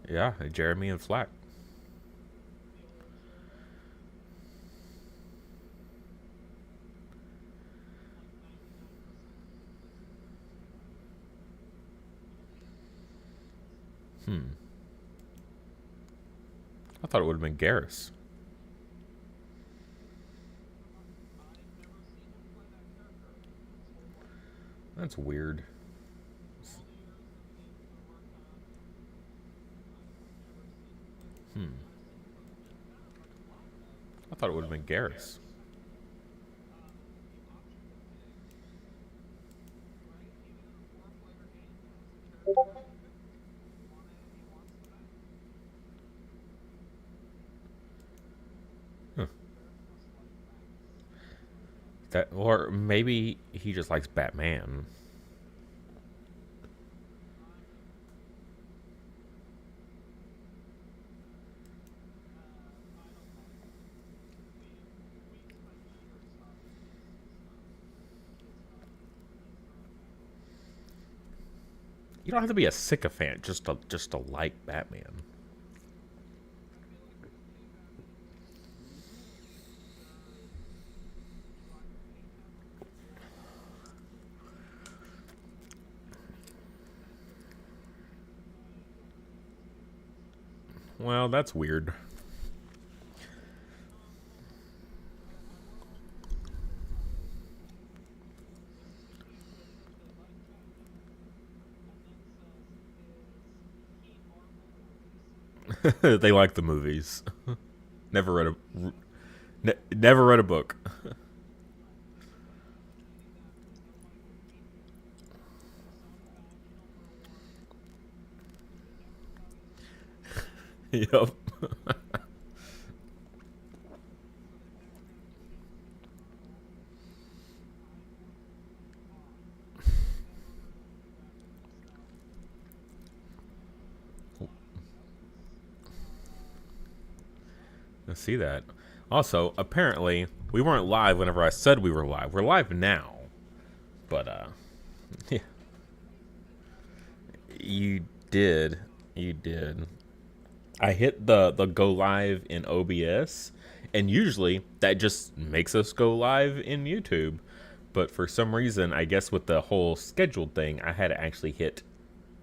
Yeah, Jeremy and Flack. I thought it would have been Garrus. That's weird. I thought it would have been Garrus. Huh. That, or maybe he just likes Batman. You don't have to be a sycophant just to like Batman. Well, that's weird. They like the movies. Never read a never read a book. Yep. I see that. Also, apparently, we weren't live whenever I said we were live. We're live now. But yeah, you did. You did. I hit the go live in OBS, and usually that just makes us go live in YouTube. But for some reason, I guess with the whole scheduled thing, I had to actually hit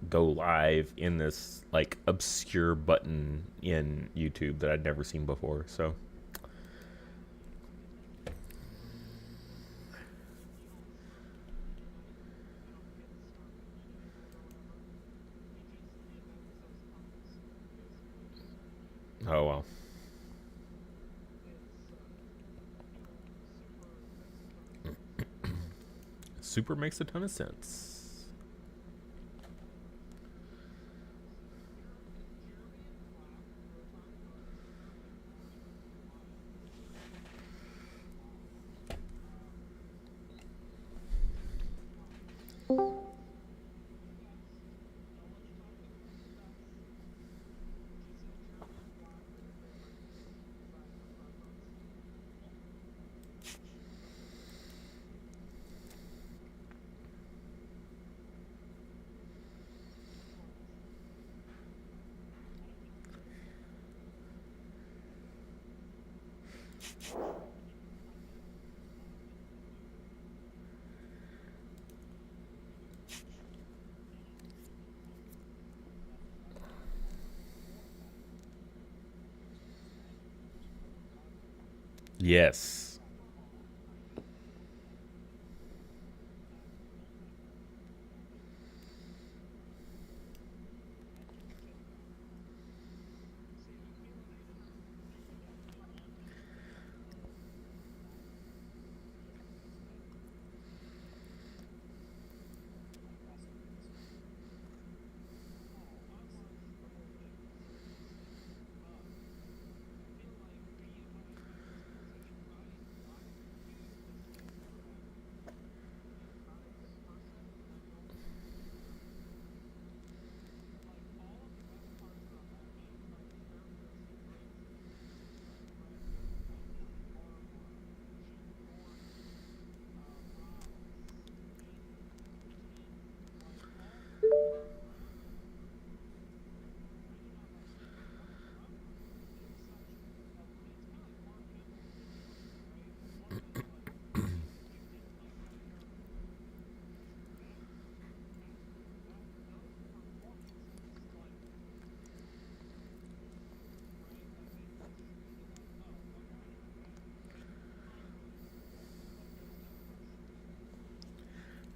go live in this like obscure button in YouTube that I'd never seen before. So, oh well. Super makes a ton of sense. Yes.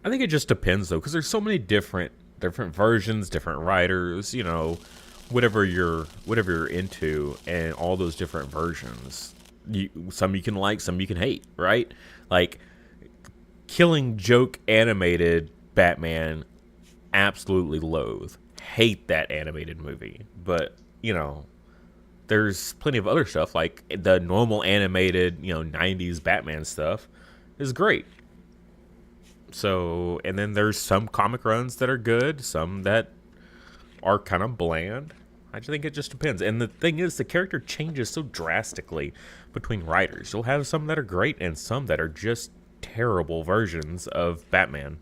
I think it just depends though, because there's so many different versions, different writers, whatever you're into, and all those different versions. Some you can like, some you can hate, right? Like Killing Joke animated Batman, absolutely loathe, hate that animated movie. But there's plenty of other stuff like the normal animated, 90s Batman stuff is great. So, and then there's some comic runs that are good, some that are kind of bland. I just think it just depends. And the thing is, the character changes so drastically between writers. You'll have some that are great and some that are just terrible versions of Batman.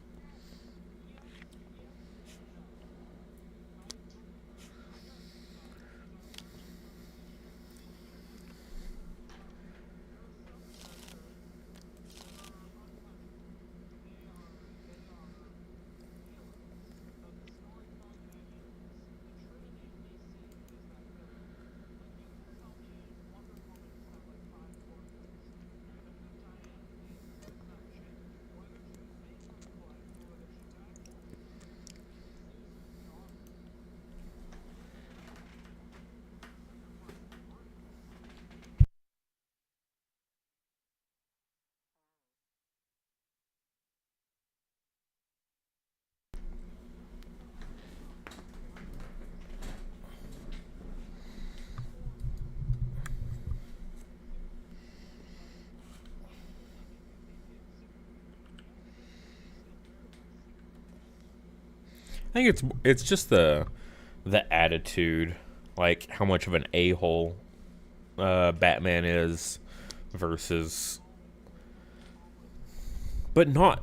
I think it's just the attitude, like how much of an a-hole Batman is versus, but not.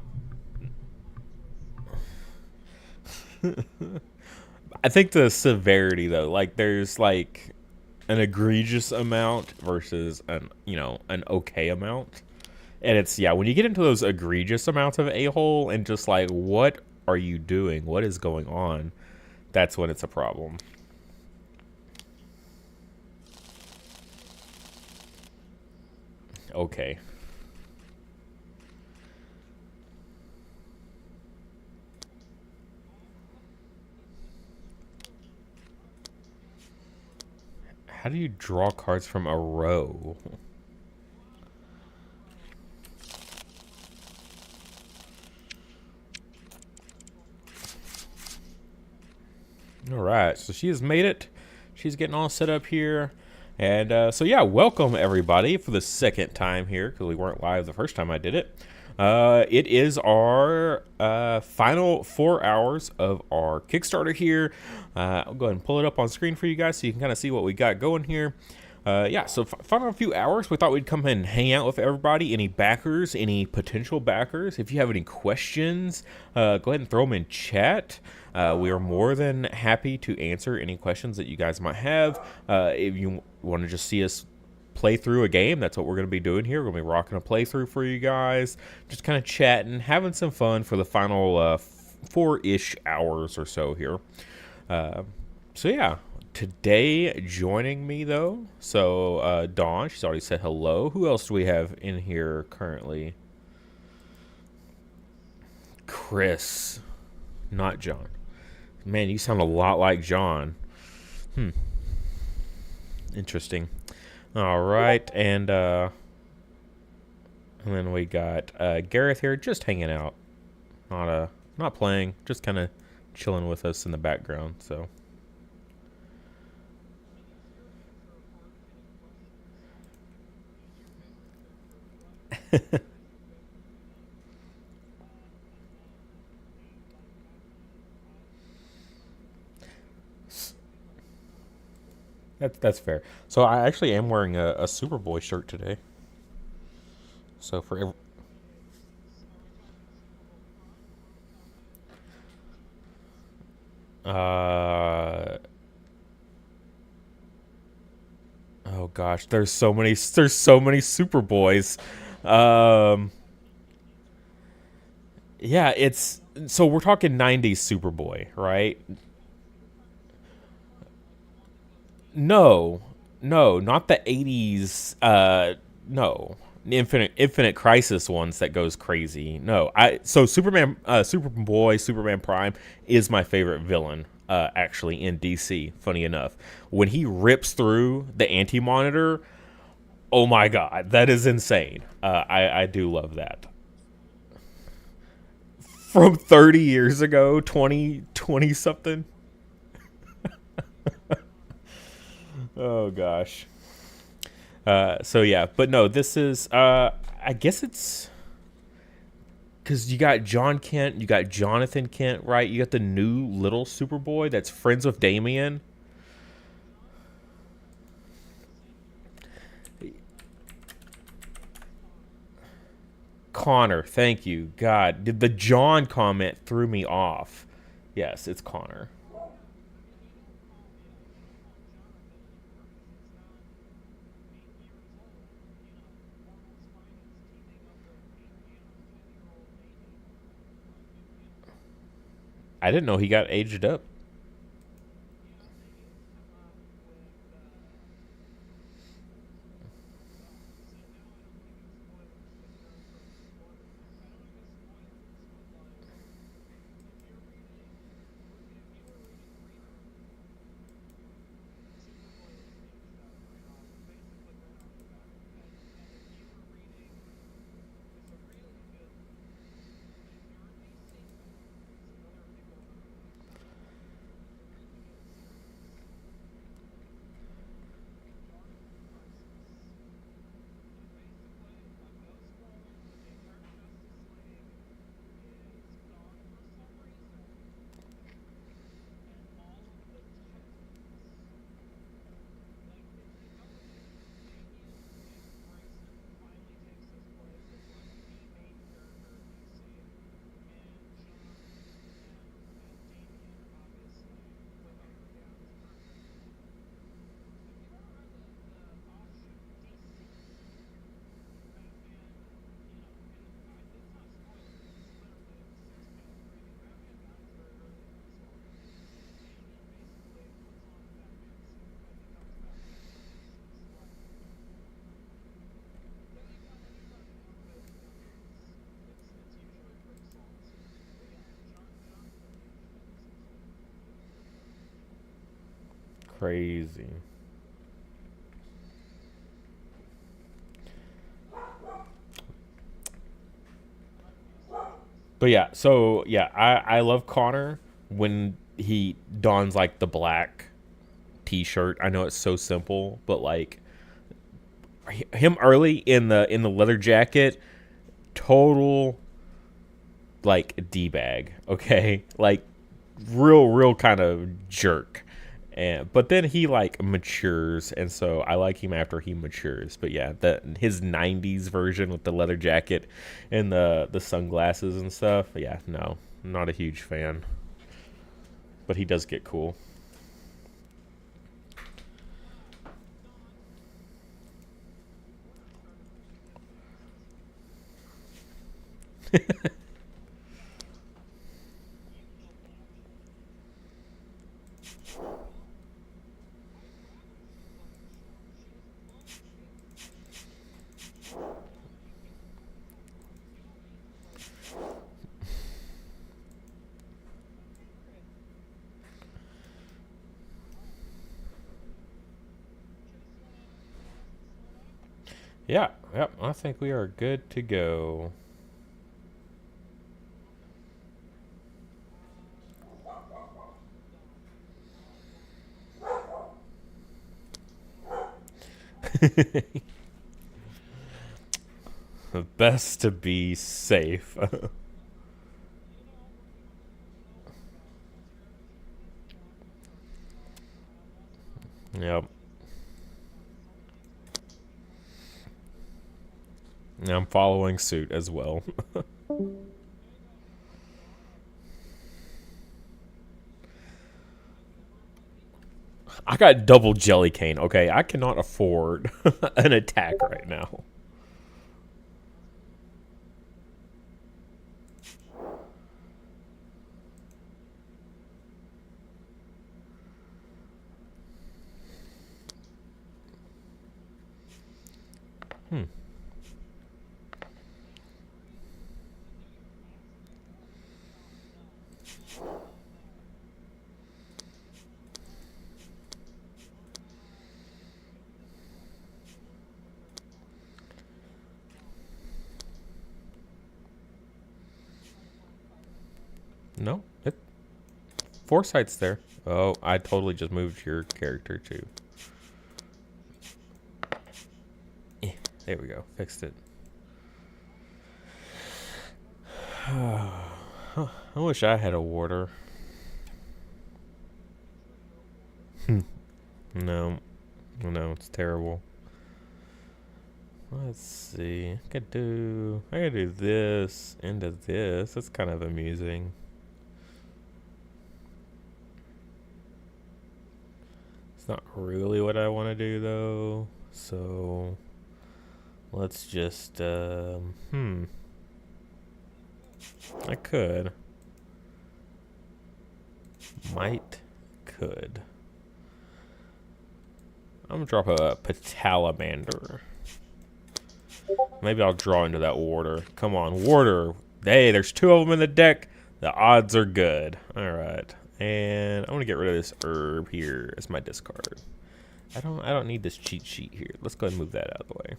I think the severity though, like there's like an egregious amount versus an okay amount. And it's, yeah, when you get into those egregious amounts of a-hole and just like, what are you doing? What is going on? That's when it's a problem. Okay. How do you draw cards from a row? All right, so she has made it. She's getting all set up here. And so, yeah, welcome everybody for the second time here because we weren't live the first time I did it. It is our final 4 hours of our Kickstarter here. I'll go ahead and pull it up on screen for you guys so you can kind of see what we got going here. Yeah, so final few hours, we thought we'd come and hang out with everybody. Any backers, any potential backers. If you have any questions, go ahead and throw them in chat. We are more than happy to answer any questions that you guys might have. If you want to just see us play through a game, that's what we're going to be doing here. We're going to be rocking a playthrough for you guys. Just kind of chatting, having some fun for the final 4-ish hours or so here. So yeah, today joining me though, so Dawn, she's already said hello. Who else do we have in here currently? Chris, not John. Man, you sound a lot like John. Interesting. All right, and then we got Gareth here, just hanging out, not playing, just kind of chilling with us in the background. So. That's fair. So I actually am wearing a Superboy shirt today. So for uh oh gosh, there's so many Superboys. Um yeah, it's so we're talking 90s Superboy, right? No, no, not the 80s. No, Infinite Crisis ones that goes crazy. No, Superman Prime is my favorite villain. Actually, in DC. Funny enough, when he rips through the Anti Monitor, oh my god, that is insane. I do love that. From 30 years ago, 20 something. Oh gosh. So yeah, but no, this is I guess it's because you got John Kent, you got Jonathan Kent, right? You got the new little Superboy that's friends with Damian. Connor, thank you. God, did the John comment threw me off? Yes, it's Connor. I didn't know he got aged up. Crazy. But yeah, so yeah, I love Connor when he dons like the black t-shirt. I know it's so simple, but like him early in the leather jacket, total like d-bag, okay? Like real kind of jerk. And but then he like matures, and so I like him after he matures. But yeah, his '90s version with the leather jacket and the sunglasses and stuff. Yeah, no, not a huge fan. But he does get cool. Yeah, yep. I think we are good to go. Best to be safe. Yep. I'm following suit as well. I got double jelly cane. Okay, I cannot afford an attack right now. No, Foresight's there. Oh, I totally just moved your character too. There we go. Fixed it. I wish I had a warder. No. No, it's terrible. Let's see. I could do this into this. That's kind of amusing. It's not really what I want to do though. So let's just I could. Could. I'm gonna drop a Petalamander. Maybe I'll draw into that warder. Come on, warder. Hey, there's 2 of them in the deck. The odds are good. All right, and I'm gonna get rid of this herb here as my discard. I don't need this cheat sheet here. Let's go ahead and move that out of the way.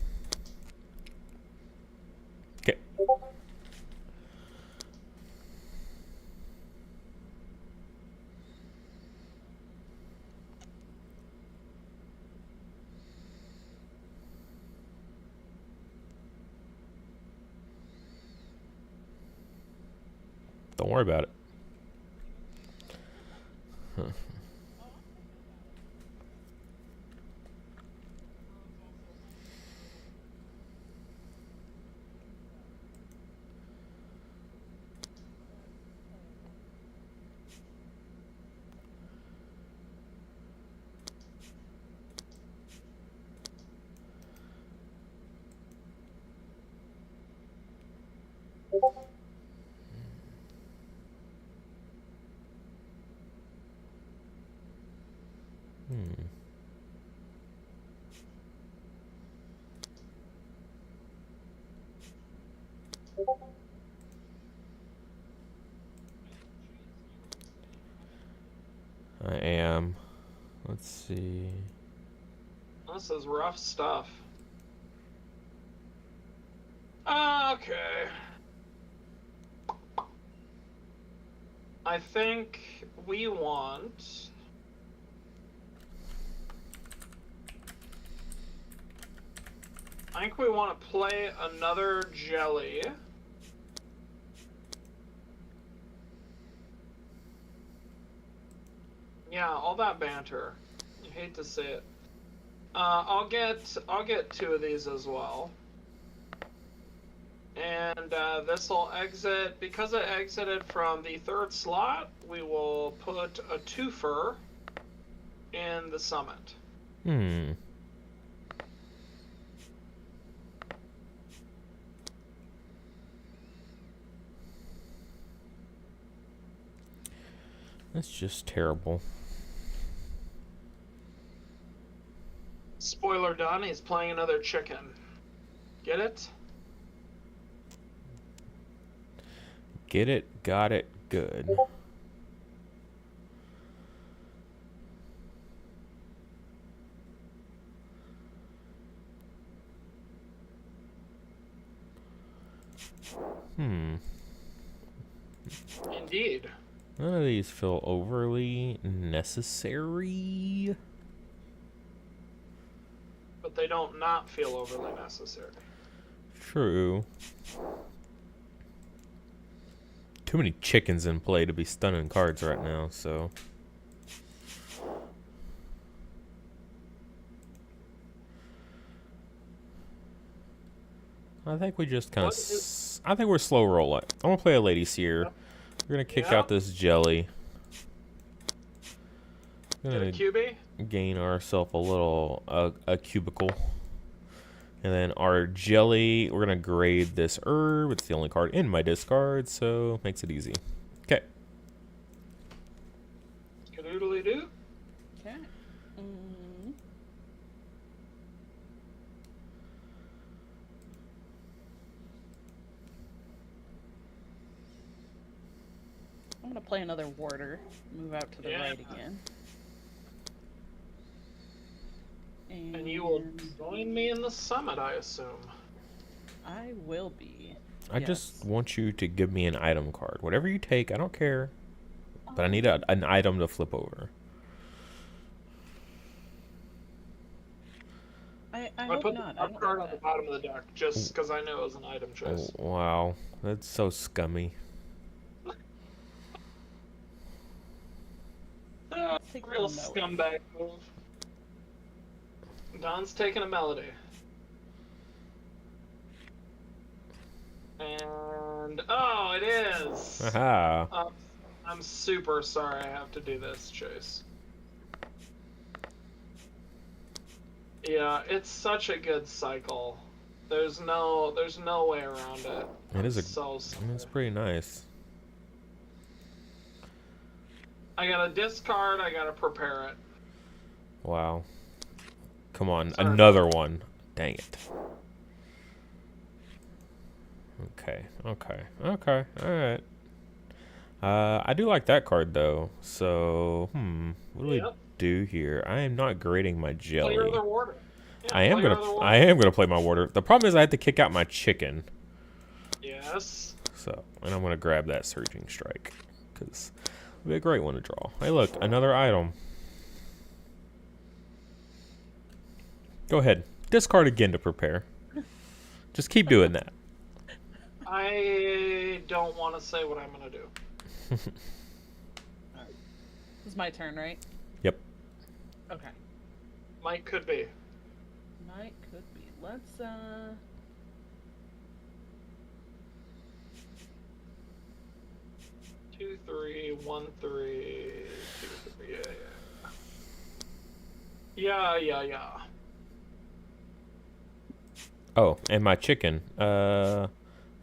Okay. Don't worry about it. I am. Let's see. This is rough stuff. Okay. I think we want... I think we want to play another jelly. Yeah, all that banter. I hate to say it. I'll get 2 of these as well. And this will exit, because it exited from the 3rd slot, we will put a 2-fer in the summit. That's just terrible. Spoiler done, he's playing another chicken. Get it? Get it, got it, good. Indeed. None of these feel overly necessary. But they don't not feel overly necessary. True. Too many chickens in play to be stunning cards right now, so. I think we just kind of. I think we're slow roll it. I'm gonna play a Lady Seer. Yep. We're gonna kick out this jelly. Get a QB? Gain ourselves a little a cubicle. And then our jelly, we're gonna grade this herb. It's the only card in my discard, so makes it easy. Okay. Skadoodly doo. Okay. I'm gonna play another warder. Move out to the right again. And you will join me in the summit, I assume. I will be. I just want you to give me an item card. Whatever you take, I don't care. But I need an item to flip over. I I hope put not. the top card on the bottom of the deck just because I knew it was an item choice. Oh, wow, that's so scummy. Real scumbag move. Don's taking a melody. And oh, it is. Aha. I'm super sorry I have to do this, Chase. Yeah, it's such a good cycle. There's no way around it. It's pretty nice. I gotta discard, I gotta prepare it. Wow. Come on, another one. Dang it. Okay. Alright. I do like that card though. So, what do we do here? I am not grading my jelly. Play your other warder. Yeah, I am gonna play my warder. The problem is I have to kick out my chicken. Yes. So, and I'm gonna grab that surging strike because it'll be a great one to draw. Hey, look, another item. Go ahead, discard again to prepare. Just keep doing that. I don't want to say what I'm gonna do. Alright. It's my turn, right? Yep. Okay. Mike could be. Might could be. Let's 2, 3, 1, 3, 2, 3. Yeah. Oh, and my chicken.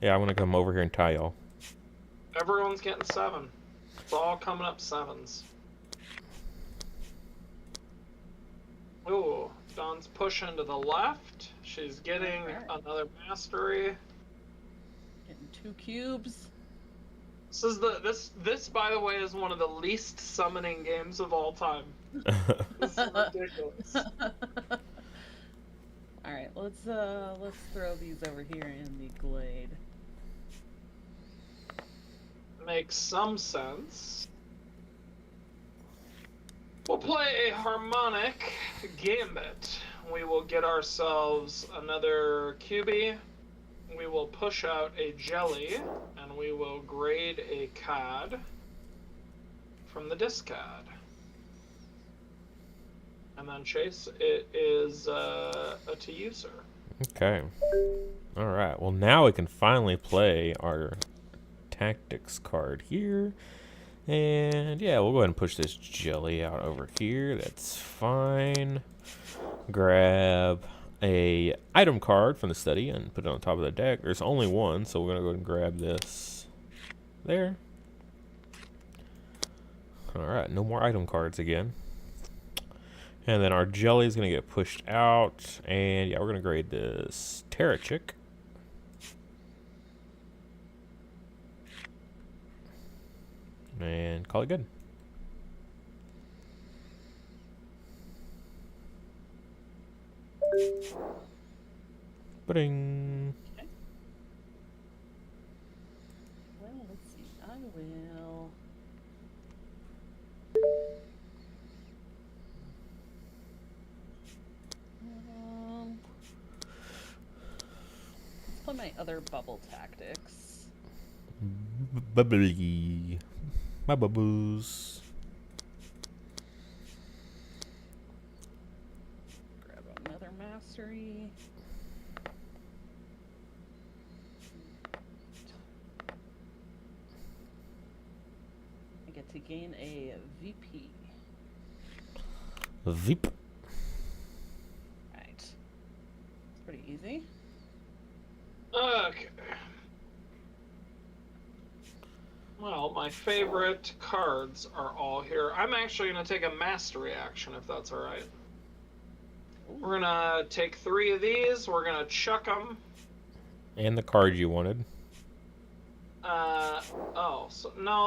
Yeah, I'm gonna come over here and tie y'all. Everyone's getting 7. It's all coming up 7s. Ooh, Dawn's pushing to the left. She's getting another mastery. getting 2 cubes. This by the way is one of the least summoning games of all time. This is ridiculous. All right, let's throw these over here in the glade. Makes some sense. We'll play a harmonic gambit. We will get ourselves another cubie. We will push out a jelly, and we will grade a card from the discard. And then Chase, it is to you, sir. Okay. All right. Well, now we can finally play our tactics card here. And yeah, we'll go ahead and push this jelly out over here. That's fine. Grab a item card from the study and put it on top of the deck. There's only one, so we're gonna go ahead and grab this there. All right, no more item cards again. And then our jelly is gonna get pushed out, and yeah, we're gonna grade this Terra chick. And call it good. Ba-ding. Okay. Well, let's see. I will. Let's play my other bubble tactics. Bubbly. My bubbles. Grab another mastery. I get to gain a VP. Veep. Right. It's pretty easy. Okay. Well, my favorite cards are all here. I'm actually going to take a mastery action, if that's all right. We're going to take 3 of these. We're going to chuck them. And the card you wanted. No,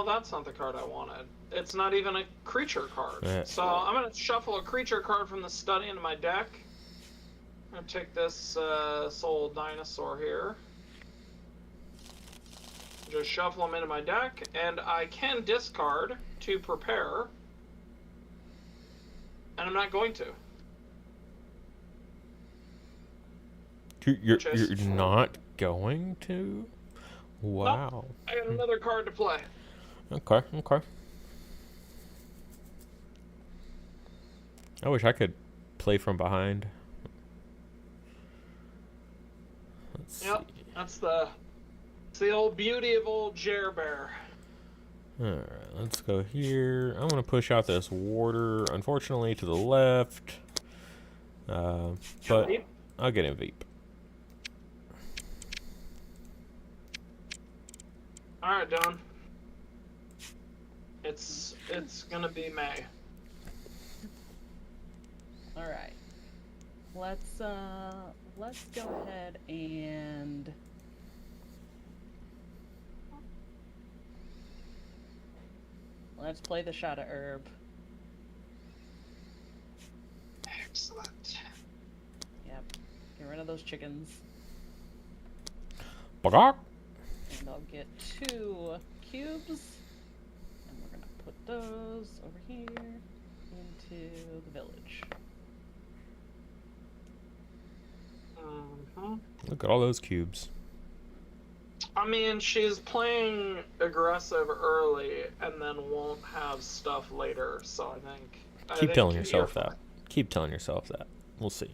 that's not the card I wanted. It's not even a creature card. Yeah. So I'm going to shuffle a creature card from the study into my deck. I'm gonna take this soul dinosaur here. Just shuffle them into my deck, and I can discard to prepare. And I'm not going to. You're not going to? Wow. Nope. I got another card to play. Okay. I wish I could play from behind. Yep, that's the old beauty of old Jer Bear. Alright, let's go here. I'm going to push out this warder, unfortunately, to the left. But I'll get him Veep. Alright, Don. It's gonna be May. Alright. Let's go ahead and let's play the shot of herb. Excellent. Yep. Get rid of those chickens. Bagok. And I'll get 2 cubes. And we're gonna put those over here into the village. Look at all those cubes. I mean, she's playing aggressive early and then won't have stuff later, so I think... Keep telling yourself that. Keep telling yourself that. We'll see.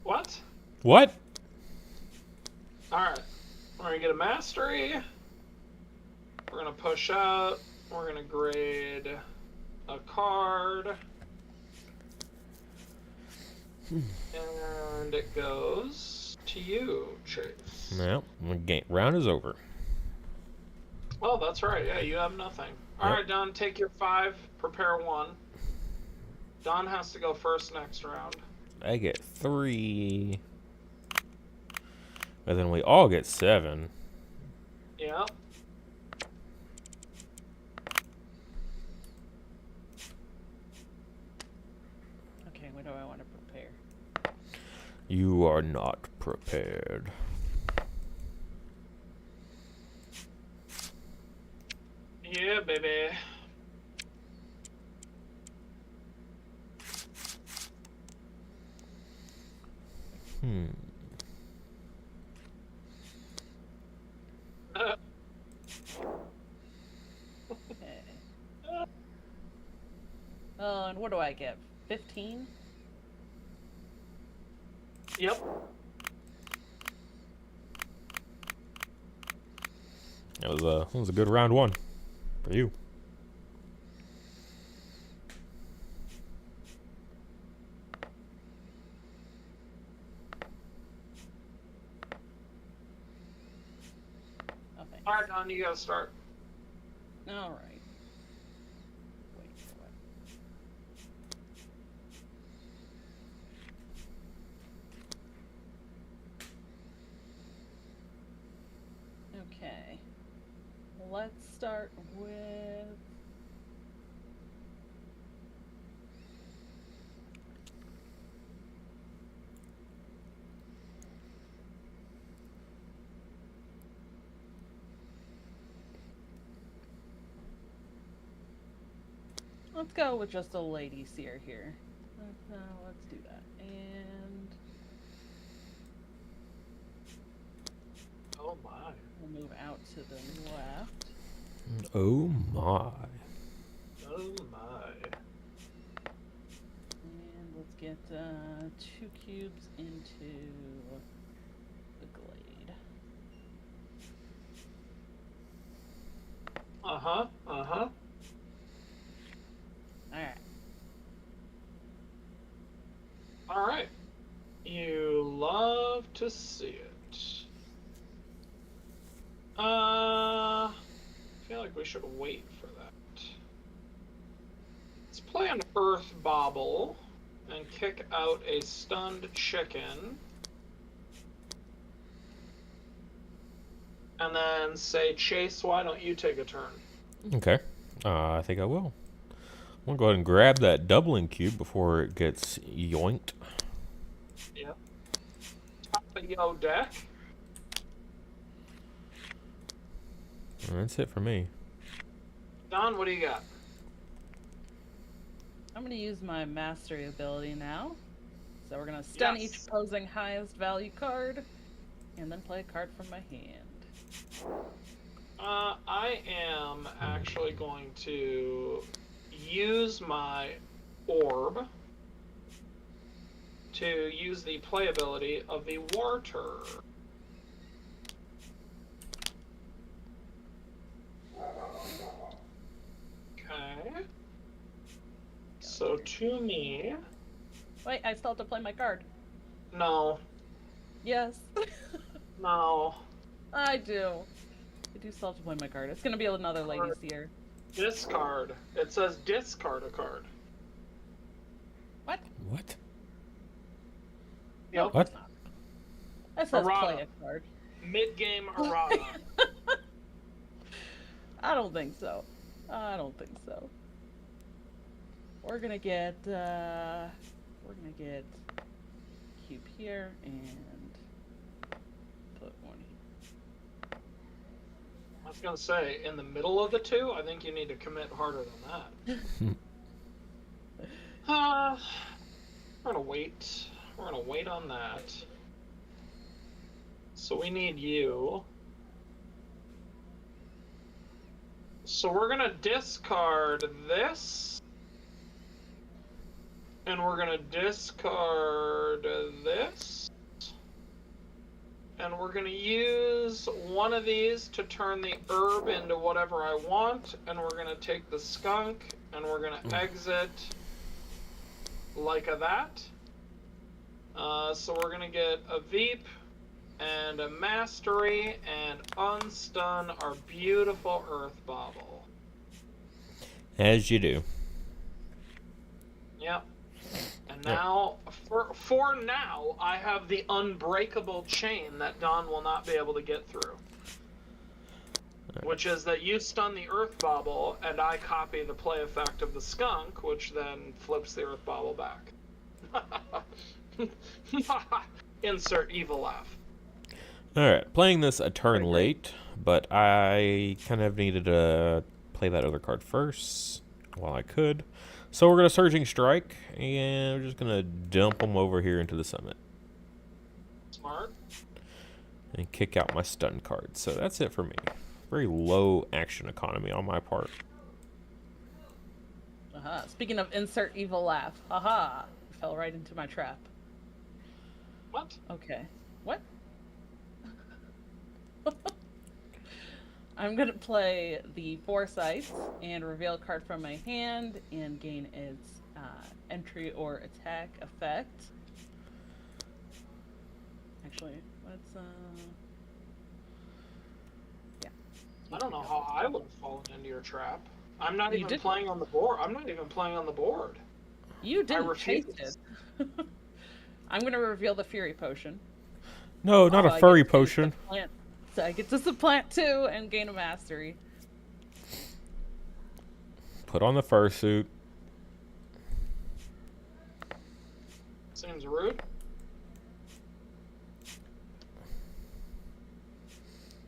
What? What? Alright. We're gonna get a mastery. We're gonna push out. We're gonna grade a card. And it goes to you, Chase. Well, round is over. Well, that's right. Yeah, you have nothing. Alright, Don, take your 5, prepare 1. Don has to go first next round. I get 3. And then we all get 7. Yeah. Okay, what do I want to prepare? You are not prepared. Yeah, baby. Okay. And what do I get? 15? Yep. That was a good round 1 for you. Okay. Alright, Don, you gotta start. Alright. Wait for it. Okay. Let's start with... Let's go with just a lady seer here. Let's do that. And Oh my. we'll move out to the left. Oh my. Oh my. And let's get 2 cubes into the glade. Uh-huh. Uh-huh. Alright. Alright. You love to see it. I feel like we should wait for that. Let's play an Earth Bobble and kick out a stunned chicken. And then say, Chase, why don't you take a turn? Okay. I think I will. I'm gonna go ahead and grab that doubling cube before it gets yoinked. Yep. Top of yo deck. And that's it for me. Don, what do you got? I'm going to use my mastery ability now. So we're going to stun each opposing highest value card, and then play a card from my hand. I am actually going to use my orb to use the playability of the Warter. Okay. So to me... Wait, I still have to play my card. No. Yes. No. I do. I do still have to play my card. It's going to be another Ladies' Year. Discard. It says discard a card. What? What? Yep. What? That says Errata. play a card. Mid-game errata. I don't think so. I don't think so. We're gonna get cube here and put one here. I was gonna say, in the middle of the two, I think you need to commit harder than that. We're gonna wait. We're gonna wait on that. So we need you. So we're gonna discard this. And we're gonna discard this. And we're gonna use one of these to turn the herb into whatever I want. And we're gonna take the skunk and we're gonna exit like that. So we're gonna get a Veep and a Mastery and unstun our beautiful Earth Bauble. As you do. Yep. And now, for now, I have the unbreakable chain that Don will not be able to get through. Which is that you stun the Earth Bauble, and I copy the play effect of the skunk, which then flips the Earth Bauble back. Insert evil laugh. Alright, playing this a turn late, but I kind of needed to play that other card first while I could. So we're going to Surging Strike, and we're just going to dump them over here into the summit. Smart. And kick out my stun card. So that's it for me. Very low action economy on my part. Speaking of insert evil laugh. Haha. Fell right into my trap. What? Okay. What? I'm going to play the Foresight and reveal a card from my hand and gain its entry or attack effect. Actually, let's yeah. I don't know how I would have fallen into your trap. I'm not even playing on the board. I'm not even playing on the board. You didn't taste it. I'm going to reveal the Fury Potion. No, not a furry potion. So I get to supplant 2 and gain a mastery. Put on the fursuit. Seems rude.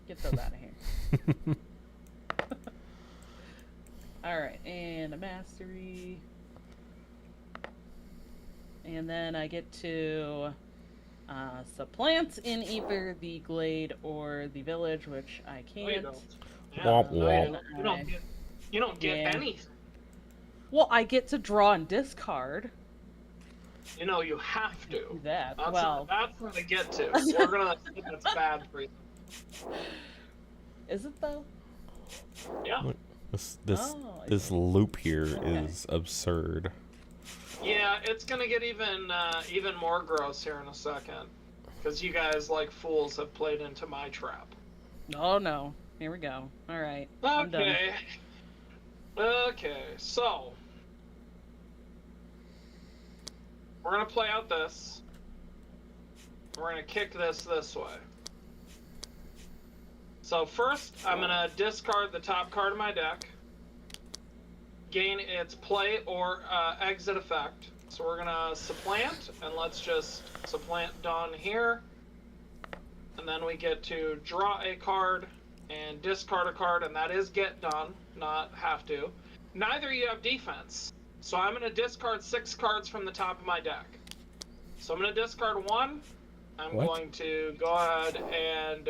Get those out of here. Alright, and a mastery. And then I get to supplant in either the glade or the village, which I can't. No, you don't. Yeah, Womp no, womp. You don't get anything. Well, I get to draw and discard. You know, you have to. Do that. That's Well, that's where they get to. We're gonna think that's bad for you. is it though? Yeah. This loop here is absurd. Yeah, it's gonna get even more gross here in a second, because you guys like fools have played into my trap. Oh no! Here we go. All right. I'm done. Okay. Okay. So we're gonna play out this. We're gonna kick this way. So first, I'm gonna discard the top card of my deck. gain its play or exit effect. So we're gonna supplant, and let's just supplant Dawn here. And then we get to draw a card and discard a card, and that is get done, not have to. Neither you have defense. So I'm gonna discard 6 cards from the top of my deck. So I'm gonna discard 1. I'm going to go ahead and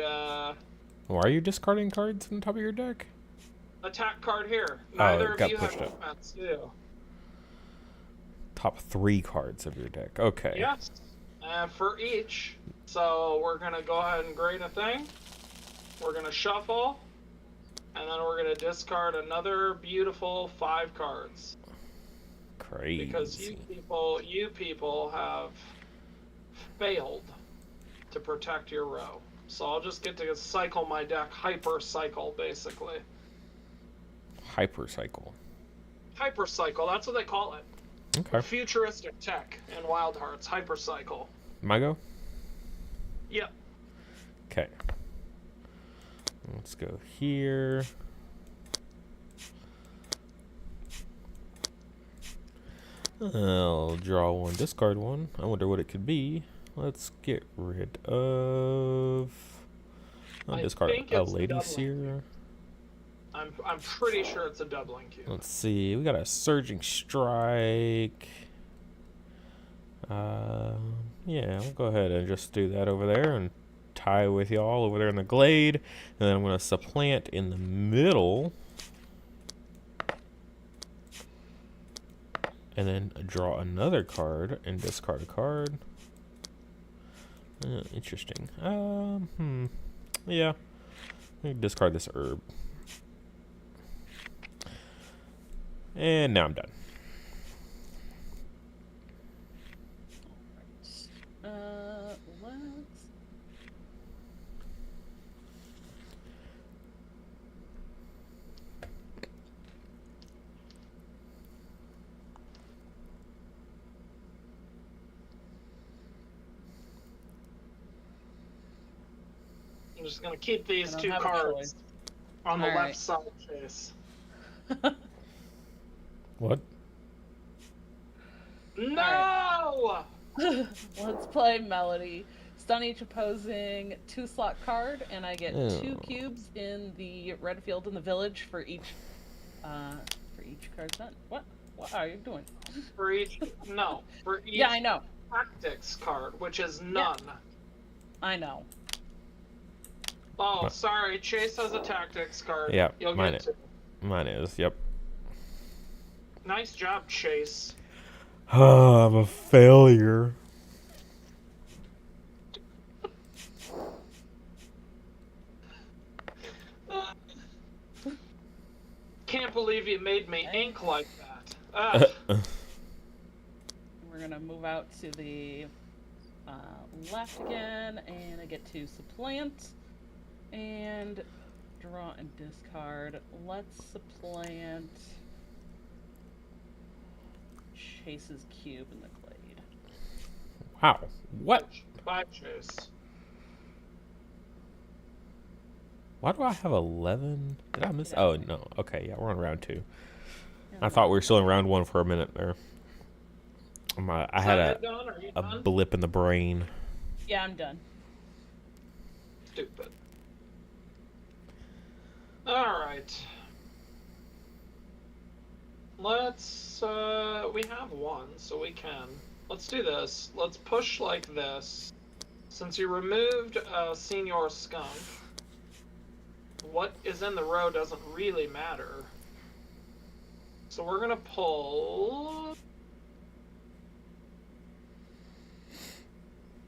why are you discarding cards from the top of your deck? Attack card here. Neither of you have pushed up. defense, too. Top 3 cards of your deck. Okay. Yes. For each. So we're going to go ahead and grade a thing. We're going to shuffle. And then we're going to discard another beautiful 5 cards. Crazy. Because you people have failed to protect your row. So I'll just get to cycle my deck, hyper cycle, basically. Hypercycle. Hypercycle, that's what they call it. Okay. Futuristic tech in Wildhearts, hypercycle. My go? Yep. Okay. Let's go here. I'll draw 1, discard 1. I wonder what it could be. Let's get rid of... I'll discard a Lady Seer. I'm pretty sure it's a doubling cube. Let's see. We got a Surging Strike. Yeah, we'll go ahead and just do that over there and tie with y'all over there in the glade. And then I'm going to supplant in the middle. And then draw another card and discard a card. Interesting. Yeah. Let me discard this herb. And now I'm done. Let's... I'm just going to keep these 2 cards on the left side, Chase. What? No! Let's play Melody. Stun each opposing 2-slot card, and I get 2 cubes in the red field in the village for each card done. What are you doing? For each yeah, I know. Tactics card, which is none. Yeah. I know. Oh, sorry. Chase has a tactics card. Yeah, You'll mine get is. Mine is. Yep. Nice job, Chase. I'm a failure. Can't believe you made me ink like that. We're gonna move out to the left again, and I get to supplant and draw and discard. Let's supplant Chase's cube in the glade. Wow. What? Bye, Chase. Why do I have 11? Did I miss? Yeah. Oh, no. Okay, yeah, we're on round 2. I thought we were still in round 1 for a minute there. I had a blip in the brain. Yeah, I'm done. Stupid. Alright. Let's, we have 1, so we can. Let's do this. Let's push like this. Since you removed Senior Skunk, what is in the row doesn't really matter. So we're gonna pull...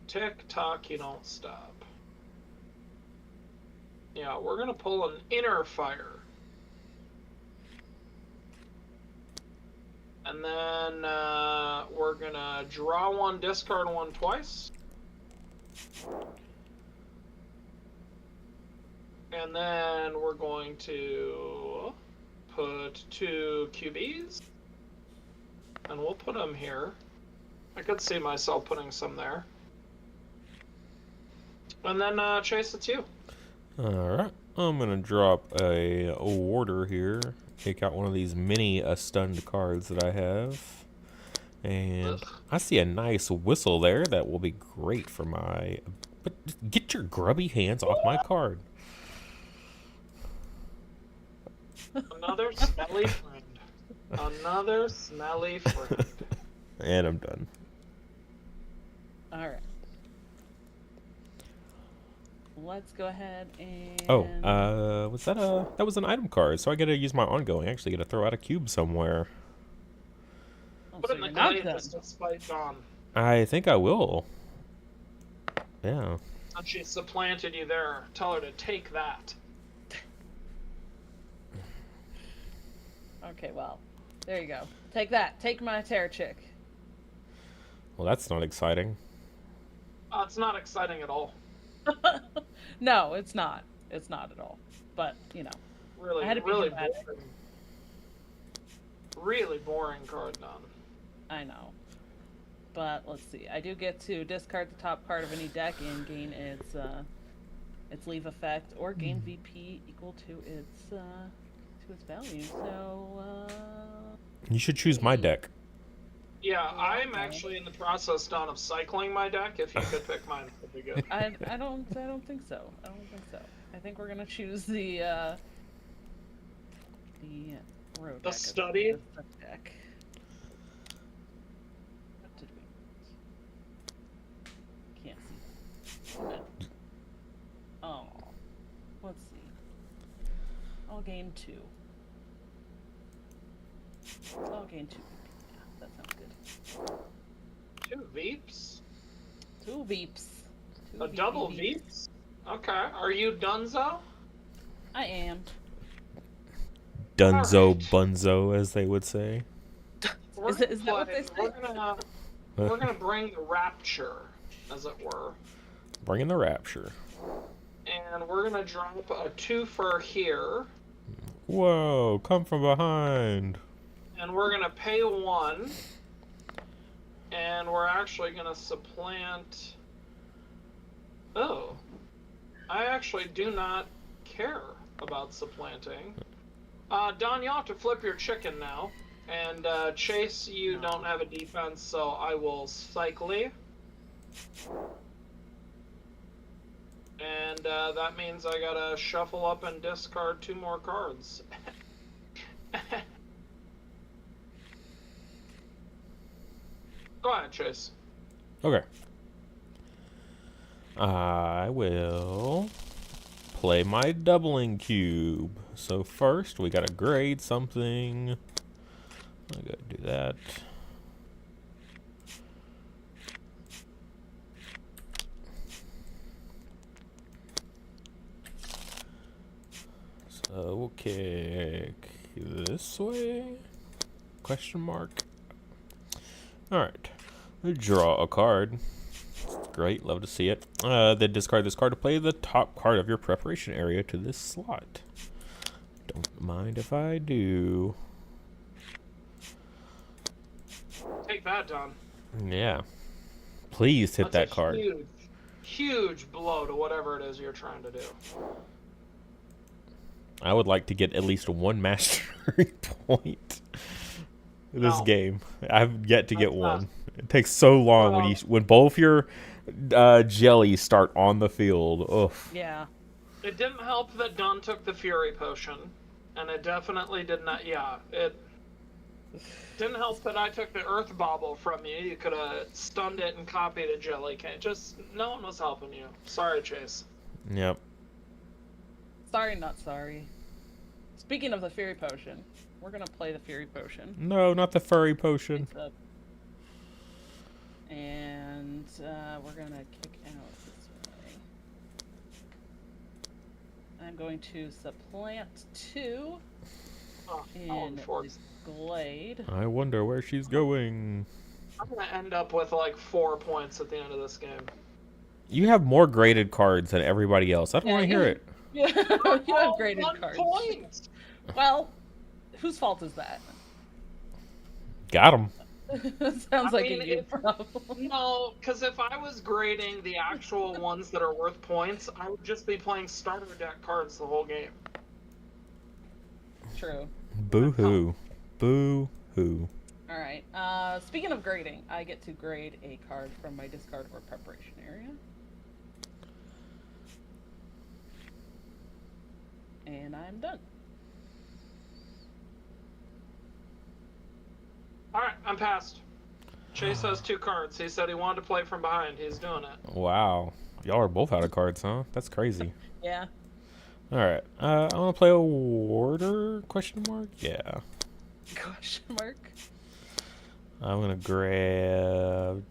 Tick-tock, you don't stop. Yeah, we're gonna pull an Inner Fire. And then we're gonna draw 1, discard 1 twice. And then we're going to put 2 QBs. And we'll put them here. I could see myself putting some there. And then Chase, it's you. Alright. I'm gonna drop a warder here. Take out one of these mini stunned cards that I have. And Ugh. I see a nice whistle there that will be great for my... But get your grubby hands off my card. Another smelly friend. Another smelly friend. And I'm done. All right. Let's go ahead and. Oh, was that a... That was an item card, so I gotta use my ongoing. I actually gotta throw out a cube somewhere. Oh, Put so it in the you're not glade done. just to spite Dawn. I think I will. Yeah. And she supplanted you there. Tell her to take that. Okay, well, there you go. Take that. Take my terror chick. Well, that's not exciting. It's not exciting at all. No, it's not. It's not at all. But you know, Really, I had to be really dramatic. boring. Really boring card, Dawn. I know. But let's see. I do get to discard the top card of any deck and gain its leave effect, or gain VP equal to its value. So You should choose my deck. Yeah, I'm actually in the process, Dawn, of cycling my deck. If you could pick mine, that'd be good. I don't think so. I don't think so. I think we're gonna choose the road The deck. study? The deck. What did we? Can't see. Oh, let's see. I'll gain 2. I'll gain 2. Yeah, that sounds good. 2 Veeps? 2 Veeps. A double Veeps? Okay. Are you Dunzo? I am. Dunzo Alright. bunzo, as they would say. Is that what they say? We're gonna bring the rapture, as it were. Bringing the rapture. And we're gonna drop a 2 for here. Whoa, come from behind. And we're gonna pay 1. And we're actually gonna supplant. Oh. I actually do not care about supplanting. Don, you have to flip your chicken now. And Chase, you don't have a defense, so I will cycle you. And that means I gotta shuffle up and discard 2 more cards. Go ahead, Chase. Okay. I will play my doubling cube. So first, we gotta grade something. I gotta do that. So we'll kick this way? Question mark. Alright. Draw a card. Great, love to see it. Then discard this card to play the top card of your preparation area to this slot. Don't mind if I do. Take that, Don. Yeah. Please hit That's that card. Huge, huge blow to whatever it is you're trying to do. I would like to get at least 1 mastery point this No. game. I've yet to get That's one. not- It takes so long Well- when both your jellies start on the field. Oof. Yeah. It didn't help that Don took the Fury Potion, and it definitely did not. Yeah, it didn't help that I took the Earth Bauble from you. You could have stunned it and copied a jelly can. Just no one was helping you. Sorry, Chase. Yep. Sorry, not sorry. Speaking of the Fury Potion, we're gonna play the Fury Potion. No, not the furry potion. And we're gonna kick out this way. I'm going to supplant 2 Oh, in the forks. glade. I wonder where she's going. I'm gonna end up with like 4 points at the end of this game. You have more graded cards than everybody else. I don't Yeah, want to hear it. you have graded 1 cards. point. Well, whose fault is that? Got him. Sounds like mean, a you if problem. no, because if I was grading the actual ones that are worth points, I would just be playing starter deck cards the whole game. True. Boo-hoo. Boo-hoo. All right. Speaking of grading, I get to grade a card from my discard or preparation area. And I'm done. All right, I'm passed. Chase has 2 cards. He said he wanted to play from behind. He's doing it. Wow. Y'all are both out of cards, huh? That's crazy. Yeah. All right. I want to play a warder? Question mark? Yeah. Question mark. I'm gonna grab.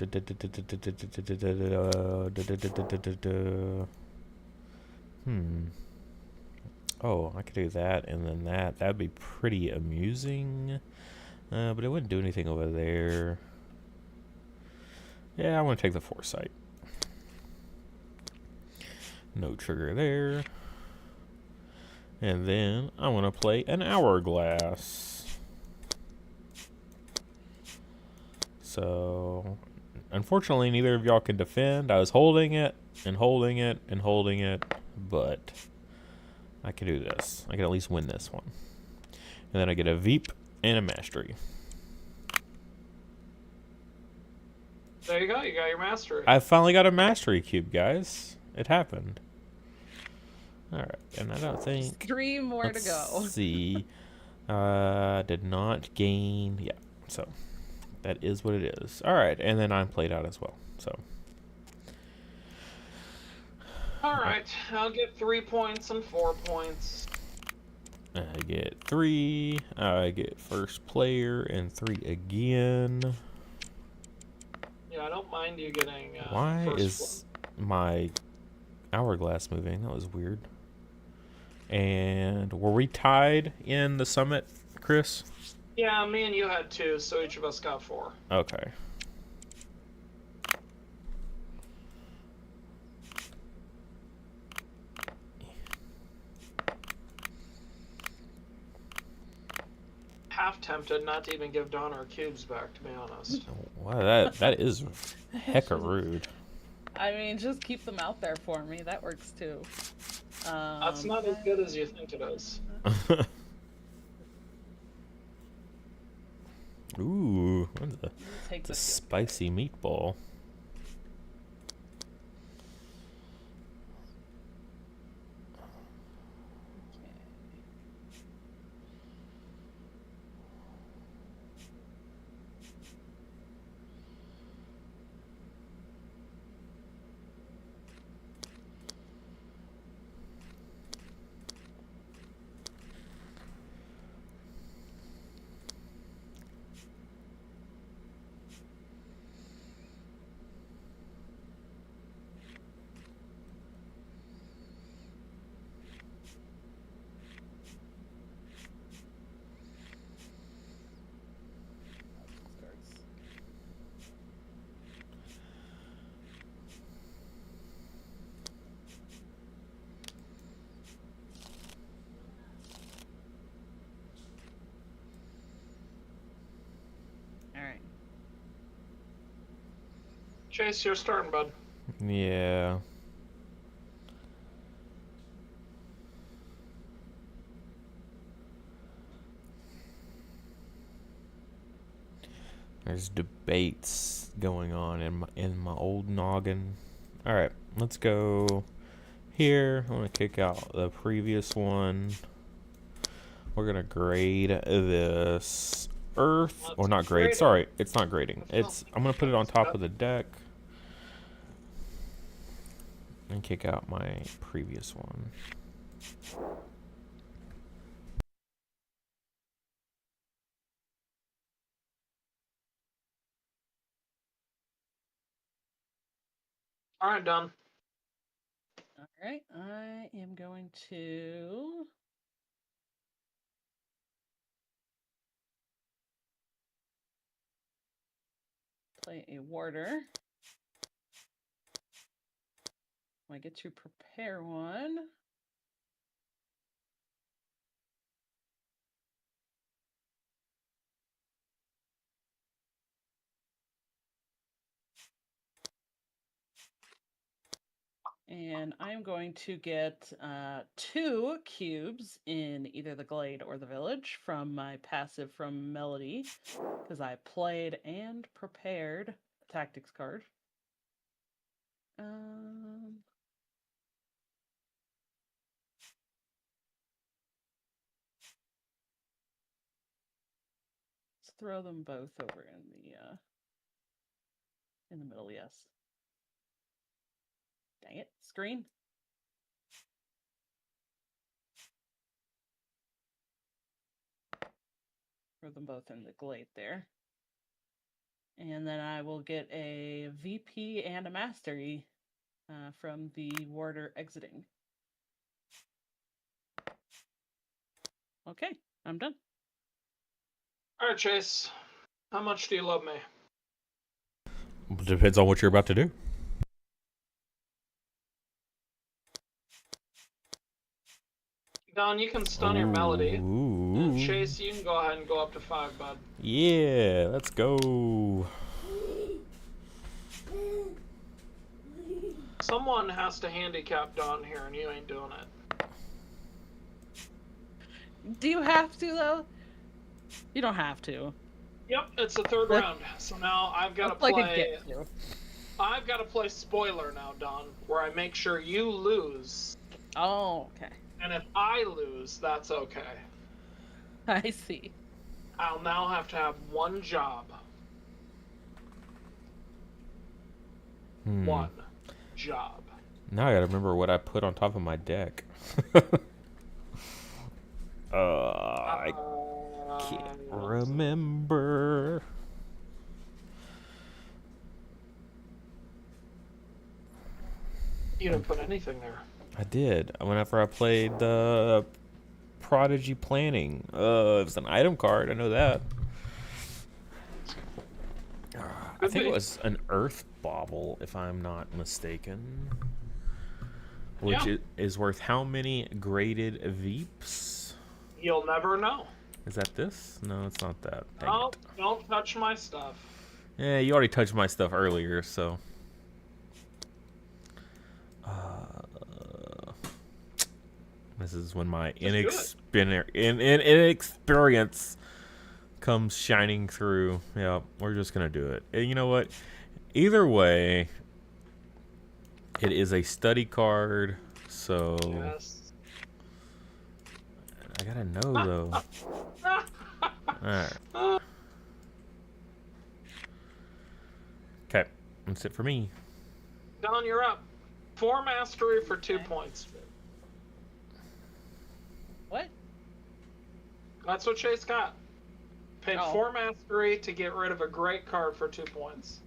Oh, I could do that and then that. That'd be pretty amusing. But it wouldn't do anything over there. Yeah, I want to take the foresight. No trigger there. And then I want to play an hourglass. So, unfortunately, neither of y'all can defend. I was holding it and holding it and holding it, but I can do this. I can at least win this one. And then I get a Veep and a Mastery. There you go. You got your mastery. I finally got a Mastery cube, guys. It happened. Alright, and I don't think... 3 more to go. Let's see. Did not gain... Yeah, so that is what it is. Alright, and then I'm played out as well, so... Alright, I'll get 3 points and 4 points. I get 3. I get first player and 3 again. Yeah, I don't mind you getting Why first is my hourglass moving? That was weird. And were we tied in the summit, Chris? Yeah, me and you had 2, so each of us got 4. Okay. Half tempted not to even give Donna her cubes back, to be honest. Wow, that is hecka rude. I mean, just keep them out there for me. That works too. That's not as good as you think it is. Ooh, Take it's a the spicy meatball. Alright. Chase, you're starting, bud. Yeah. There's debates going on in my old noggin. All right, let's go here. I want to kick out the previous one. We're gonna grade this earth, or not grade. Sorry, it's not grading. I'm gonna put it on top of the deck and kick out my previous one. All right, done. Alright, I am going to play a warder. I get to prepare one. And I'm going to get 2 cubes in either the glade or the village from my passive from Melody, because I played and prepared a tactics card. Let's throw them both over in the middle, yes. Dang it, screen. Throw them both in the glade there. And then I will get a VP and a mastery from the warder exiting. Okay, I'm done. All right, Chase. How much do you love me? Depends on what you're about to do. Don, you can stun your Melody. Ooh. And Chase, you can go ahead and go up to 5, bud. Yeah, let's go. Someone has to handicap Don here, and you ain't doing it. Do you have to, though? You don't have to. Yep, it's the 3rd round. So now I've got to play... I've got to play spoiler now, Don, where I make sure you lose. Oh, okay. And if I lose, that's okay. I see. I'll now have to have one job. One job. Now I gotta remember what I put on top of my deck. I can't remember. You didn't put anything there. I did. Whenever I played the Prodigy Planning. It was an item card. I know that. I think it was an Earth Bauble, if I'm not mistaken. Which is worth how many graded Veeps? You'll never know. Is that this? No, it's not that. Oh, don't touch my stuff. Yeah, you already touched my stuff earlier, so... This is when my inexperience comes shining through. Yeah, we're just going to do it. And you know what? Either way, it is a study card, so... Yes. I gotta know, though. Alright. Okay, that's it for me. Don, you're up. 4 mastery for 2 points. What? That's what Chase got. Paid 4 mastery to get rid of a great card for 2 points.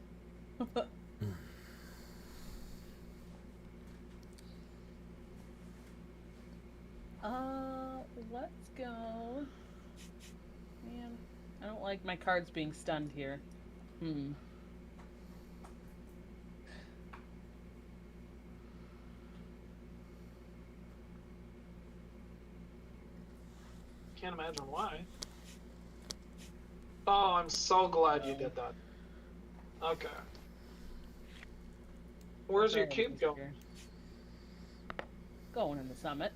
Let's go. Man, I don't like my cards being stunned here. Can't imagine why. Oh, I'm so glad you did that. Okay. Where's your cube going? Going in the summit.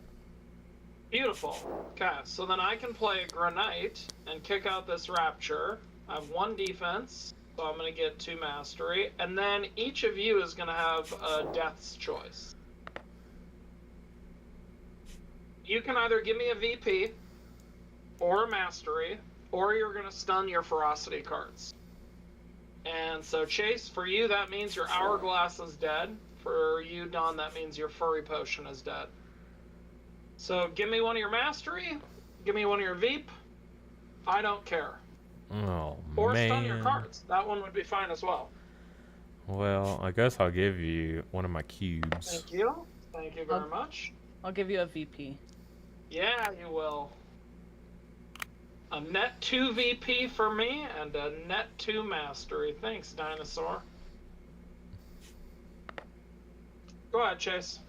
Beautiful. Okay, so then I can play Granite and kick out this Rapture. I have 1 defense, so I'm going to get 2 mastery. And then each of you is going to have a Death's Choice. You can either give me a VP or a mastery, or you're going to stun your ferocity cards. And so, Chase, for you, that means your Hourglass is dead. For you, Don, that means your Furry Potion is dead. So, give me one of your mastery, give me one of your Veep. I don't care. Oh, or man. stun your cards. That one would be fine as well. Well, I guess I'll give you one of my cubes. Thank you. Thank you very much. I'll give you a VP. Yeah, you will. A net 2 VP for me, and a net 2 mastery. Thanks, dinosaur. Go ahead, Chase.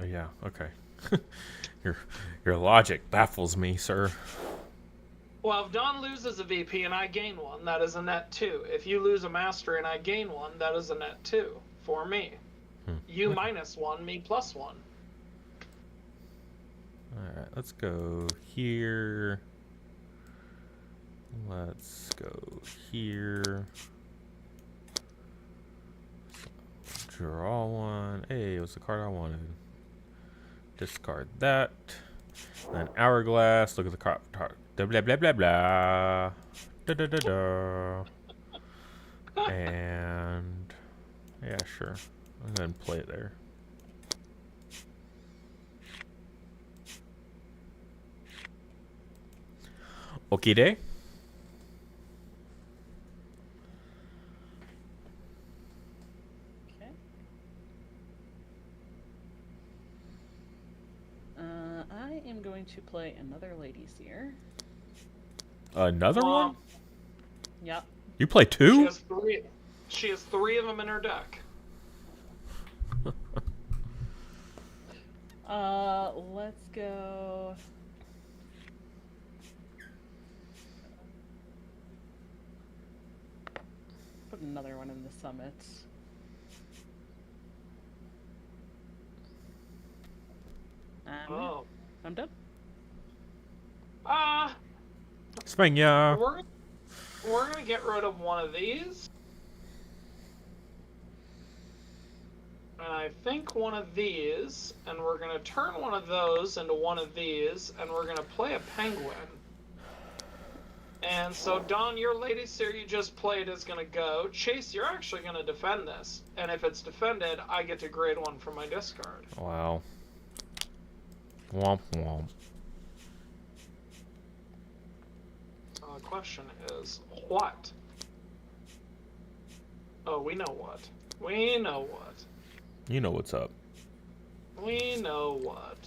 Yeah, okay. Your logic baffles me, sir. Well, if Don loses a VP and I gain 1, that is a net 2. If you lose a mastery and I gain 1, that is a net 2. for me. You -1, me +1. Alright, let's go here. Let's go here. Draw one. Hey, what's the card I wanted? Discard that. Then hourglass. Look at the card. Blah blah blah blah blah. Da da da da. And yeah, sure. I'm gonna play it there. Okay, day. Okay. I am going to play another Ladies here. Another one? Yep. You play She two? has 3. She has 3 of them in her deck. Let's go. Put another one in the summit. Oh. I'm done. Spania. We're gonna get rid of one of these. And I think one of these, and we're gonna turn one of those into one of these, and we're gonna play a penguin. And so, Don, your Lady Seer you just played is gonna go. Chase, you're actually gonna defend this. And if it's defended, I get to grade 1 from my discard. Wow. Womp womp. The question is, what? Oh, we know what. We know what. You know what's up. We know what.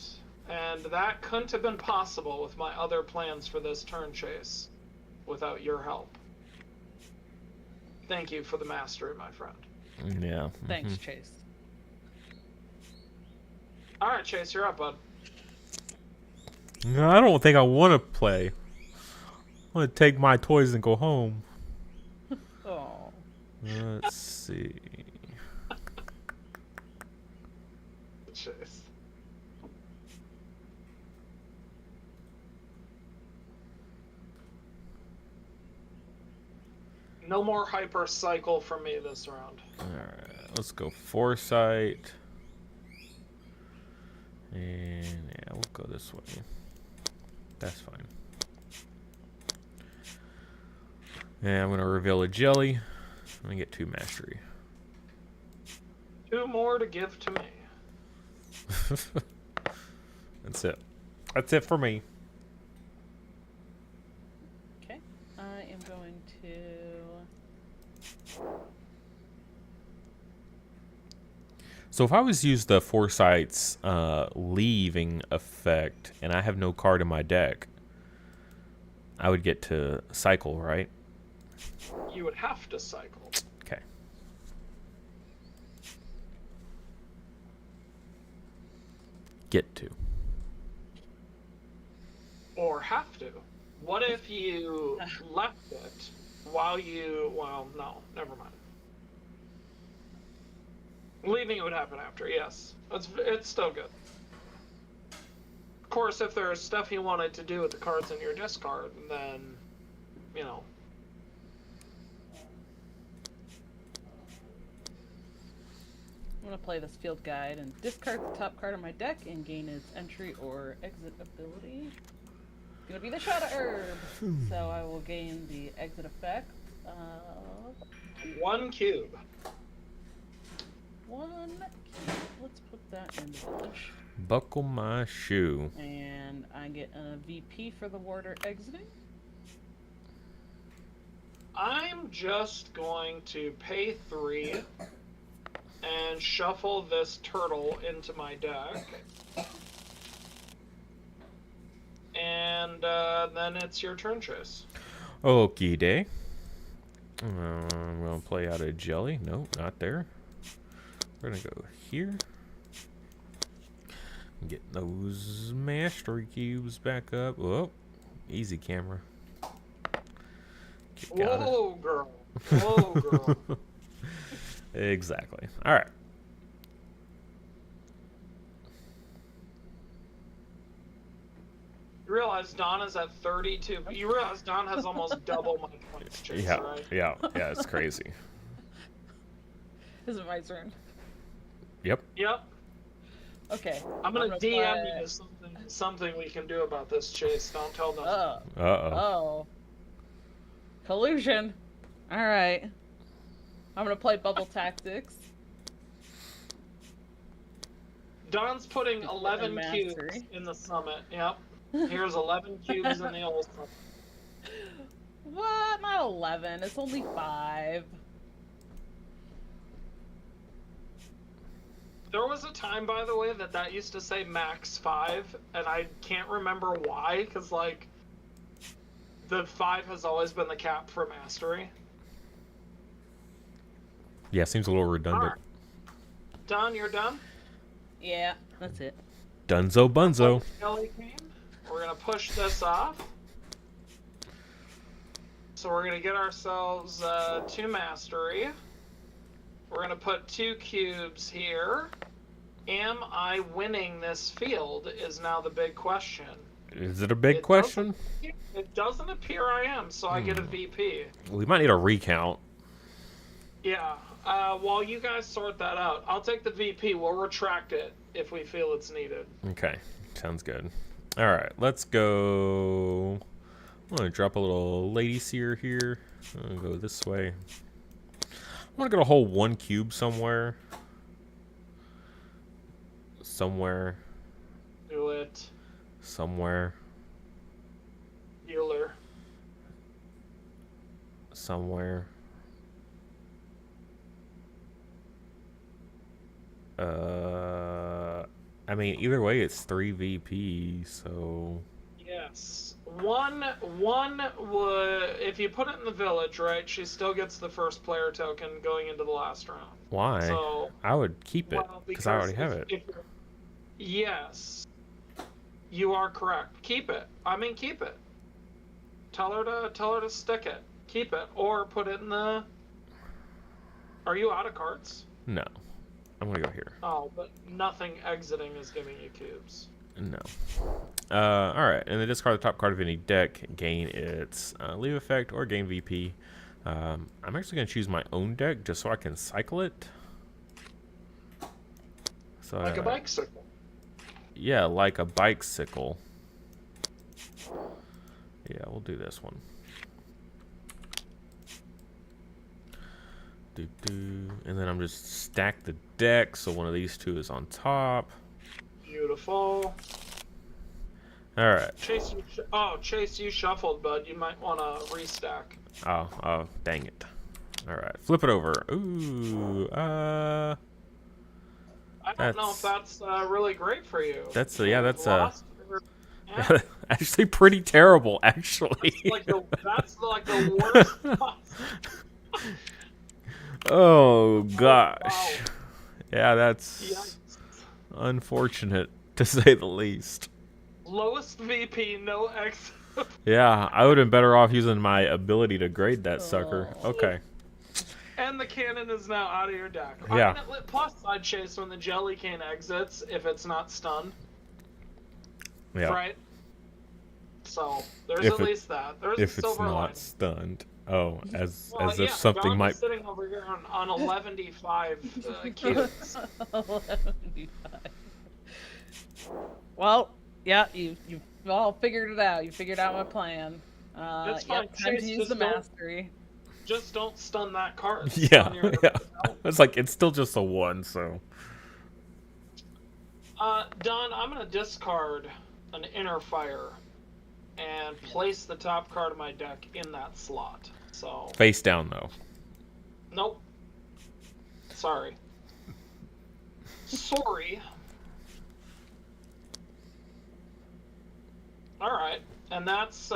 And that couldn't have been possible with my other plans for this turn, Chase, without your help. Thank you for the mastery, my friend. Yeah. Thanks, Chase. Alright, Chase, you're up, bud. No, I don't think I want to play. I want to take my toys and go home. Oh. Let's see. Chase. No more hyper cycle for me this round. Alright, let's go foresight. And yeah, we'll go this way. That's fine. And I'm gonna reveal a jelly. I'm gonna get 2 mastery. 2 more to give to me. That's it. That's it for me. Okay. I am going to. So if I was to use the Foresight's leaving effect and I have no card in my deck, I would get to cycle, right? You would have to cycle. Okay. Get to. Or have to. What if you left it while you... Well, no, never mind. Leaving it would happen after, yes. It's still good. Of course, if there's stuff you wanted to do with the cards in your discard, then, you know. I'm going to play this field guide and discard the top card of my deck and gain its entry or exit ability. It's going to be the Shot of Herb. So I will gain the exit effect of 1 cube. 1 cube. Let's put that in the village. Buckle my shoe. And I get a VP for the warder exiting. I'm just going to pay 3 and shuffle this turtle into my deck. And then it's your turn, Chase. Okie day. I'm going to play out a jelly. No, not there. We're going to go here. Get those mastery cubes back up. Oh, easy camera. Whoa, girl. Whoa, girl. Exactly. All right. You realize Don is at 32. You realize Don has almost double my points, Chase, Yeah, right? yeah, it's crazy. Is it my turn? Yep. Yep. Okay. I'm gonna DM play... you something we can do about this, Chase. Don't tell them. Oh. Uh-oh. Collusion. All right. I'm gonna play Bubble Tactics. Don's putting 11 cubes Mastery. in the summit. Yep. Here's 11 cubes in the old summit. What? Not 11. It's only 5. There was a time, by the way, that used to say max 5, and I can't remember why, because, like, the 5 has always been the cap for mastery. Yeah, seems a little redundant. Right. Don, you're done? Yeah, that's it. Dunzo bunzo. Jelly cane. We're going to push this off. So we're going to get ourselves 2 mastery. We're going to put 2 cubes here. Am I winning this field is now the big question. Is it a big question? It doesn't appear I am, so I get a VP. We might need a recount. Yeah. While you guys sort that out, I'll take the VP. We'll retract it if we feel it's needed. Okay, sounds good. All right, let's go. I'm gonna drop a little lady seer here. I'm gonna go this way. I'm gonna get a whole 1 cube somewhere. Somewhere. Do it. Somewhere. Healer. Somewhere. I mean, either way, it's 3 VP, so... Yes. One would... If you put it in the village, right, she still gets the first player token going into the last round. Why? So, I would keep it, well, because I already have it. Yes. You are correct. Keep it. I mean, keep it. Tell her to stick it. Keep it. Or put it in the... Are you out of cards? No. I'm gonna go here. Oh, but nothing exiting is giving you cubes. No. Alright, and then discard the top card of any deck, gain its leave effect, or gain VP. I'm actually going to choose my own deck just so I can cycle it. So, Like a bicycle. Yeah, like a bicycle. Yeah, we'll do this one. And then I'm just stack the deck so one of these 2 is on top. Beautiful. All right. Chase, you shuffled, bud. You might want to restack. Oh, dang it. All right, flip it over. Ooh, I don't know if that's really great for you. That's Yeah. actually pretty terrible, actually. That's like the worst. Oh gosh. Wow. Yeah, that's Yikes. unfortunate to say the least. Lowest VP, no X. Yeah, I would have been better off using my ability to grade that sucker. Okay. And the cannon is now out of your deck. Yeah. I mean, plus side chase when the jelly cane exits if it's not stunned. Yeah. Right? So, there's at least that. There's if a silver it's not line. stunned. Oh, as if yeah, something John might... is sitting over here on 11d5 cubes. 11d5. Well, yeah, you've all figured it out. You figured out my plan. That's fine. Yep, time to use the mastery. Just don't stun that card. Yeah, yeah. It's like, it's still just a 1, so... Don, I'm going to discard an Inner Fire and place the top card of my deck in that slot. So Face down, though. Nope. Sorry. Sorry. Alright. And that's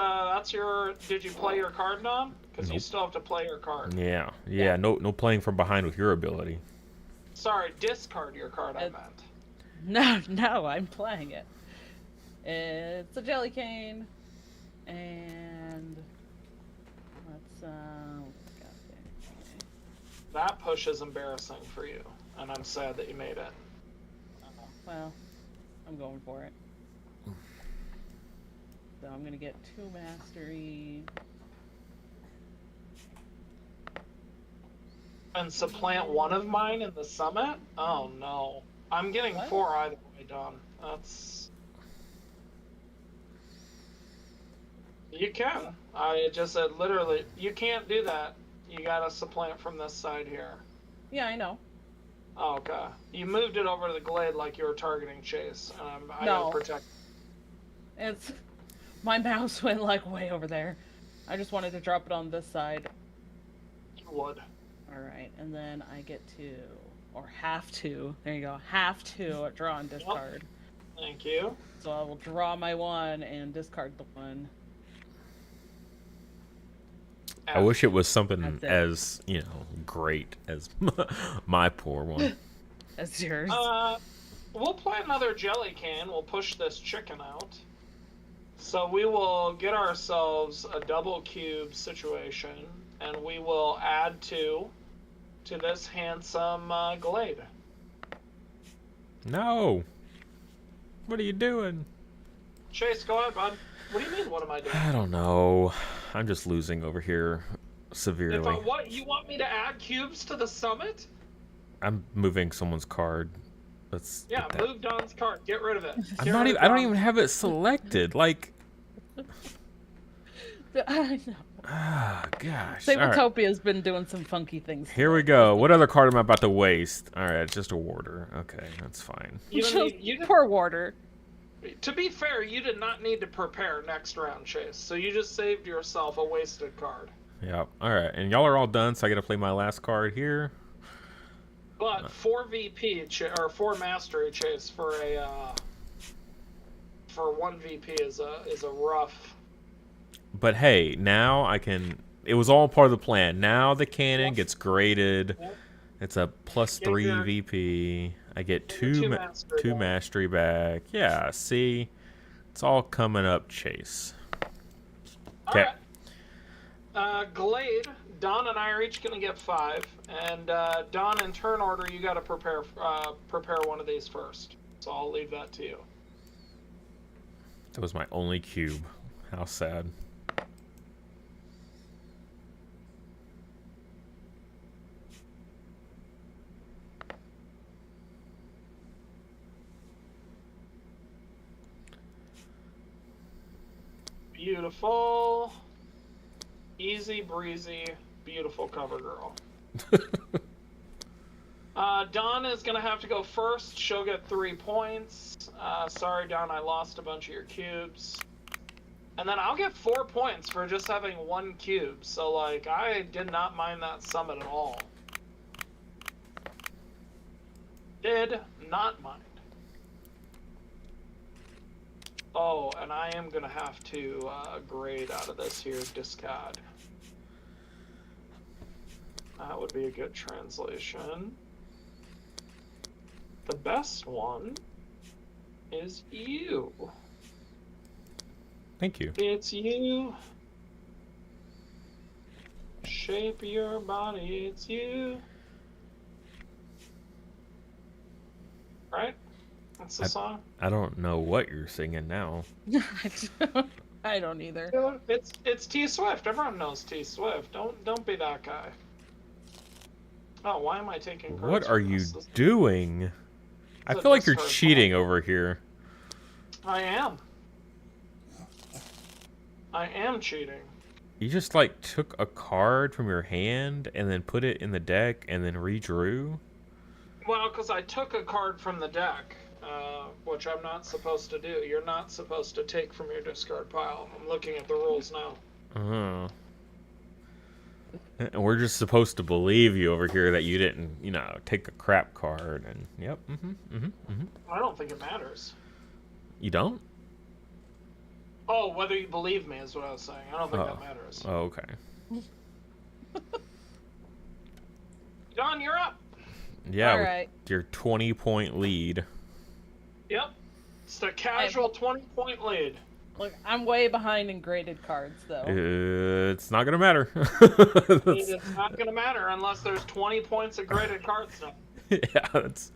your... Did you play your card, Don? Because you still have to play your card. Yeah. No playing from behind with your ability. Sorry, discard your card, I meant. No, I'm playing it. It's a jelly cane. And let's That push is embarrassing for you, and I'm sad that you made it. Well, I'm going for it. So I'm gonna get 2 mastery. And supplant one of mine in the summit? Oh no. I'm getting What? 4 either way, Don. That's... You can. I just said literally, you can't do that. You gotta supplant from this side here. Yeah, I know. Oh, okay. You moved it over to the glade like you were targeting Chase, and I No. gotta protect. It's my mouse went like way over there. I just wanted to drop it on this side. You would. All right, and then I get to, or have to. There you go. Have to draw and discard. Thank you. So I will draw my 1 and discard the 1. I wish it was something That's it. as, great as my poor one. That's yours. We'll play another jelly can. We'll push this chicken out. So we will get ourselves a double cube situation, and we will add 2 to this handsome glade. No. What are you doing? Chase, go ahead, bud. What do you mean, what am I doing? I don't know. I'm just losing over here severely. What? You want me to add cubes to the summit? I'm moving someone's card. Let's Yeah, get that. move Don's card. Get rid of it. I'm not even. I don't even have it selected. Like, I know. gosh. All right. Sabletopia's been doing some funky things. Here we go. What other card am I about to waste? All right, it's just a warder. Okay, that's fine. Poor Warder. To be fair, you did not need to prepare next round, Chase. So you just saved yourself a wasted card. Yep. All right, and y'all are all done, so I got to play my last card here. But 4 VP or 4 mastery Chase for a for 1 VP is a rough. But hey, now I can. It was all part of the plan. Now the cannon gets graded. Yep. It's a +3 VP. I get two mastery back. Yeah, see, it's all coming up, Chase. Okay. Alright. Glade, Don and I are each gonna get 5, and Don, in turn order, you got to prepare one of these first. So I'll leave that to you. That was my only cube. How sad. Beautiful, easy breezy, beautiful cover girl. Dawn is gonna have to go first. She'll get 3 points. Sorry, Dawn, I lost a bunch of your cubes. And then I'll get 4 points for just having 1 cube. So, like, I did not mind that summit at all. Did not mind. Oh, and I am gonna have to grade out of this here discard. That would be a good translation. The best one is you. Thank you. It's you. Shape your body, it's you. Right? That's the song. I don't know what you're singing now. I don't either. It's T Swift. Everyone knows T Swift. Don't be that guy. Oh, why am I taking cards? What are you doing? I feel like you're cheating over here. I am. I am cheating. You just like took a card from your hand and then put it in the deck and then redrew? Well, because I took a card from the deck, which I'm not supposed to do. You're not supposed to take from your discard pile. I'm looking at the rules now. Uh-huh. And we're just supposed to believe you over here that you didn't, take a crap card and yep. I don't think it matters. You don't? Oh, whether you believe me is what I was saying. I don't think that matters. Oh, okay. Don, you're up. Yeah, All right. with your 20-point lead. Yep. It's the casual 20-point lead. Look, I'm way behind in graded cards, though. It's not gonna matter. It's not going to matter unless there's 20 points of graded cards now. Yeah, it's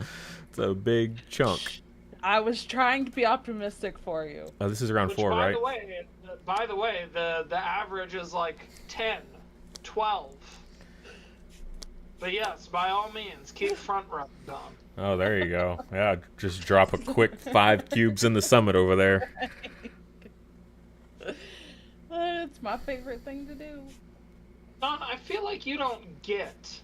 a big chunk. I was trying to be optimistic for you. Oh, this is round Which, 4, right? By the way, the average is like 10, 12. But yes, by all means, keep front running, Don. Oh, there you go. Yeah, just drop a quick 5 cubes in the summit over there. It's my favorite thing to do. Don, I feel like you don't get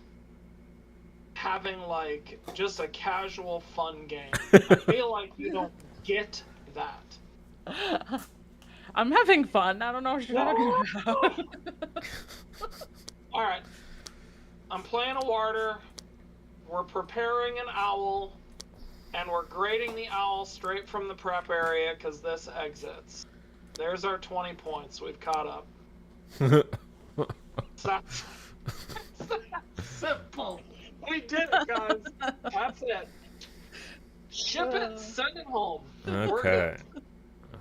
having like just a casual fun game. I feel like you don't get that. I'm having fun. I don't know what you're talking about. All right. I'm playing a warder. We're preparing an owl. And we're grading the owl straight from the prep area because this exits. There's our 20 points. We've caught up. That's simple. We did it, guys. That's it. Ship it, send it home. Okay.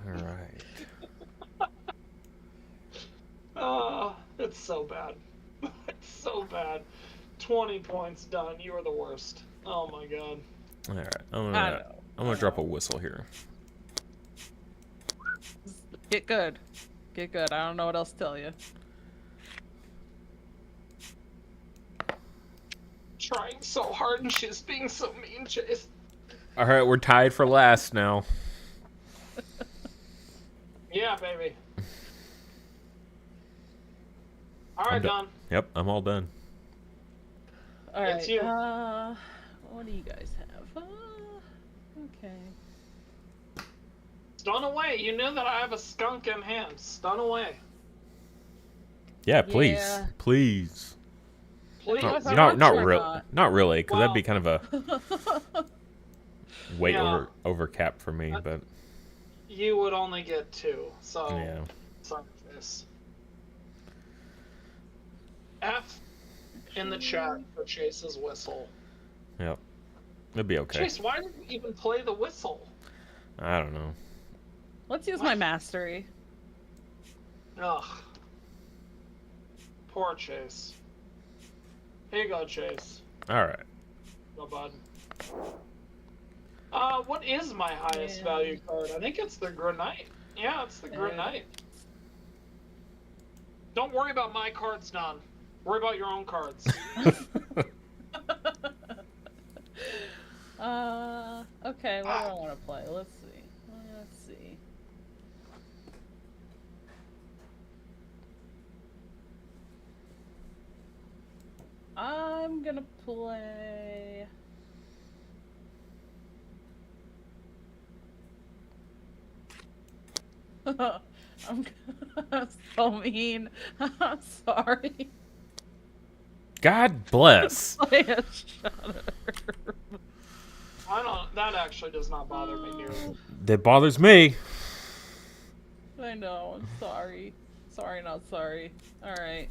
All right. Oh, it's so bad. It's so bad. 20 points done. You are the worst. Oh my god. All right. I'm gonna drop a whistle here. Get good. Get good. I don't know what else to tell you. Trying so hard and she's being so mean, Chase. All right, we're tied for last now. Yeah, baby. All right, Don. Yep, I'm all done. All right. It's you. What do you guys have? Okay. Stun away. You knew that I have a skunk in hand. Stun away. Yeah, please, Yeah. please. Please. Not really, because that'd be kind of a weight Yeah. over cap for me. But You would only get 2, so yeah, sorry for this. F in the chat for Chase's whistle. yep, it'd be okay. Chase, why did you even play the whistle? I don't know. Let's use my mastery. Ugh. Poor Chase. Here you go, Chase. All right. Go, bud. What is my highest value card? I think it's the Granite. Yeah, it's the Granite. Don't worry about my cards, Don. Worry about your own cards. Okay, what do I want to play? Let's see. Let's see. I'm gonna play... I'm so mean. I'm sorry. God bless. Play a shutter. I don't. That actually does not bother me nearly. That bothers me. I know. I'm sorry. Sorry, not sorry. All right.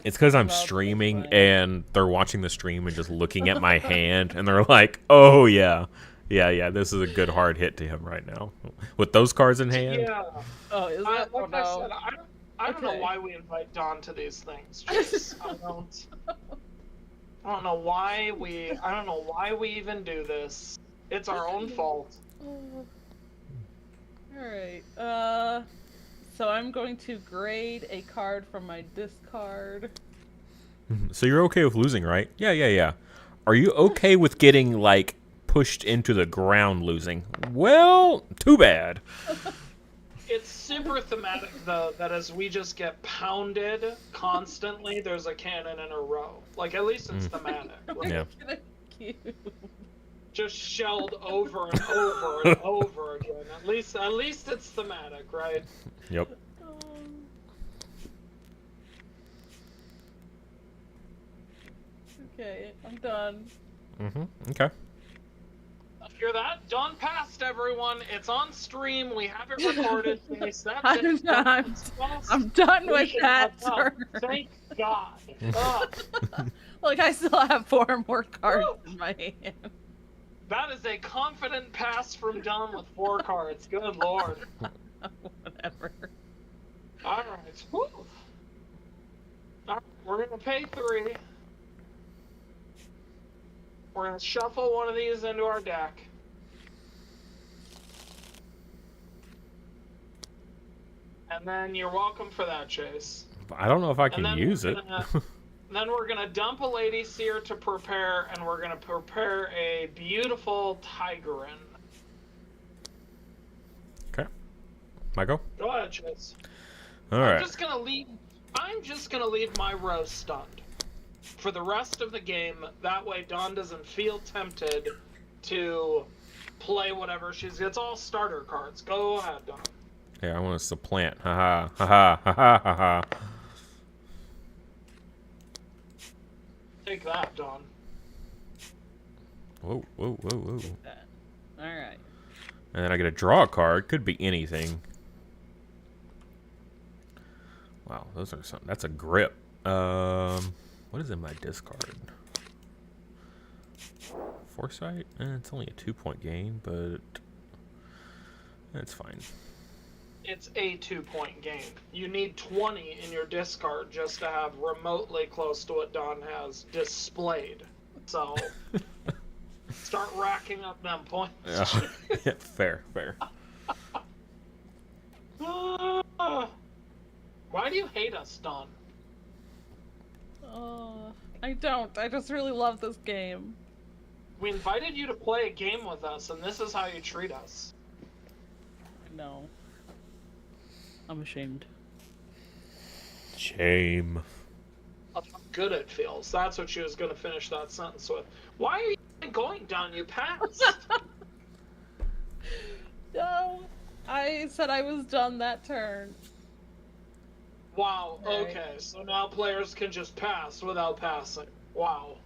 It's because I'm streaming and they're watching the stream and just looking at my hand and they're like, "Oh yeah, yeah, this is a good hard hit to him right now with those cards in hand." Yeah. Oh, is it? Oh, Like I no. said, I don't know why we invite Don to these things. Just, I don't know why we. I don't know why we even do this. It's our own fault. All right. So I'm going to grade a card from my discard. So you're okay with losing, right? Yeah. Are you okay with getting like pushed into the ground losing? Well, too bad. It's super thematic though that as we just get pounded constantly, there's a cannon in a row. Like at least it's thematic. Right? Yeah. Just shelled over and over and over again. At least it's thematic, right? Yep. Okay, I'm done. Okay. Hear that? Don passed, everyone. It's on stream. We have it recorded. That's I'm done with that turn. Thank God. Look, I still have 4 more cards in my hand. That is a confident pass from Don with 4 cards. Good lord. Whatever. Alright. All right. We're going to pay 3. We're going to shuffle one of these into our deck. And then you're welcome for that, Chase. I don't know if I And can then use it. then we're going to dump a Lady Seer to prepare, and we're going to prepare a beautiful Tigerin. Okay. My go? Go ahead, Chase. All right. I'm just gonna leave my row stunned for the rest of the game. That way, Dawn doesn't feel tempted to play whatever she's. It's all starter cards. Go ahead, Dawn. Yeah, I want to supplant. Ha ha ha ha ha ha ha. Take that, Dawn. Whoa, whoa, whoa, whoa. All right. And then I get to draw a card. Could be anything. Wow, those are something. That's a grip. What is in my discard? Foresight? It's only a 2-point gain, but that's fine. It's a 2-point game. You need 20 in your discard just to have remotely close to what Dawn has displayed. So start racking up them points. Yeah, fair, fair. Why do you hate us, Dawn? I don't. I just really love this game. We invited you to play a game with us, and this is how you treat us. No. I'm ashamed. Shame. Of how good it feels. That's what she was going to finish that sentence with. Why are you even going, Dawn? You passed. No. I said I was done that turn. Wow, Right. okay. So now players can just pass without passing. Wow.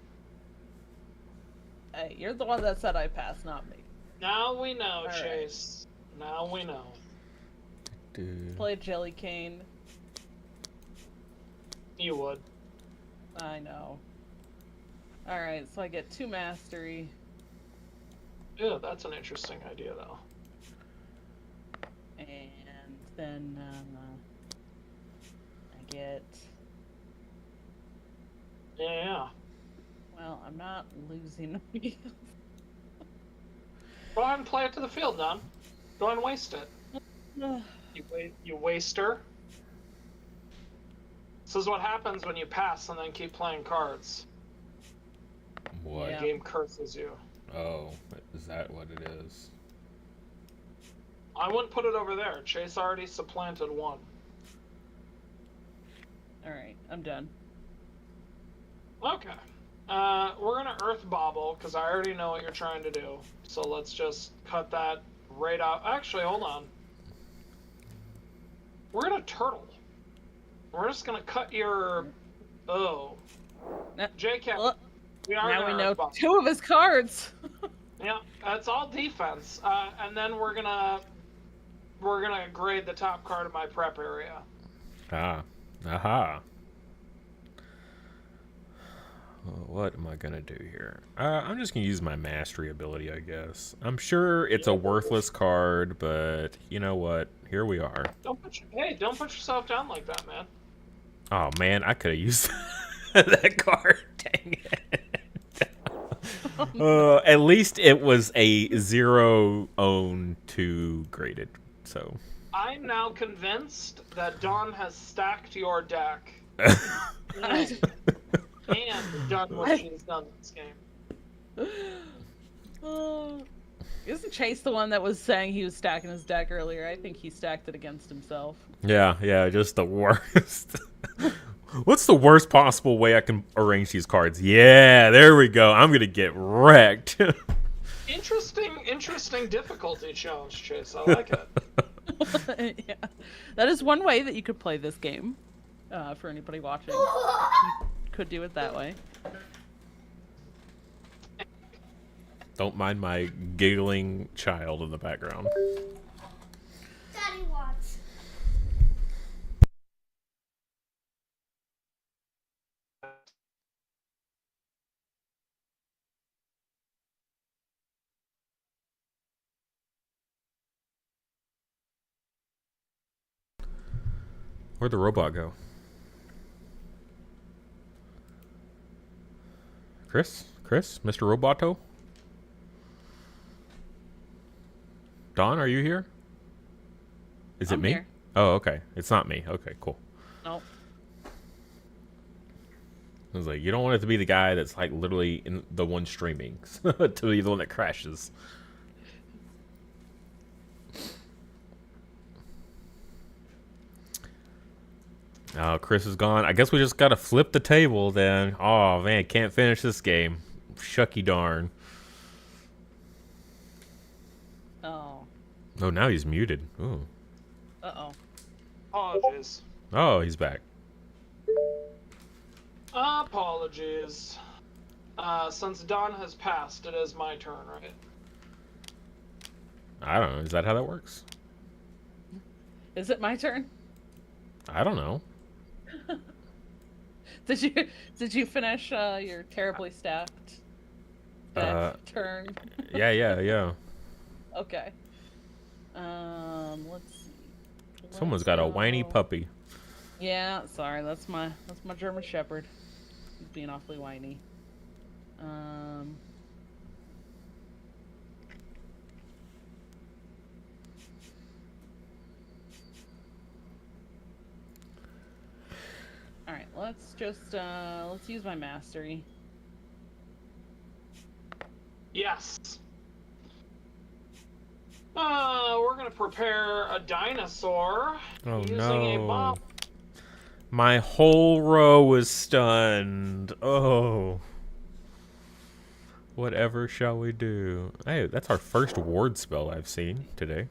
Hey, you're the one that said I passed, not me. Now we know, All Chase. Now we know. Play Jelly Cane. You would. I know. Alright, so I get 2 mastery. Yeah, that's an interesting idea, though. And then I get... Yeah. Well, I'm not losing. Go ahead and play it to the field, Don. Go ahead and waste it. You waster. This is what happens when you pass and then keep playing cards. What? Yeah. The game curses you. Oh, is that what it is? I wouldn't put it over there. Chase already supplanted 1. Alright, I'm done. Okay. We're gonna Earth Bobble, because I already know what you're trying to do. So let's just cut that right out. Actually, hold on. We're gonna Turtle. We're just gonna cut your... Oh. JK. Well, We are now gonna we know Earth Bobble. 2 of his cards. Yeah, it's all defense. And then we're gonna grade the top card of my prep area. Ah. Aha. What am I gonna do here? I'm just gonna use my mastery ability, I guess. I'm sure it's a worthless card, but you know what? Here we are. Don't put yourself down like that, man. Oh man, I could have used that card. Dang it. At least it was a 0 own 2 graded. So I'm now convinced that Dawn has stacked your deck and done what she's done this game. Isn't Chase the one that was saying he was stacking his deck earlier? I think he stacked it against himself. yeah, just the worst. What's the worst possible way I can arrange these cards? Yeah, there we go. I'm gonna get wrecked. Interesting difficulty challenge, Chase. I like it. Yeah, that is one way that you could play this game. For anybody watching, you could do it that way. Don't mind my giggling child in the background. Daddy wants. Where'd the robot go? Chris? Mr. Roboto? Dawn, are you here? Is it I'm me? here. Oh, okay. It's not me. Okay, cool. Nope. I was like, you don't want it to be the guy that's like literally in the one streaming to be the one that crashes. Oh, Chris is gone. I guess we just gotta flip the table then. Oh man, can't finish this game. Shucky darn. Oh. Oh, now he's muted. Ooh. Uh-oh. Apologies. Oh, he's back. Apologies. Since Dawn has passed, it is my turn, right? I don't know. Is that how that works? Is it my turn? I don't know. Did you finish your terribly stacked turn? Yeah. Okay. Let's see. Someone's got a whiny puppy. Yeah, sorry, that's my German Shepherd. He's being awfully whiny. All right, let's just let's use my mastery. Yes. We're gonna prepare a dinosaur Oh using a no. bomb. My whole row was stunned. Oh. Whatever shall we do? Hey, that's our first ward spell I've seen today.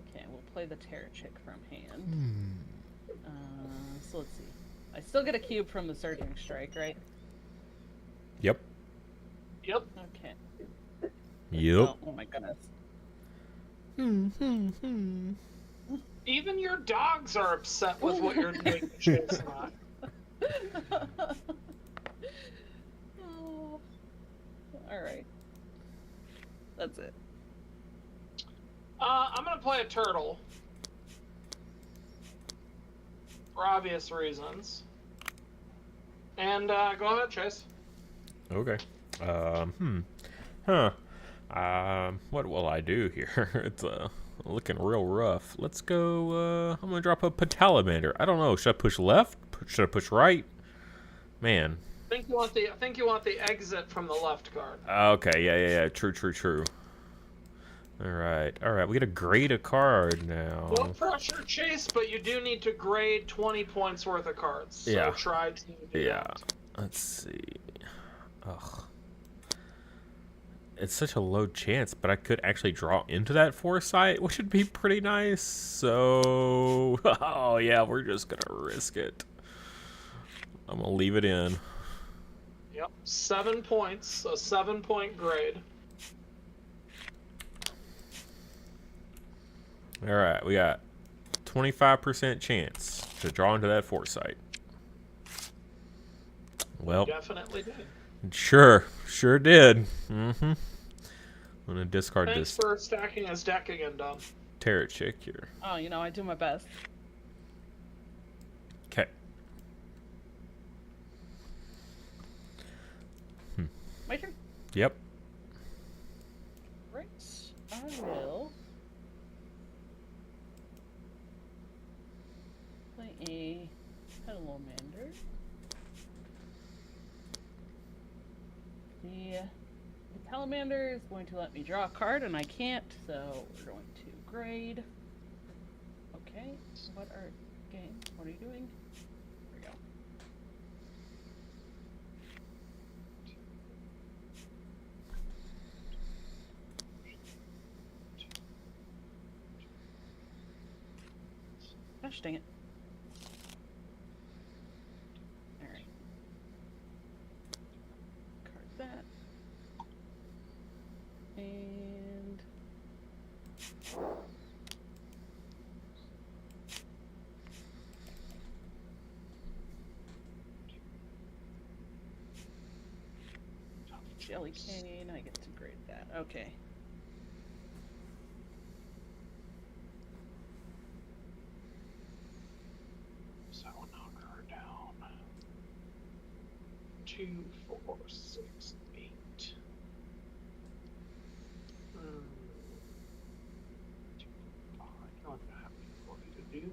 Okay, we'll play the Terror Chick from hand. So let's see. I still get a cube from the Surging Strike, right? Yep. Yep. Okay. Yep. Oh my goodness. Even your dogs are upset with what you're doing, Chestnut. Oh. All right. That's it. I'm gonna play a turtle. For obvious reasons. And go ahead, Chase. Okay. What will I do here? It's looking real rough. Let's go. I'm gonna drop a Patalamander. I don't know. Should I push left? Should I push right? Man. I think you want the exit from the left card. Okay. Yeah. True. All right. We gotta grade a card now. No pressure, Chase, but you do need to grade 20 points worth of cards. So Yeah. try to do that. Let's see. Ugh. It's such a low chance, but I could actually draw into that foresight, which would be pretty nice. So, oh yeah, we're just gonna risk it. I'm gonna leave it in. Yep, 7 points, a 7-point grade. All right, we got 25% chance to draw into that foresight. Well, Definitely did. sure did. I'm gonna discard Thanks this for stacking his deck again, Dom. Terror Chick here. Oh, you know, I do my best. Okay. My turn. Yep. Right. I will play a Salamander. The Salamander is going to let me draw a card, and I can't, so we're going to grade. Okay, what are you doing? There we go. Gosh dang it. Alright. Card that. And Jelly cane, I get to grade that. Okay. So knock her down. 2, 4, 6, 8. I don't have anything to do.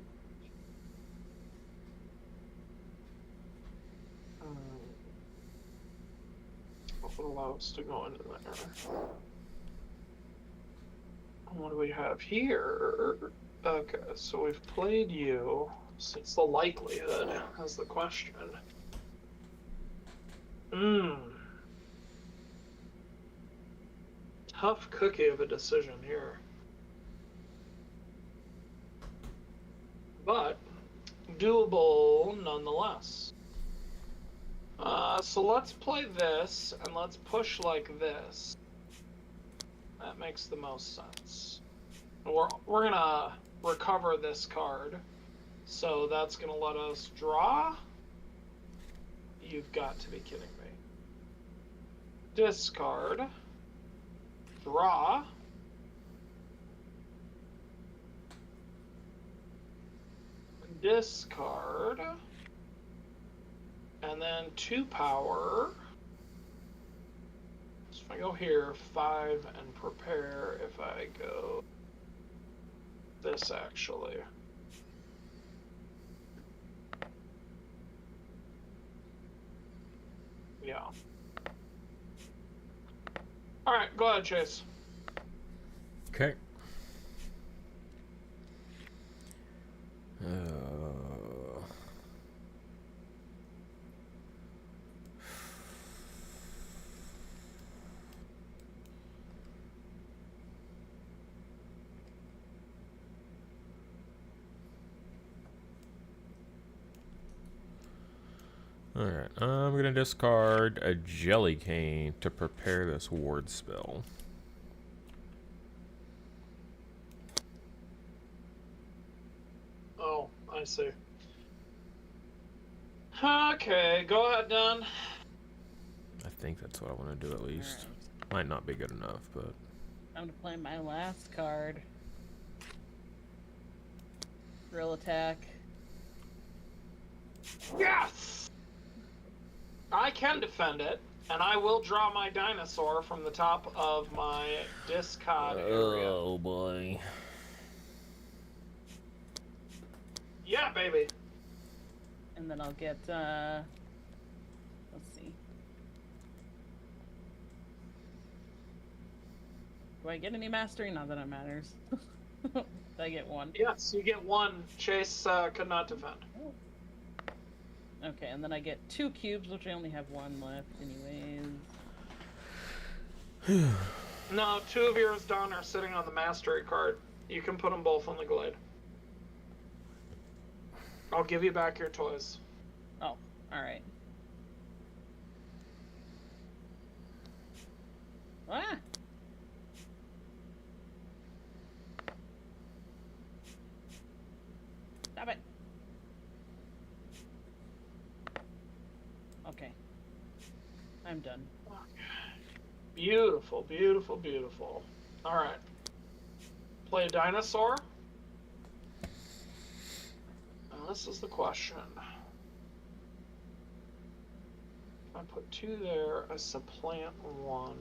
What allows us to go into there? What do we have here? Okay, so we've played you. Since the likelihood is the question. Tough cookie of a decision here. But doable nonetheless. So let's play this, and let's push like this. That makes the most sense. We're gonna recover this card, so that's gonna let us draw. You've got to be kidding me. Discard. Draw. Discard. And then 2 power. So if I go here, 5 and prepare, if I go this actually. Yeah. Alright, go ahead, Chase. Okay. Alright, I'm gonna discard a jelly cane to prepare this ward spell. Oh, I see. Okay, go ahead, Don. I think that's what I want to do at least. Might not be good enough, but... I'm gonna play my last card. Real attack. Yes! I can defend it, and I will draw my dinosaur from the top of my discard area. Oh boy. Yeah, baby. And then I'll get, let's see. Do I get any mastery? Not that it matters. I get 1. Yes, you get 1. Chase could not defend. Okay, and then I get 2 cubes, which I only have 1 left anyways. No, 2 of yours, Don, are sitting on the mastery card. You can put them both on the glade. I'll give you back your toys. Oh, alright. Ah! Stop it! Okay. I'm done. Beautiful, beautiful, beautiful. Alright. Play a dinosaur. Now this is the question. If I put 2 there, I supplant 1.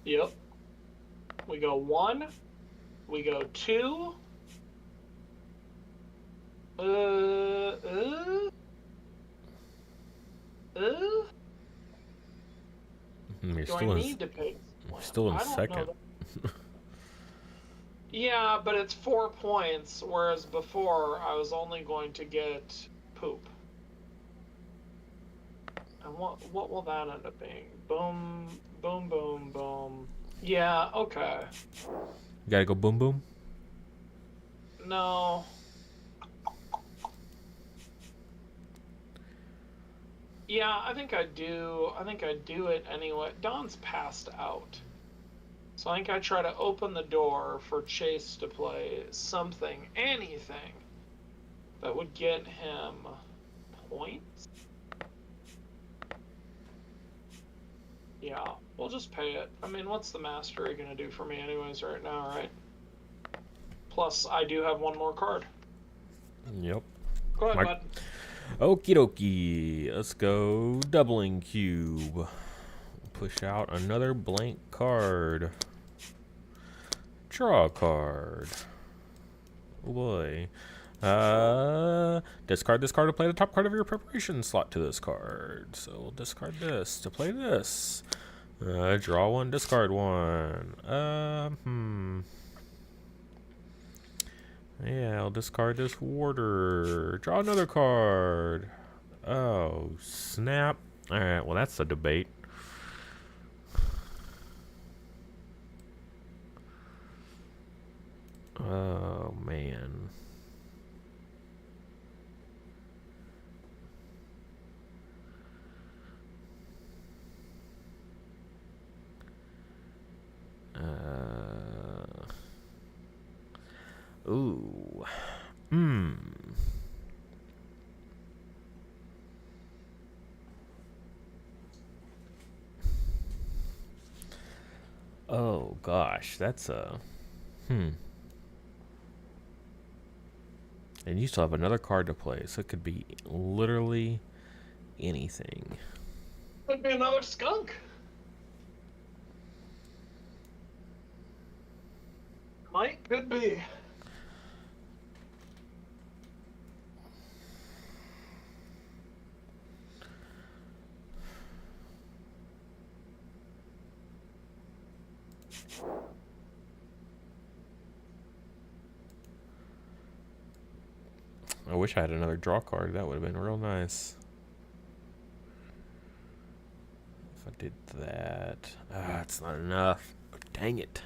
Yep. We go 1. We go 2. You're Do I still need to pay? still in I don't second. know. Yeah, but it's 4 points, whereas before I was only going to get poop. And what will that end up being? Boom, boom, boom, boom. Yeah, okay. You gotta go boom boom? No. Yeah, I think I do. I think I do it anyway. Don's passed out. So I think I try to open the door for Chase to play something, anything, that would get him points. Yeah, we'll just pay it. I mean, what's the mastery gonna do for me anyways right now, right? Plus, I do have one more card. Yep. Go ahead, Like- bud. Okie dokie. Let's go doubling cube. Push out another blank card. Draw a card. Oh boy. Discard this card to play the top card of your preparation slot to this card. So we'll discard this to play this. Draw one, discard one. Yeah, I'll discard this warder. Draw another card. Oh, snap. Alright, well that's a debate. Oh, man. Ooh. Oh gosh, that's a And you still have another card to play, so it could be literally anything. Could be another skunk. Could be. I wish I had another draw card. That would have been real nice. If I did that. It's not enough. Oh, dang it.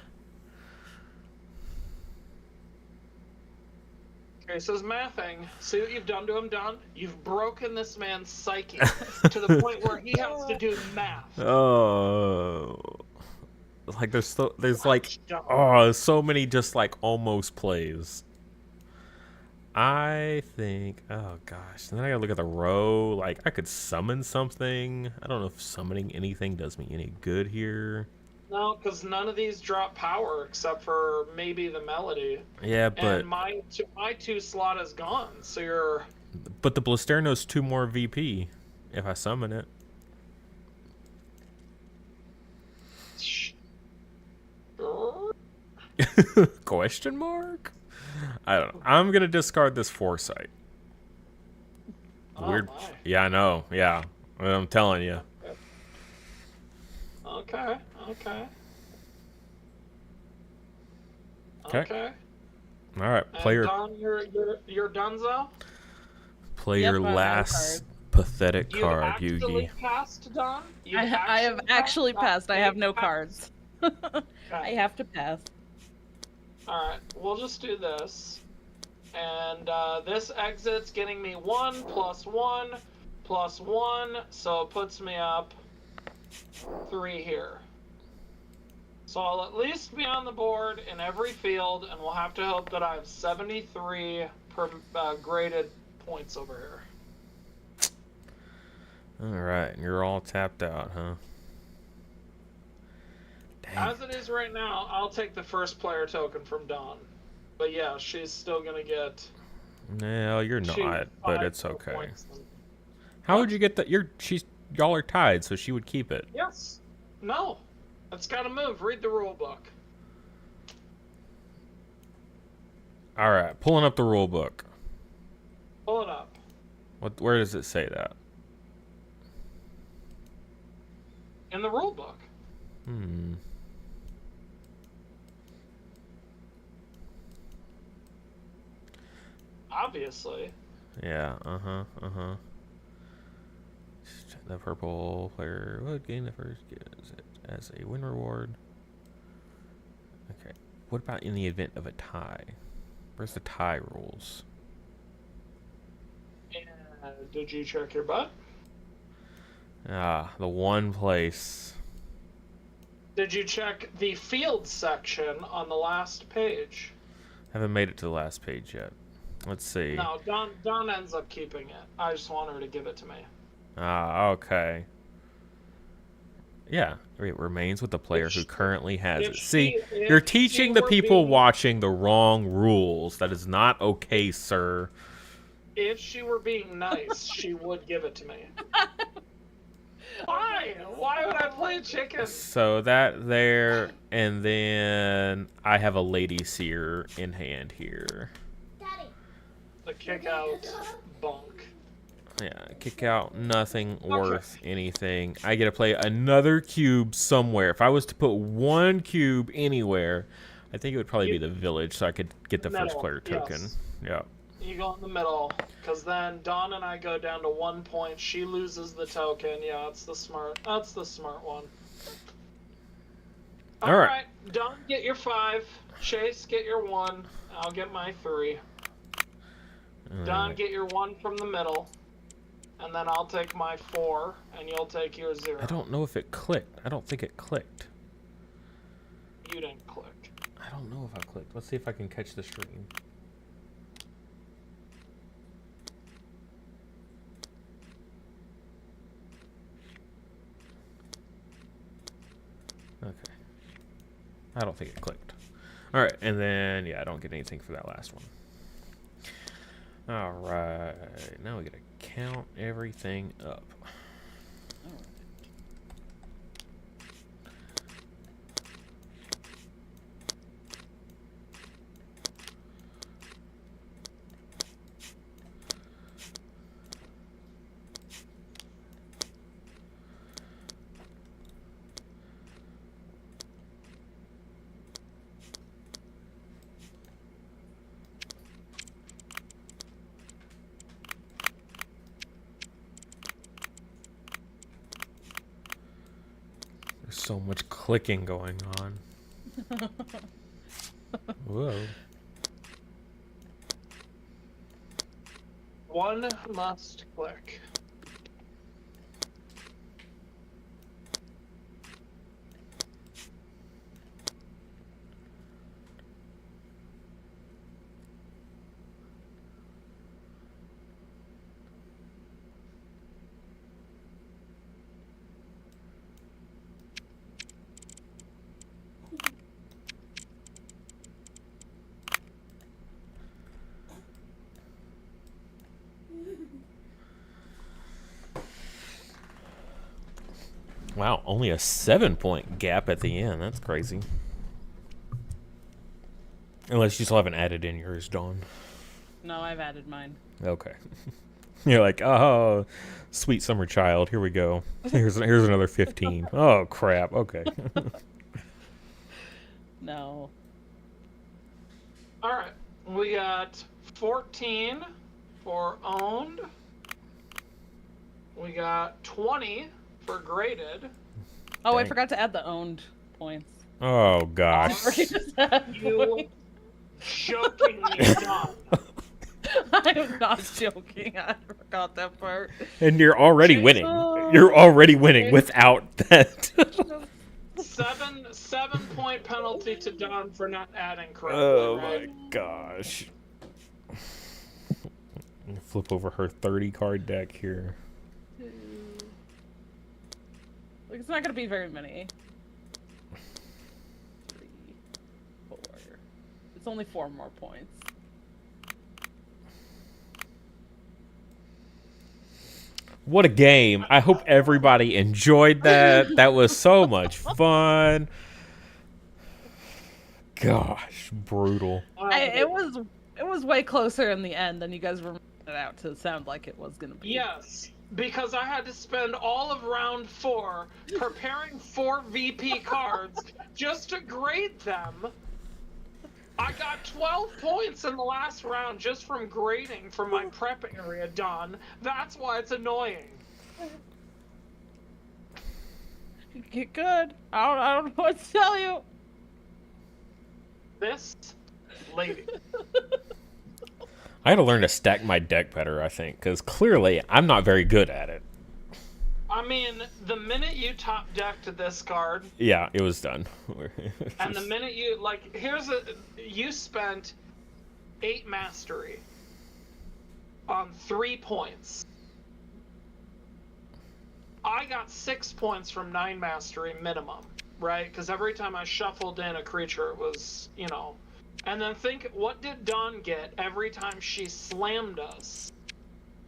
Okay, so mathing. See what you've done to him, Don? You've broken this man's psyche to the point where he has to do math. Oh. Like there's so many just like almost plays. I think, oh gosh, and then I gotta look at the row. Like I could summon something. I don't know if summoning anything does me any good here. No, because none of these drop power except for maybe the melody. Yeah, but And my two slot is gone. So you're. But the Blisterno's 2 more VP if I summon it. Sure. Question mark? I don't know. I'm gonna discard this Foresight. Oh, Weird. my. Yeah, I know. Yeah, I'm telling you. Okay. Okay. All right, play your Don, you're Dunzo. play Yep, your I have last card. pathetic You card, actually Yugi. passed, Don. You I have actually passed. I have no Passed. cards. I Okay. have to pass. All right, we'll just do this, and this exit's getting me 1 + 1 + 1, so it puts me up 3 here. So I'll at least be on the board in every field, and we'll have to hope that I have 73 graded points over here. All right, you're all tapped out, huh? Dang. As it is right now, I'll take the first player token from Dawn. But yeah, she's still gonna get. No, you're two not, but 5 it's more okay. points. How would you get that? Y'all are tied, so she would keep it. Yes. No. It's gotta move. Read the rule book. All right, pulling up the rule book. Pull it up. Where does it say that? In the rule book. Obviously. Yeah, The purple player would gain the first as a win reward. Okay. What about in the event of a tie? Where's the tie rules? And did you check your butt? Ah, the one place. Did you check the field section on the last page? Haven't made it to the last page yet. Let's see. No, Dawn ends up keeping it. I just want her to give it to me. Ah, okay. Yeah, it remains with the player who currently has it. See, you're teaching the people watching the wrong rules. That is not okay, sir. If she were being nice, she would give it to me. Why? Why would I play chicken? So that there, and then I have a Lady Seer in hand here. Daddy. The kick out bunk. Yeah, kick out, nothing worth anything. I get to play another cube somewhere. If I was to put one cube anywhere, I think it would probably be the village, so I could get the first player token. Yes. Yeah. You go in the middle, because then Dawn and I go down to 1 point. She loses the token. Yeah, that's the smart one. All right. Dawn, get your 5. Chase, get your 1. I'll get my 3. Dawn, get your 1 from the middle. And then I'll take my 4, and you'll take your 0. I don't know if it clicked. I don't think it clicked. You didn't click. I don't know if I clicked. Let's see if I can catch the stream. Okay. I don't think it clicked. All right, and then, yeah, I don't get anything for that last one. All right, now we gotta count everything up. There's so much clicking going on. Whoa. 1 must click. Wow, only a 7-point gap at the end. That's crazy. Unless you still haven't added in yours, Dawn. No, I've added mine. Okay. You're like, oh, sweet summer child. Here we go. Here's another 15. Oh, crap. Okay. No. All right. We got 14 for owned. We got 20 for graded. Oh, I Dang. forgot to add the owned points. Oh, gosh. You jokingly done. I'm not joking. I forgot that part. And you're already winning. You're already winning without that. 7-point penalty to Dawn for not adding correctly. Oh, right? my gosh. Flip over her 30-card deck here. Like, it's not going to be very many. 3, 4. It's only 4 more points. What a game. I hope everybody enjoyed that. That was so much fun. Gosh, brutal. It was way closer in the end than you guys were making it out to sound like it was going to be. Yes, because I had to spend all of round 4 preparing 4 VP cards just to grade them. I got 12 points in the last round just from grading from my prep area done. That's why it's annoying. Get good. I don't know what to tell you. This lady. I had to learn to stack my deck better, I think, because clearly I'm not very good at it. I mean, the minute you top decked this card, Yeah, it was done. and the minute you, like, you spent 8 mastery on 3 points. I got 6 points from 9 mastery minimum, right? Because every time I shuffled in a creature, it was, you know. And then think, what did Dawn get every time she slammed us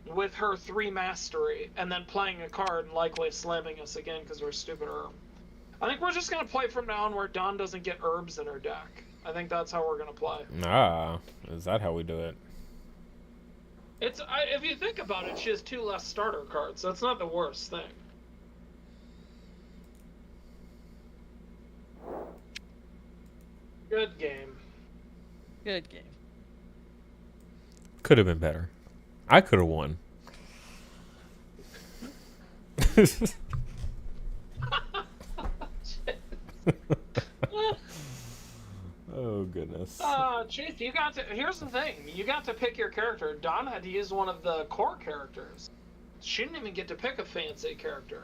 with her 3 mastery, and then playing a card and likely slamming us again because we're stupid herb? I think we're just going to play from now on where Dawn doesn't get herbs in her deck. I think that's how we're going to play. Ah, is that how we do it? If you think about it, she has 2 less starter cards. That's not the worst thing. Good game. Good game. Could have been better. I could have won. Oh goodness. Chase, here's the thing. You got to pick your character. Dawn had to use one of the core characters. She didn't even get to pick a fancy character.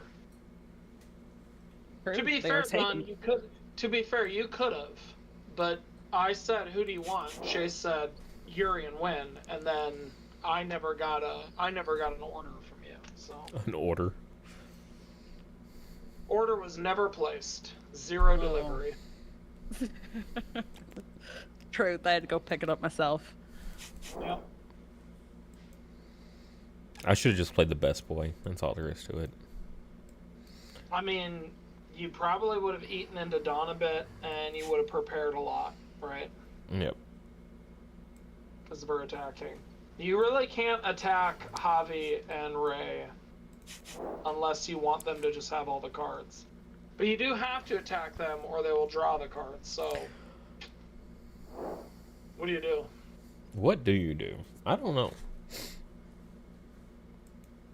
True, To be they fair, were taken. Dawn, you could. To be fair, you could have, but I said, "Who do you want?" Chase said, "Yuri and Win," and then I never got an order from you. So An order. order was never placed. 0 delivery. True, I had to go pick it up myself. Yep. I should have just played the best boy. That's all there is to it. I mean, you probably would have eaten into Dawn a bit, and you would have prepared a lot, right? Yep. Because of her attacking. You really can't attack Javi and Ray unless you want them to just have all the cards. But you do have to attack them, or they will draw the cards, so... What do you do? What do you do? I don't know.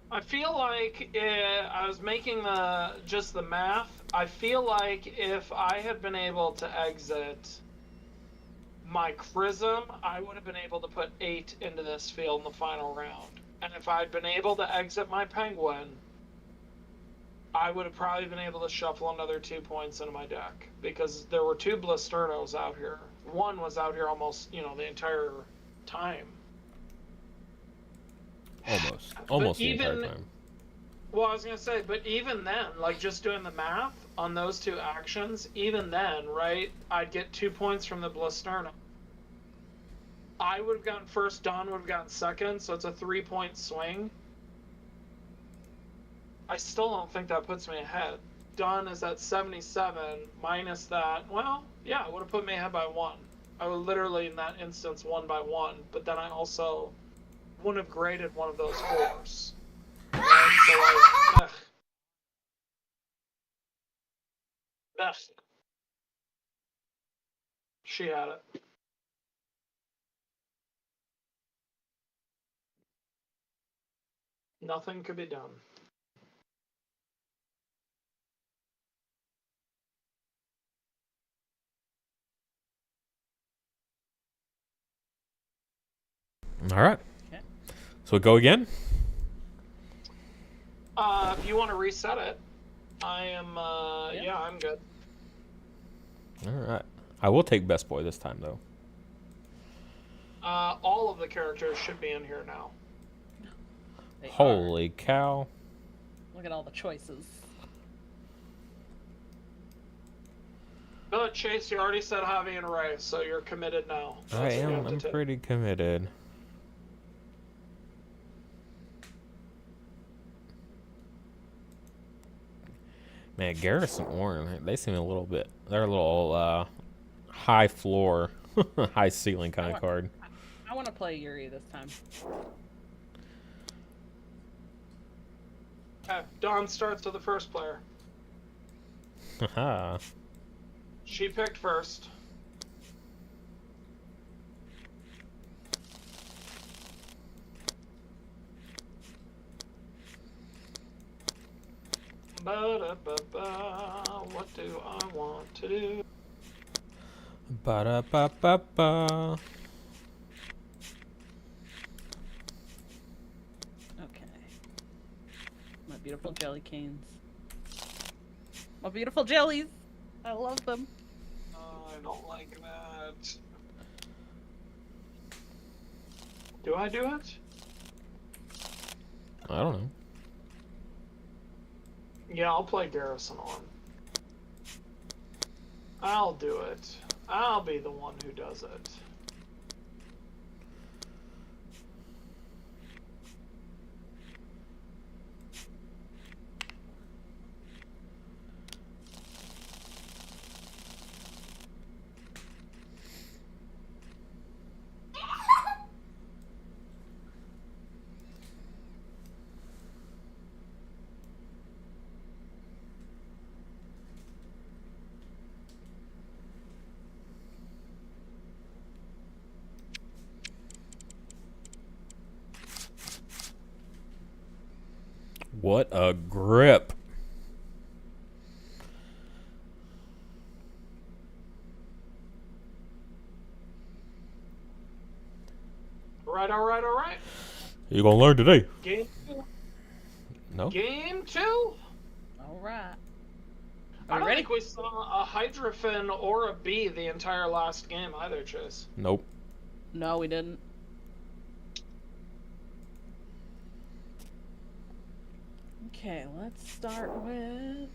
I feel like I was making just the math. I feel like if I had been able to exit my Chrism, I would have been able to put 8 into this field in the final round. And if I'd been able to exit my Penguin, I would have probably been able to shuffle another 2 points into my deck. Because there were 2 Blisternos out here. One was out here almost, the entire time. Almost the entire time. Well, I was going to say, but even then, like just doing the math on those 2 actions, even then, right, I'd get 2 points from the Blisterno. I would have gotten first, Dawn would have gotten second, so it's a 3-point swing. I still don't think that puts me ahead. Dawn is at 77, minus that, well, yeah, it would have put me ahead by 1. I would literally, in that instance, 1 by 1, but then I also wouldn't have graded one of those 4s. Right? So, like, ugh. She had it. Nothing could be done. All right. Okay. So we go again? If you want to reset it, I am, yeah, I'm good. All right. I will take best boy this time, though. All of the characters should be in here now. They Holy cow. are. Look at all the choices. But Chase, you already said Javi and Ray, so you're committed now. I That's what you am. have to I'm take. pretty committed. Man, Garrison Warren, they seem a little bit... They're a little high floor, high ceiling kind of card. I want to play Yuri this time. Okay, Dawn starts with the first player. Haha. She picked first. Ba-da-ba-ba, what do I want to do? Ba-da-ba-ba-ba. Okay. My beautiful jelly canes. My beautiful jellies. I love them. I don't like that. Do I do it? I don't know. Yeah, I'll play Garrison on. I'll do it. I'll be the one who does it. What a grip. All right. You gonna learn today? Game 2. No? Game 2? All right. I don't ready? think we saw a Hydrofen or a bee the entire last game either, Chase. Nope. No, we didn't. Okay, let's start with.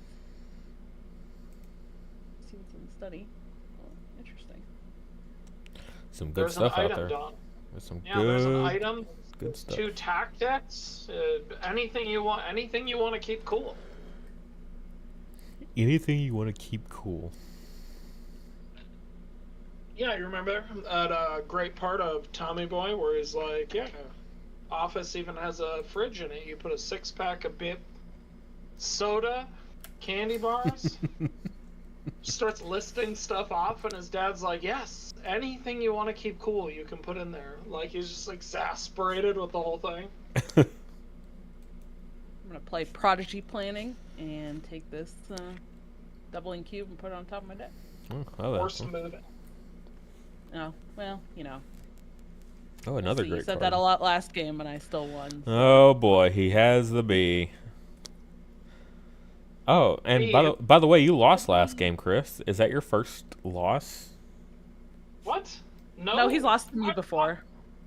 See what's in the study. Oh, interesting. Some good There's stuff an out item, there. Don. There's some Yeah, there's an good, item. good stuff. 2 tactics. Anything you want to keep cool. Anything you want to keep cool. Yeah, you remember that great part of Tommy Boy where he's like, yeah, office even has a fridge in it. You put a 6-pack of Bip soda, candy bars. Starts listing stuff off, and his dad's like, yes, anything you want to keep cool, you can put in there. Like, he's just exasperated with the whole thing. I'm gonna play Prodigy Planning and take this doubling cube and put it on top of my deck. Oh, I like Or that. smooth it. Oh, well, you know. Oh, another See, great you said card. that a lot last game, and I still won. So. Oh boy, he has the bee. Oh, and by the way, you lost last game, Chris. Is that your first loss? What? No, he's lost to me before.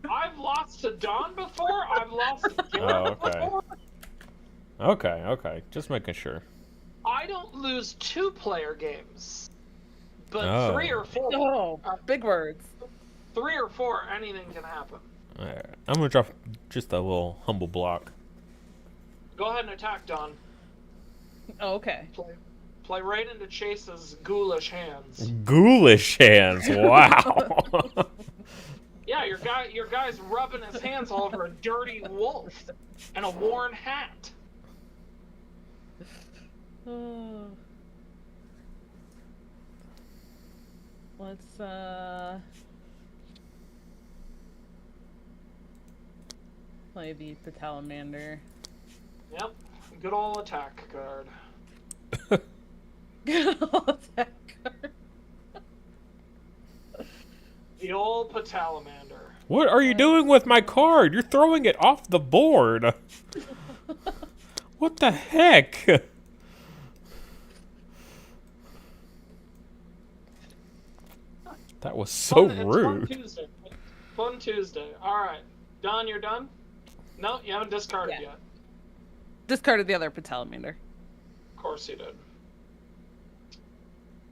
I've lost to Don before. I've lost to Garrett Oh, okay. before. Okay. Just making sure. I don't lose 2-player games, but Oh. 3 or 4. Oh, big words. 3 or 4, anything can happen. Alright, I'm gonna drop just a little humble block. Go ahead and attack, Don. Oh, okay. Play right into Chase's ghoulish hands. Ghoulish hands. Wow. Yeah, your guy's rubbing his hands all over a dirty wolf and a worn hat. Let's play the Patalamander. Yep, good old attack card. Good old attack card. The old Patalamander. What are you doing with my card? You're throwing it off the board. What the heck? That was so rude. Fun Tuesday. All right, Don, you're done. No, you haven't discarded yet. Discarded the other Patalamander. Of course you did.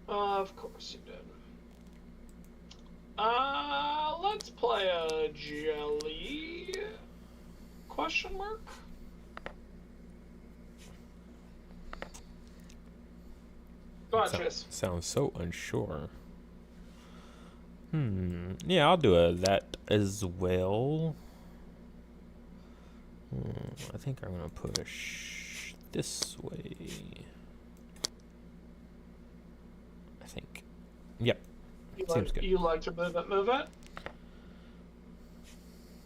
Of course you did. Let's play a jelly? Question mark? Go on, Chase. Sounds so unsure. Yeah, I'll do that as well. I think I'm gonna push this way. I think. Yep. Seems good. You like to move it?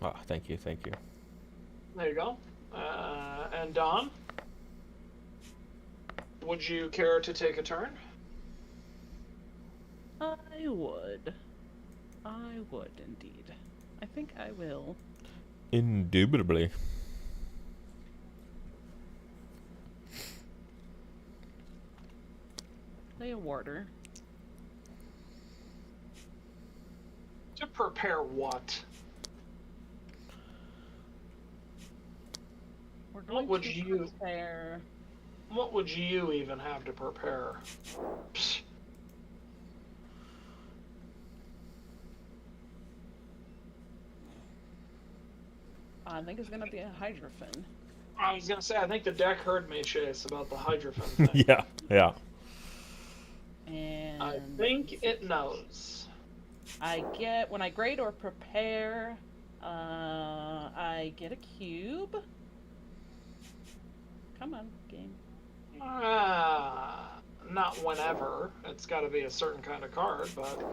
Oh, thank you. There you go. And Don? Would you care to take a turn? I would. I would indeed. I think I will. Indubitably. Play a warder. To prepare what? We're What would to you? prepare. What would you even have to prepare? Psst. I think it's gonna be a hydrophone. I was gonna say, I think the deck heard me, Chase, about the hydrophone thing. Yeah, yeah. And I think it knows. I get when I grade or prepare, I get a cube. Come on, game. Not whenever. It's got to be a certain kind of card, but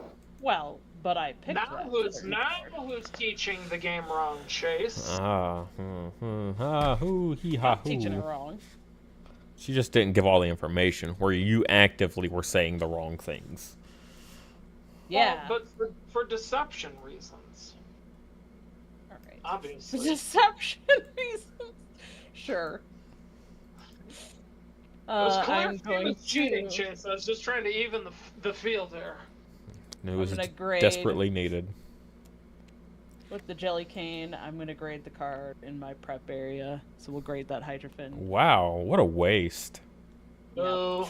Well, but I picked now that. who's teaching the game wrong, Chase? Hee ha I'm teaching it hoo. wrong. She just didn't give all the information where you actively were saying the wrong things. Yeah. Well, but for deception reasons, All right. obviously. Deception reasons. Sure. It was clear I'm it going was cheating, to. Chase. I was just trying to even the field there. It was gonna grade. desperately needed. With the jelly cane, I'm gonna grade the card in my prep area. So we'll grade that hydrophone. Wow, what a waste. Boo.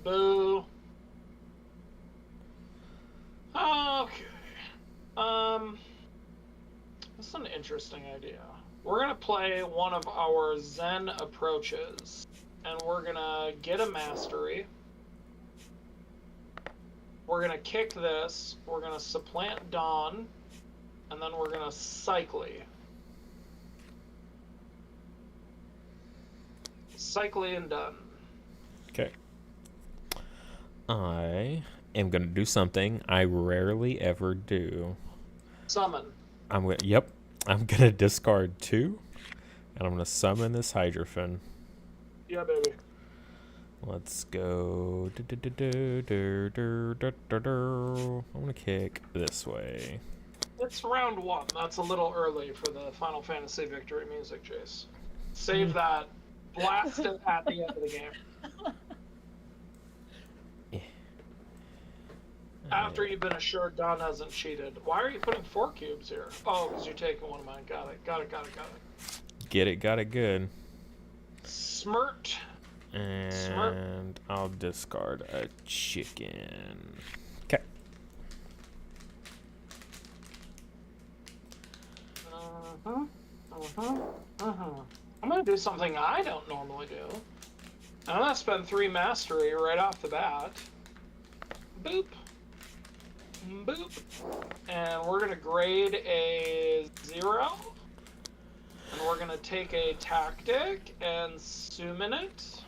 Boo. Okay. This is an interesting idea. We're gonna play one of our Zen approaches, and we're gonna get a mastery. We're gonna kick this. We're gonna supplant Dawn, and then we're gonna cycly. Cycly and done. Okay. I am gonna do something I rarely ever do. Summon. Yep. I'm gonna discard 2, and I'm gonna summon this hydrophone. Yeah, baby. Let's go. I'm gonna kick this way. It's round 1. That's a little early for the Final Fantasy victory music, Chase. Save that. Blast it at the end of the game. After you've been assured Don hasn't cheated. Why are you putting 4 cubes here? Oh, because you're taking one of mine. Got it. Get it, got it good. Smirt. And I'll discard a chicken. Okay. I'm going to do something I don't normally do. I'm going to spend 3 mastery right off the bat. Boop. Boop. And we're going to grade a 0. And we're going to take a tactic and summon it.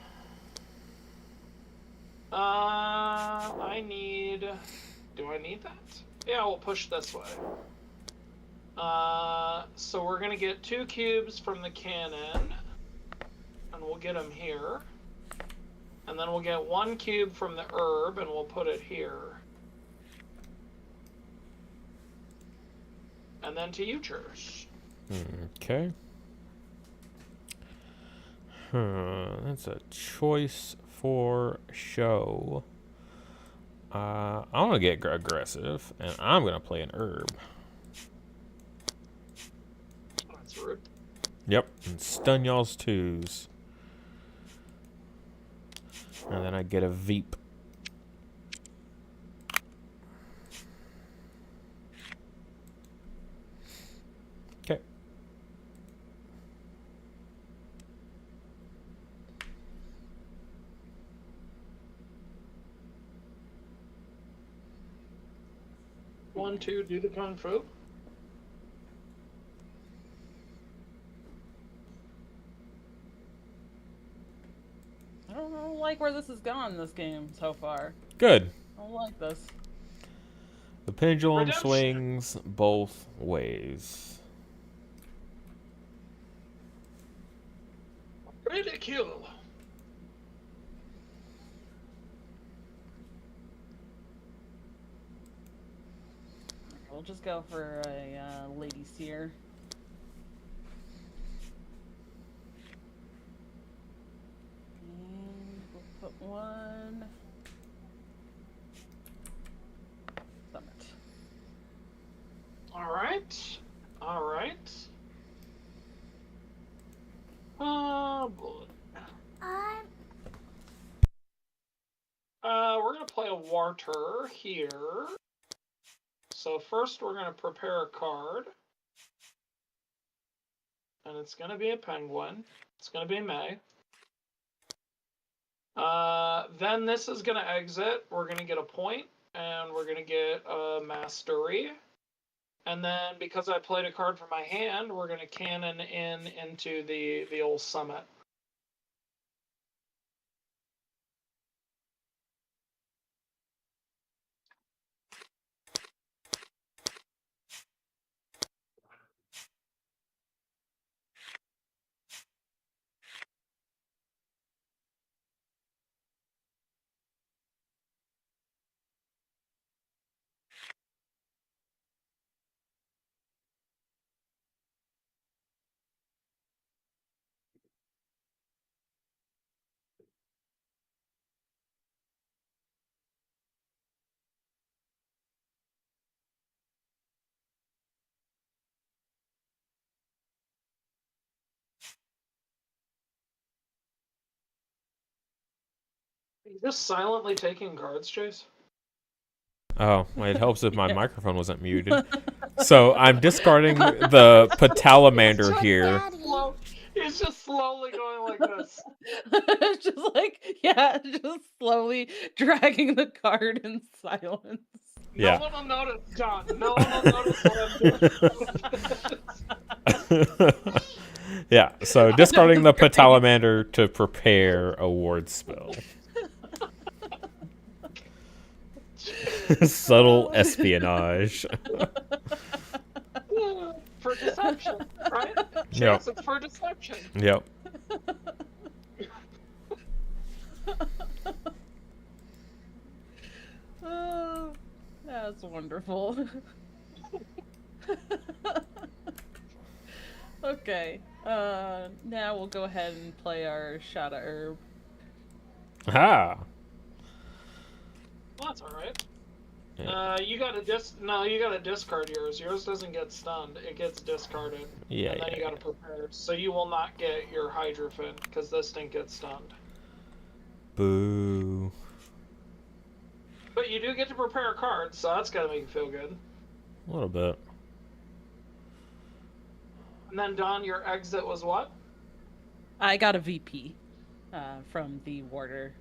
Do I need that? Yeah, we'll push this way. So we're going to get 2 cubes from the cannon. And we'll get them here. And then we'll get 1 cube from the herb, and we'll put it here. And then to you, Church. Okay. That's a choice for show. I'm gonna get aggressive, and I'm gonna play an herb. That's rude. Yep, and stun y'all's 2s. And then I get a Veep. Okay. One, two, do the kung fu. I don't like where this has gone this game so far. Good. I don't like this. The pendulum Redemption. swings both ways. Ridicule. We'll just go for a Lady Seer. And we'll put 1. Summit. All right. Oh boy. I'm We're gonna play a water here. So first we're gonna prepare a card. And it's gonna be a penguin. It's gonna be May. Then this is gonna exit. We're gonna get a point, and we're gonna get a mastery. And then because I played a card from my hand, we're gonna cannon into the old summit. Are you just silently taking cards, Chase? Oh, well, it helps if my microphone wasn't muted. So I'm discarding the Patalamander here. He's just slowly going like this. Just just slowly dragging the card in silence. No Yeah. one will notice, John. No one will notice what I'm doing. Yeah, so discarding the Patalamander to prepare a ward spell. Subtle espionage. For deception, right? Yep. Chase, it's for deception. Yep. Oh, that's wonderful. Okay, now we'll go ahead and play our shot of herb. Ah. Well, that's all right. Yeah. You gotta discard yours. Yours doesn't get stunned; it gets discarded. Yeah, And then you yeah, gotta prepare. So you will not get your Hydrophant because this didn't get stunned. Boo. But you do get to prepare a card, so that's gotta make you feel good. A little bit. And then Don, your exit was what? I got a VP from the warder.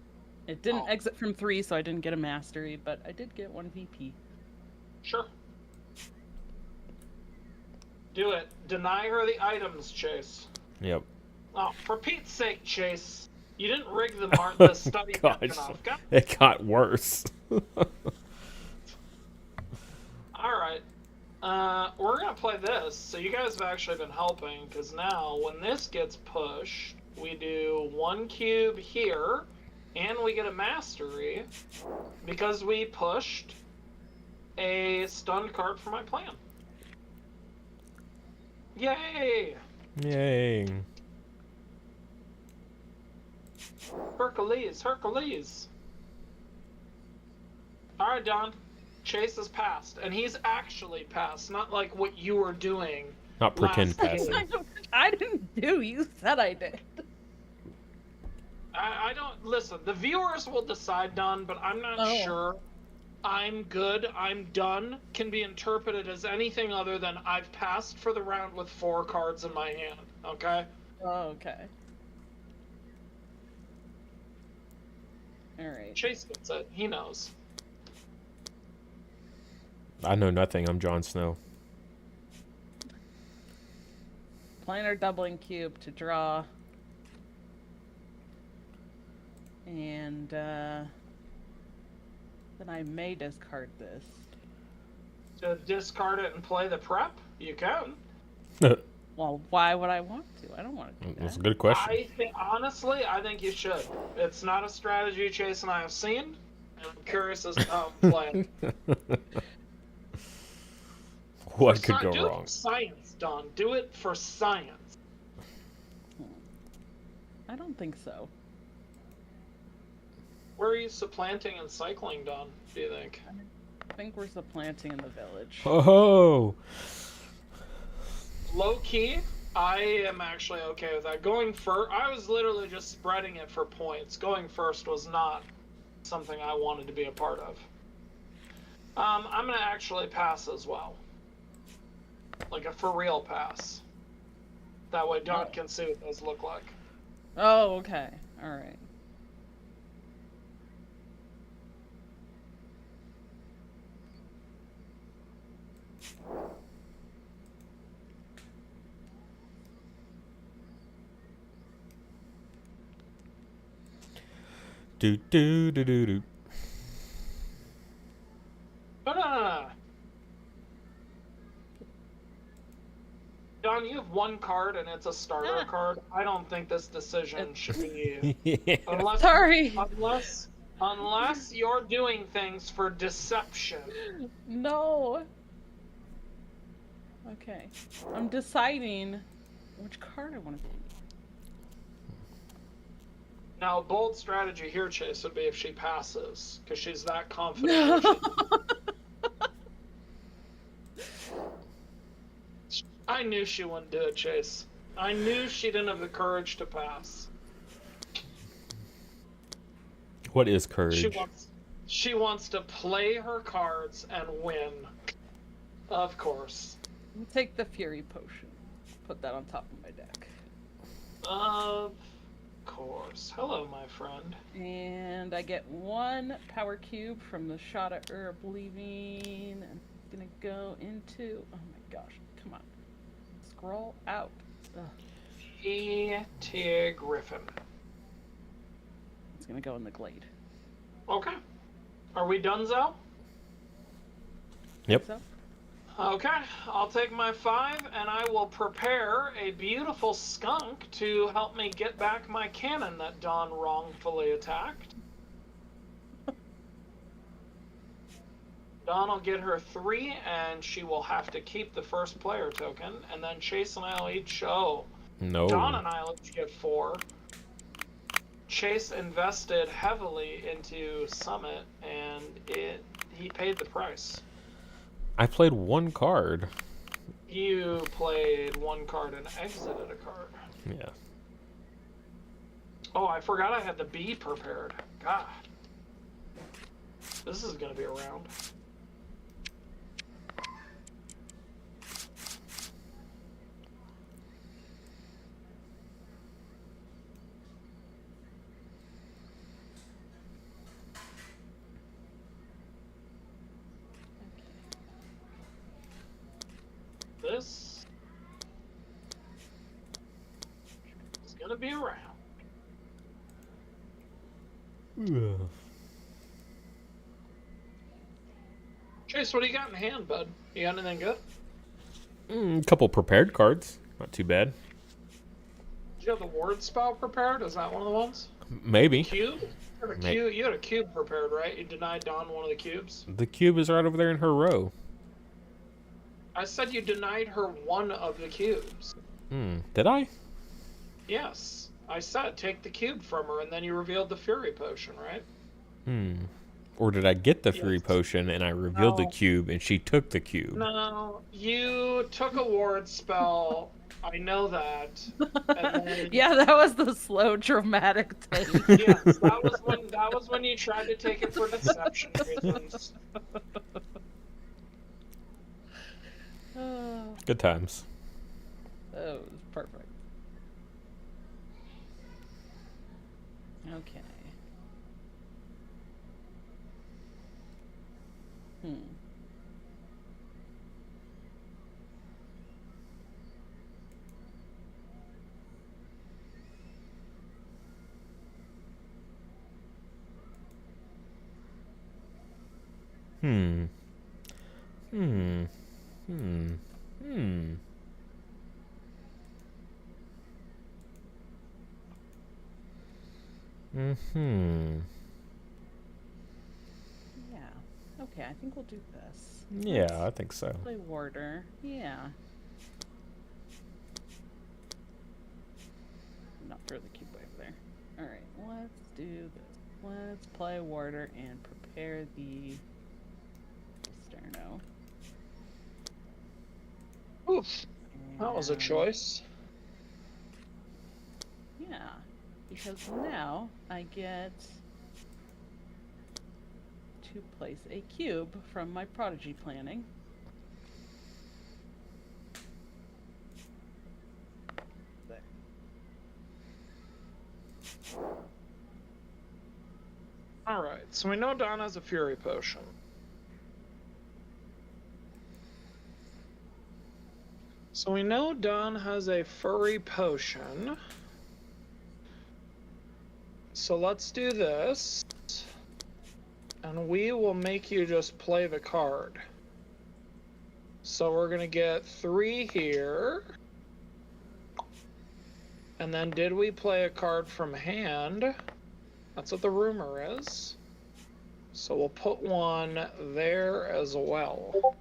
It didn't Oh. exit from 3, so I didn't get a mastery, but I did get 1 VP. Sure. Do it. Deny her the items, Chase. Yep. Oh, for Pete's sake, Chase. You didn't rig the study Gosh, enough. it got worse. Alright. We're gonna play this. So you guys have actually been helping, because now when this gets pushed, we do 1 cube here, and we get a mastery because we pushed a stunned card for my plan. Yay! Yay. Hercules, Hercules. Alright, Don. Chase has passed, and he's actually passed, not like what you were doing. Not pretend last passing. I didn't do. You said I did. I don't listen. The viewers will decide, Don, but I'm not sure. I'm good. I'm done. Can be interpreted as anything other than I've passed for the round with 4 cards in my hand. Okay. Oh, okay. All right. Chase gets it. He knows. I know nothing. I'm Jon Snow. Planar doubling cube to draw. And then I may discard this. To discard it and play the prep, you can. Well, why would I want to? I don't want to do That's a that. good question. Honestly, I think you should. It's not a strategy Chase and I have seen. And I'm curious as to how to play it. What could go do it wrong? for science, Don. Do it for science. I don't think so. Where are you supplanting and cycling, Don, do you think? I think we're supplanting in the village. Oh. Low key, I am actually okay with that. Going first, I was literally just spreading it for points. Going first was not something I wanted to be a part of. I'm gonna actually pass as well. Like a for real pass. That way Don can see what those look like. Oh, okay. All right. Do do do do do. Don, you have one card and it's a starter card. I don't think this decision should be unless Sorry. unless you're doing things for deception. No. Okay. I'm deciding which card I want to keep. Now, bold strategy here, Chase, would be if she passes, because she's that confident. I knew she wouldn't do it, Chase. I knew she didn't have the courage to pass. What is courage? She wants to play her cards and win. Of course. I'll take the Fury Potion. Put that on top of my deck. Of course. Hello, my friend. And I get 1 power cube from the shot at herb leaving. I'm gonna go into. Oh my gosh! Come on, scroll out. E.T. Griffin. It's gonna go in the glade. Okay. Are we done, Zo? Yep. So? Okay, I'll take my 5 and I will prepare a beautiful skunk to help me get back my cannon that Dawn wrongfully attacked. Dawn will get her 3 and she will have to keep the first player token, and then Chase and I will each No. Dawn and I will each get 4. Chase invested heavily into Summit and he paid the price. I played 1 card. You played 1 card and exited a card. Yeah. Oh, I forgot I had the bee prepared. God. This is going to be a round. This is going to be a round. Chase, what do you got in hand, bud? You got anything good? Couple prepared cards. Not too bad. Did you have the ward spell prepared? Is that one of the ones? Maybe. Cube? You had a cube prepared, right? You denied Dawn one of the cubes? The cube is right over there in her row. I said you denied her one of the cubes. Did I? Yes. I said take the cube from her, and then you revealed the Fury Potion, right? Or did I get the Fury Potion and I revealed the No. cube and she took the cube? No, you took a ward spell. I know that. And then, Yeah, that was the slow, dramatic take. yes, that was when you tried to take it for deception reasons. Good times. Oh, it was perfect. Okay. Yeah. Okay, I think we'll do this. Yeah, I think so. Play Warder. Yeah. Not throw the cube over there. Alright, let's do this. Let's play Warder and prepare the Sterno. Oof. That was a choice. Yeah, because now I get to place a cube from my prodigy planning. There. Alright, so we know Don has a Fury Potion. So we know Don has a Furry Potion. So let's do this. And we will make you just play the card. So we're going to get 3 here. And then did we play a card from hand? That's what the rumor is. So we'll put one there as well.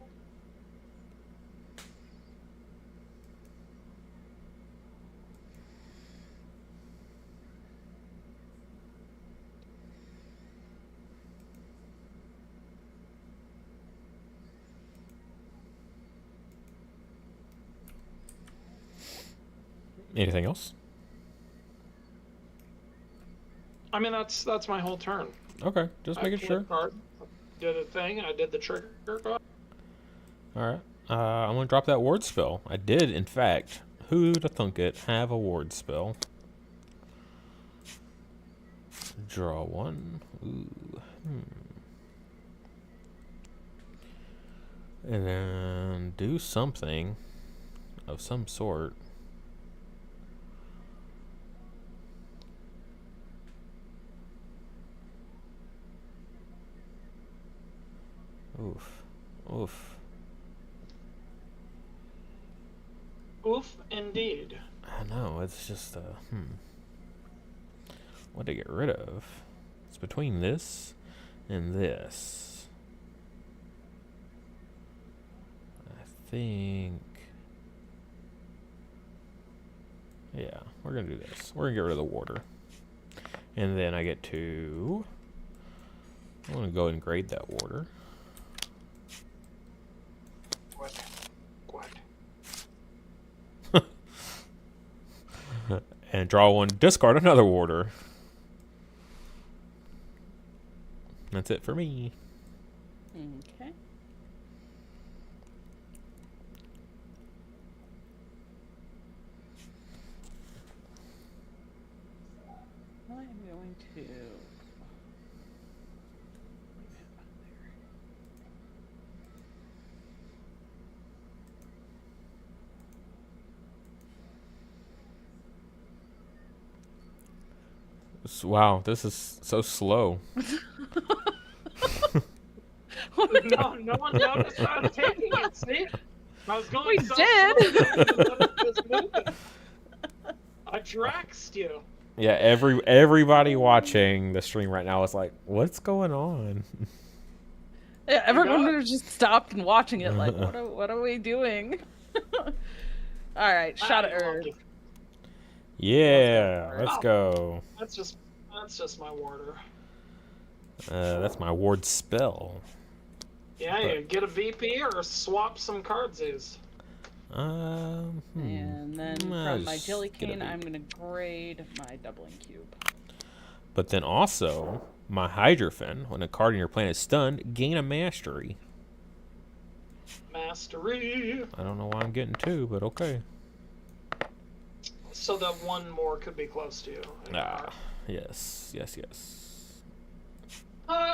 Anything else? I mean, that's my whole turn. Okay, just making sure. Card, did a thing. I did the trigger card. All right. I'm gonna drop that ward spell. I did, in fact. Who'd have thunk it? Have a ward spell. Draw one. Ooh. And then do something of some sort. Oof. Oof. Oof, indeed. I know, it's just, what to get rid of? It's between this and this. I think... Yeah, we're gonna do this. We're gonna get rid of the water. And then I get to... I'm gonna go and grade that water. What? And draw one, discard another water. That's it for me. Okay. I'm going to... Wow, this is so slow. No one noticed I was taking it, see? I was going We so did. slow, it was moving. I draxed you. Yeah, everybody watching the stream right now is like, what's going on? Yeah, everyone was just stopped and watching it like, what are we doing? Alright, shot at Erd. Yeah, let's go. That's just my warder. That's my ward spell. Yeah, you get a VP or swap some cardsies. And then from my just jelly get a cane, V. I'm gonna grade my doubling cube. But then also, my Hydrofen, when a card in your plan is stunned, gain a mastery. Mastery. I don't know why I'm getting 2, but okay. So that one more could be close to you. Yes.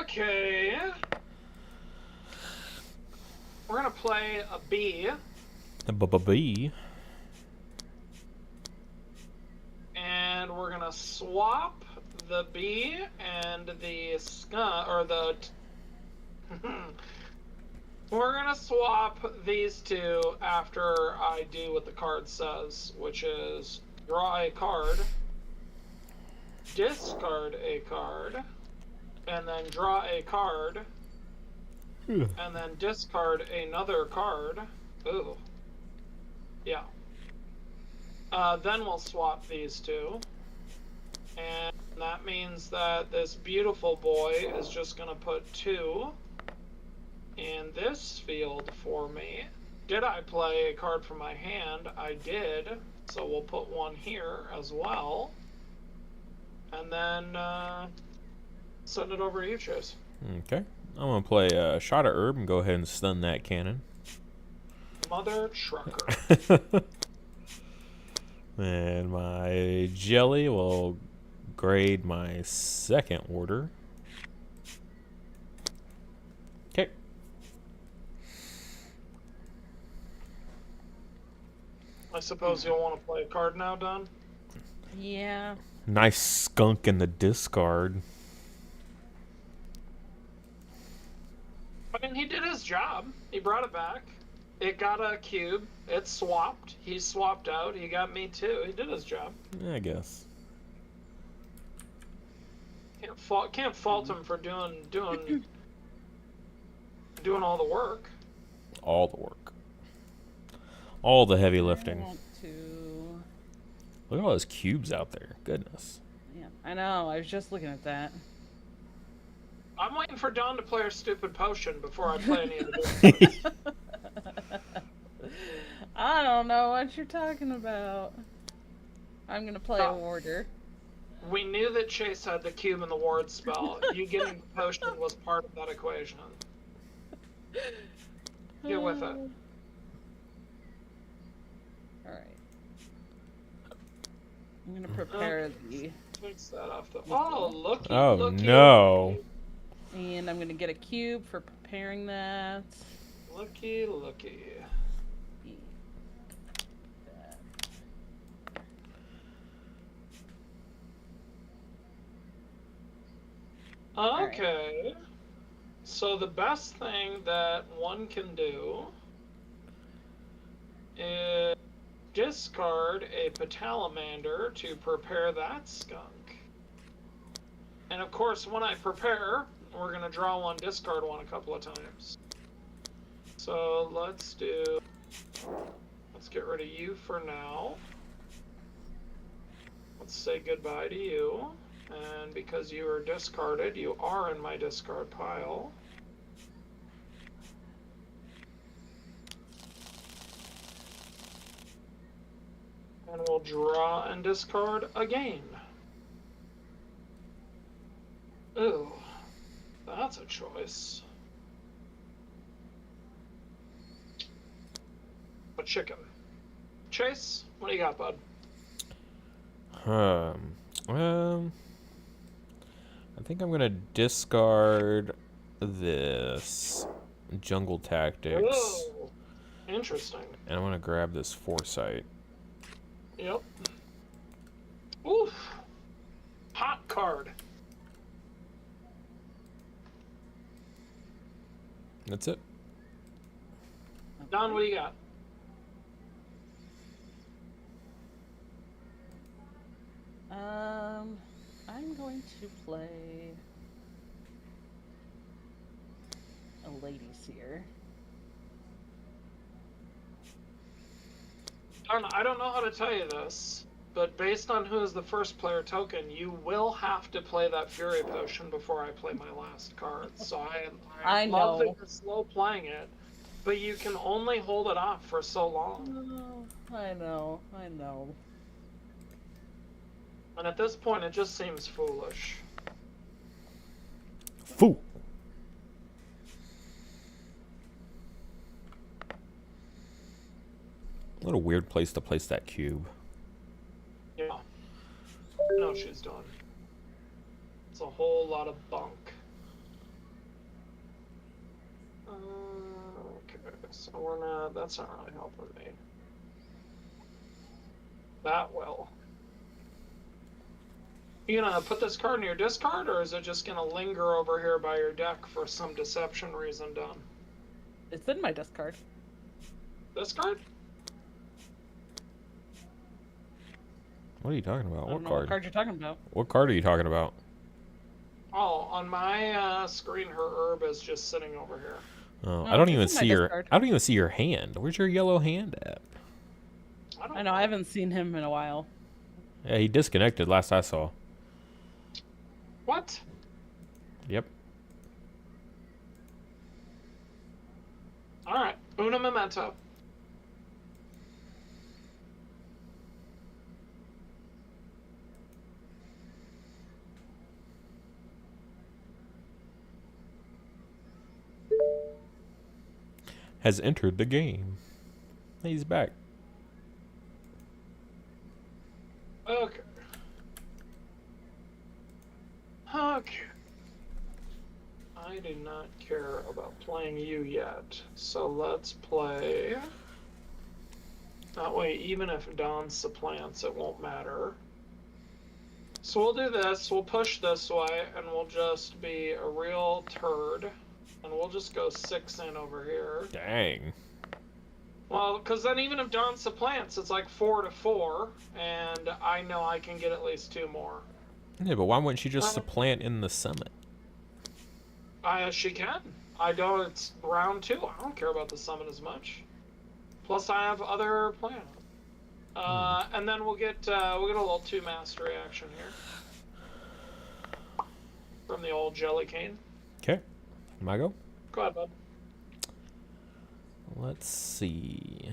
Okay. We're gonna play a B. A B. And we're gonna swap the B and the skunk, or the... We're gonna swap these two after I do what the card says, which is draw a card, discard a card, and then draw a card, and then discard another card. Ooh. Yeah. Then we'll swap these two. And that means that this beautiful boy is just going to put 2 in this field for me. Did I play a card from my hand? I did. So we'll put 1 here as well. and then send it over to you, Chase. Okay. I'm going to play a shot of herb and go ahead and stun that cannon. Mother trucker. And my jelly will grade my second order. Okay. I suppose you'll want to play a card now, Don? Yeah. Nice skunk in the discard. I mean, he did his job. He brought it back. It got a cube. It swapped. He swapped out. He got me too. He did his job. I guess. Can't fault him for doing all the work. All the work. All the heavy I lifting. want to... Look at all those cubes out there. Goodness. Yeah, I know. I was just looking at that. I'm waiting for Don to play her stupid potion before I play any of the I don't know what you're talking about. I'm gonna play a Oh. warder. We knew that Chase had the cube and the ward spell. You getting the potion was part of that equation. Get with it. Alright. I'm gonna prepare the... Takes that off the... Oh, looky, Oh, looky. no. And I'm gonna get a cube for preparing that. Looky, looky. Okay. So the best thing that one can do is discard a Petalamander to prepare that skunk. And of course, when I prepare, we're going to draw one, discard one a couple of times. So let's get rid of you for now. Let's say goodbye to you. And because you are discarded, you are in my discard pile. And we'll draw and discard again. Ooh, that's a choice. A chicken. Chase, what do you got, bud? I think I'm gonna discard this jungle tactics, Whoa, interesting. and I'm gonna grab this foresight. Yep. Oof. Hot card. That's it. Don, what do you got? I'm going to play a Lady Seer. Don, I don't know how to tell you this, but based on who is the first player token, you will have to play that Fury Potion before I play my last card. So I love that know. you're slow playing it, but you can only hold it off for so long. I know. And at this point, it just seems foolish. Foo. What a weird place to place that cube. Yeah. I know what she's doing. It's a whole lot of bunk. Okay, so that's not really helping me. That will. You gonna put this card in your discard, or is it just gonna linger over here by your deck for some deception reason, Don? It's in my discard. Discard? What are you talking about? I don't What know card? what card you're talking about. What card are you talking about? Oh, on my screen, her herb is just sitting over here. Oh, No, I don't it's even in my see your. discard. I don't even see your hand. Where's your yellow hand at? I know, I haven't seen him in a while. Yeah, he disconnected last I saw. What? Yep. Alright, una memento. has entered the game. He's back. Okay. Okay. I do not care about playing you yet, so let's play. That way, even if Don supplants, it won't matter. So we'll do this, we'll push this way, and we'll just be a real turd. And we'll just go 6 in over here. Dang. Well, because then even if Don supplants, it's like 4 to 4, and I know I can get at least 2 more. Yeah, but why wouldn't she just supplant in the summit? She can. I don't. It's round 2. I don't care about the summit as much. Plus, I have other plans. And then we'll get a little 2 mastery action here from the old jelly cane. Okay. My go? Go ahead, bud. Let's see.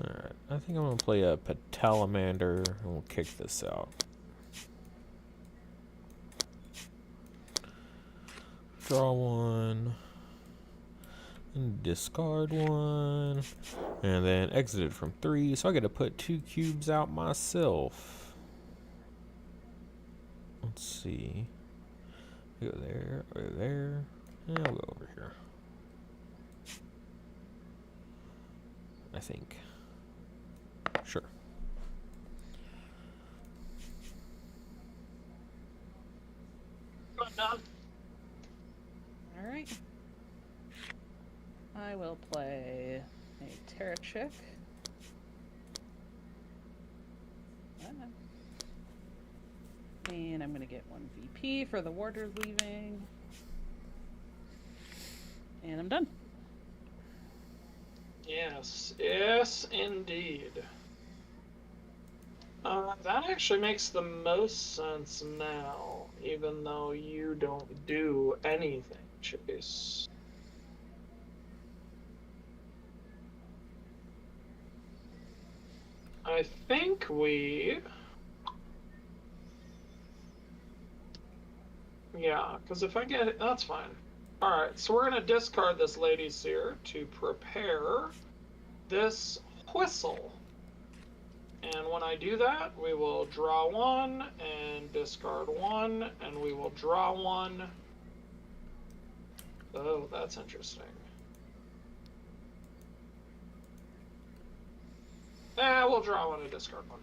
Alright, I think I'm going to play a Petalamander and we'll kick this out. Draw 1. And discard 1. And then exit it from 3. So I get to put 2 cubes out myself. Let's see. Go there, over there. And I'll go over here. I think. Sure. Go ahead, Don. All right. I will play a Terra Chick. And I'm going to get 1 VP for the warders leaving. And I'm done. Yes, yes, indeed. That actually makes the most sense now, even though you don't do anything, Chase. I think we... Yeah, because if I get it, that's fine. Alright, so we're going to discard this Lady Seer to prepare this whistle. And when I do that, we will draw 1 and discard 1, and we will draw 1. Oh, that's interesting. We'll draw 1 and discard 1.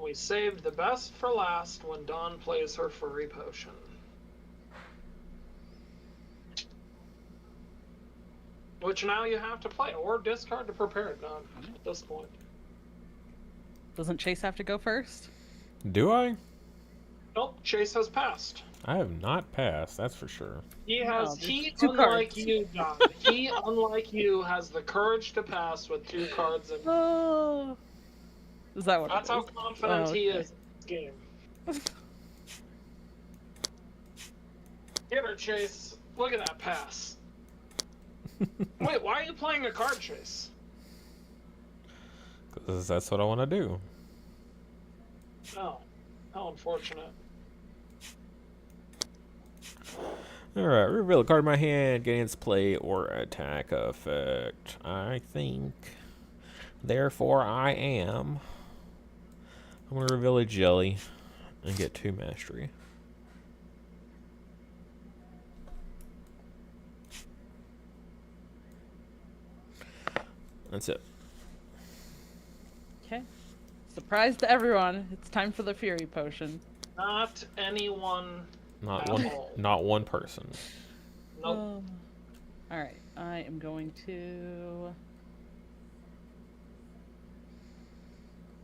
We saved the best for last when Dawn plays her furry potion. Which now you have to play, or discard to prepare it, Dawn, at this point. Doesn't Chase have to go first? Do I? Nope, Chase has passed. I have not passed, that's for sure. He has, there's he, 2 unlike cards. you, Don, he, unlike you, has the courage to pass with 2 cards in. Oh. Is that what That's it how is? confident Oh, he okay. is in this game. Get her, Chase. Look at that pass. Wait, why are you playing a card, Chase? Because that's what I want to do. Oh, how unfortunate. Alright, reveal a card in my hand, gain its play or attack effect. I think. Therefore, I am. I'm going to reveal a jelly and get 2 mastery. That's it. Okay. Surprise to everyone. It's time for the Fury Potion. Not anyone. Not at one. all. Not one person. Nope. Alright, I am going to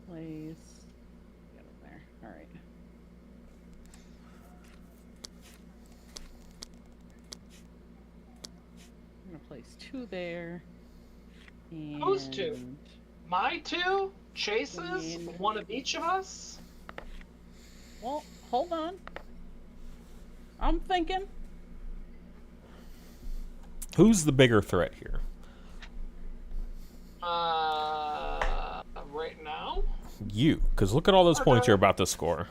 place. Get it there. Alright. I'm gonna place 2 2 there. And Whose 2? My 2? Chase's? And- One of each of us? Well, hold on. I'm thinking. Who's the bigger threat here? Right now? You, because look at all those points you're about to score.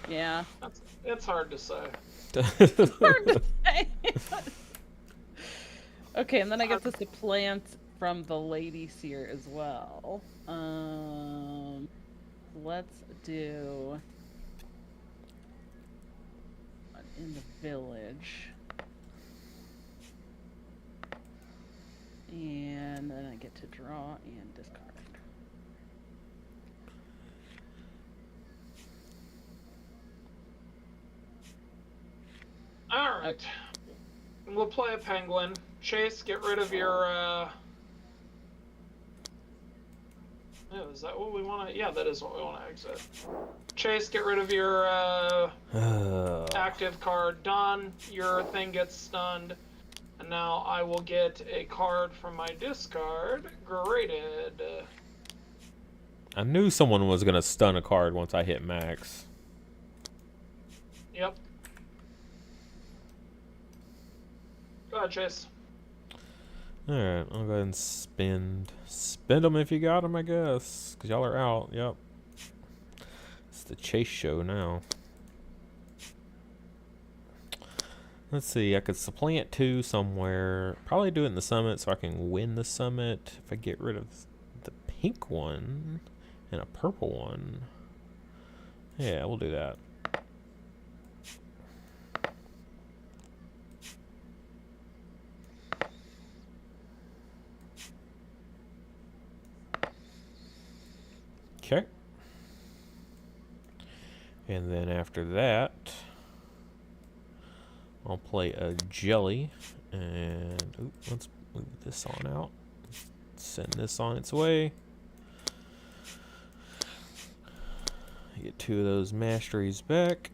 Yeah. It's hard to say. Hard to say. Okay, and then I get to supplant from the Lady Seer as well. Let's do one in the village. And then I get to draw and discard. Alright. We'll play a penguin. Chase, get rid of your, Oh, is that what we want to... Yeah, that is what we want to exit. Chase, get rid of your, active card. Done. Your thing gets stunned. And now I will get a card from my discard. Graded. I knew someone was going to stun a card once I hit max. Yep. Go ahead, Chase. Alright, I'll go ahead and spend. Spend them if you got them, I guess. Because y'all are out. Yep. It's the chase show now. Let's see. I could supplant 2 somewhere. Probably do it in the summit so I can win the summit. If I get rid of the pink one and a purple one. Yeah, we'll do that. Okay. And then after that, I'll play a jelly. And let's move this on out. Send this on its way. Get 2 of those masteries back.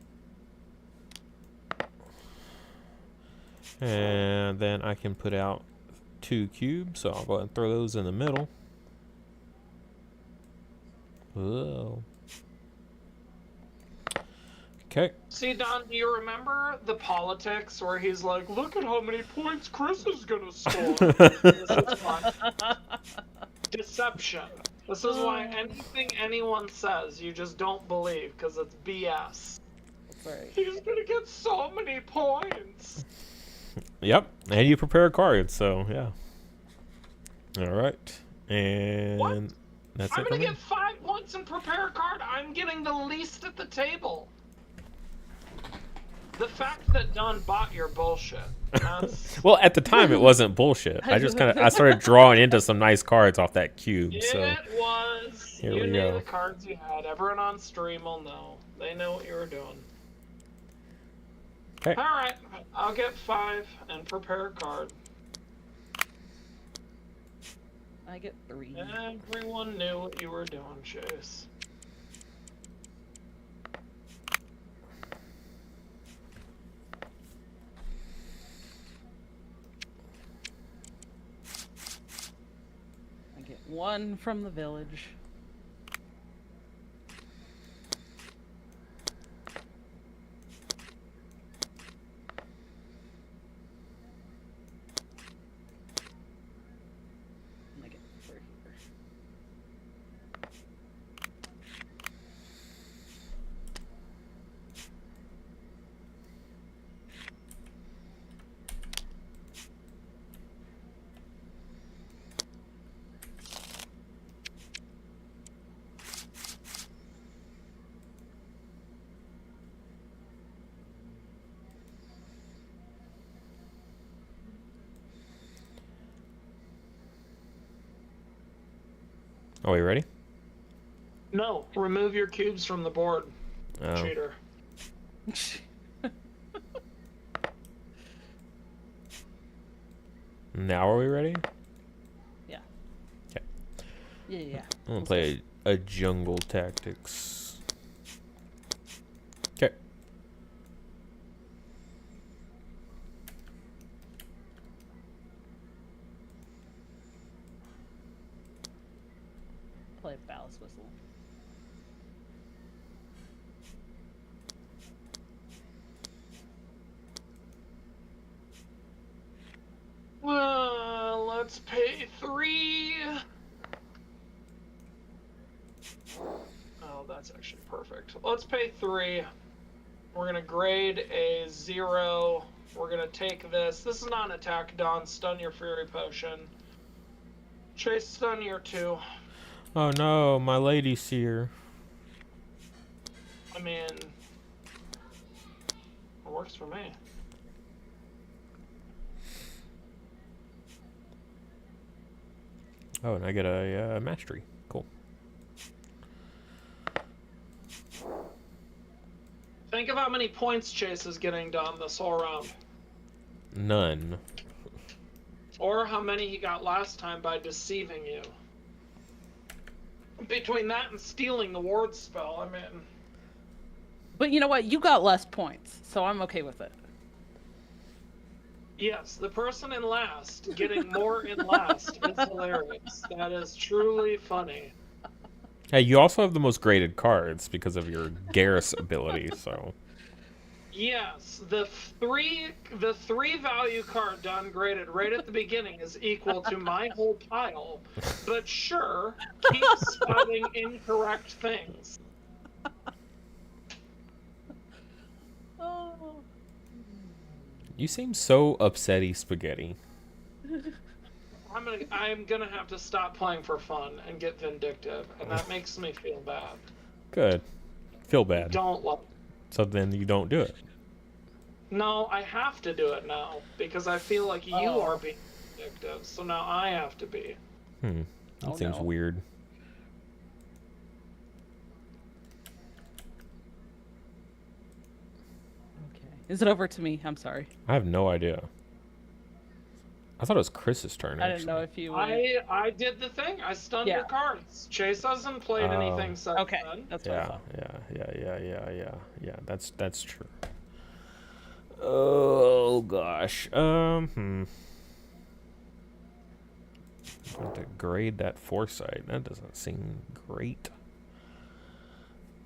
And then I can put out 2 cubes. So I'll go ahead and throw those in the middle. Whoa. Okay. See, Don, do you remember the politics where he's like, look at how many points Chris is gonna score? This is fun. Deception. This is why anything anyone says, you just don't believe, because it's BS. That's right. He's gonna get so many points. Yep. And you prepare a card, so yeah. Alright. And What? that's I'm it for gonna me. get 5 points and prepare a card. I'm getting the least at the table. The fact that Don bought your bullshit. That's... Well, at the time it wasn't bullshit. I just I started drawing into some nice cards off that cube. So It was. Here You we knew go. the cards you had. Everyone on stream will know. They know what you were doing. Okay. Alright, I'll get 5 and prepare a card. I get 3. Everyone knew what you were doing, Chase. I get 1 from the village. And I get 4 here. Are we ready? No, remove your cubes from the board, Oh. cheater. Now are we ready? Yeah. Okay. Yeah. I'm gonna play a jungle tactics. Okay. play Ballast Whistle. Let's pay 3. Oh, that's actually perfect. Let's pay 3. We're gonna grade a 0. We're gonna take this. This is not an attack, Don. Stun your Fury Potion. Chase, stun your 2. Oh no, my Lady Seer. I mean, it works for me. Oh, and I get a mastery. Cool. Think of how many points Chase is getting done this whole round. None. Or how many he got last time by deceiving you. Between that and stealing the ward spell, I mean... But you know what? You got less points, so I'm okay with it. Yes, the person in last getting more in last is hilarious. That is truly funny. Hey, you also have the most graded cards because of your Garrus ability, so... Yes, the three value card done graded right at the beginning is equal to my whole pile. But sure, keep spotting incorrect things. Oh. You seem so upsetty, Spaghetti. I'm gonna have to stop playing for fun and get vindictive, and that makes me feel bad. Good. Feel bad. Don't love. So then you don't do it. No, I have to do it now because I feel like you are being vindictive, so now I have to be. That seems weird. Okay. Is it over to me? I'm sorry. I have no idea. I thought it was Chris's turn. I didn't know if you. I did the thing. I stunned your cards. Chase hasn't played anything since then. That's what I thought. Yeah. That's true. Oh gosh. I'm going to grade that foresight. That doesn't seem great,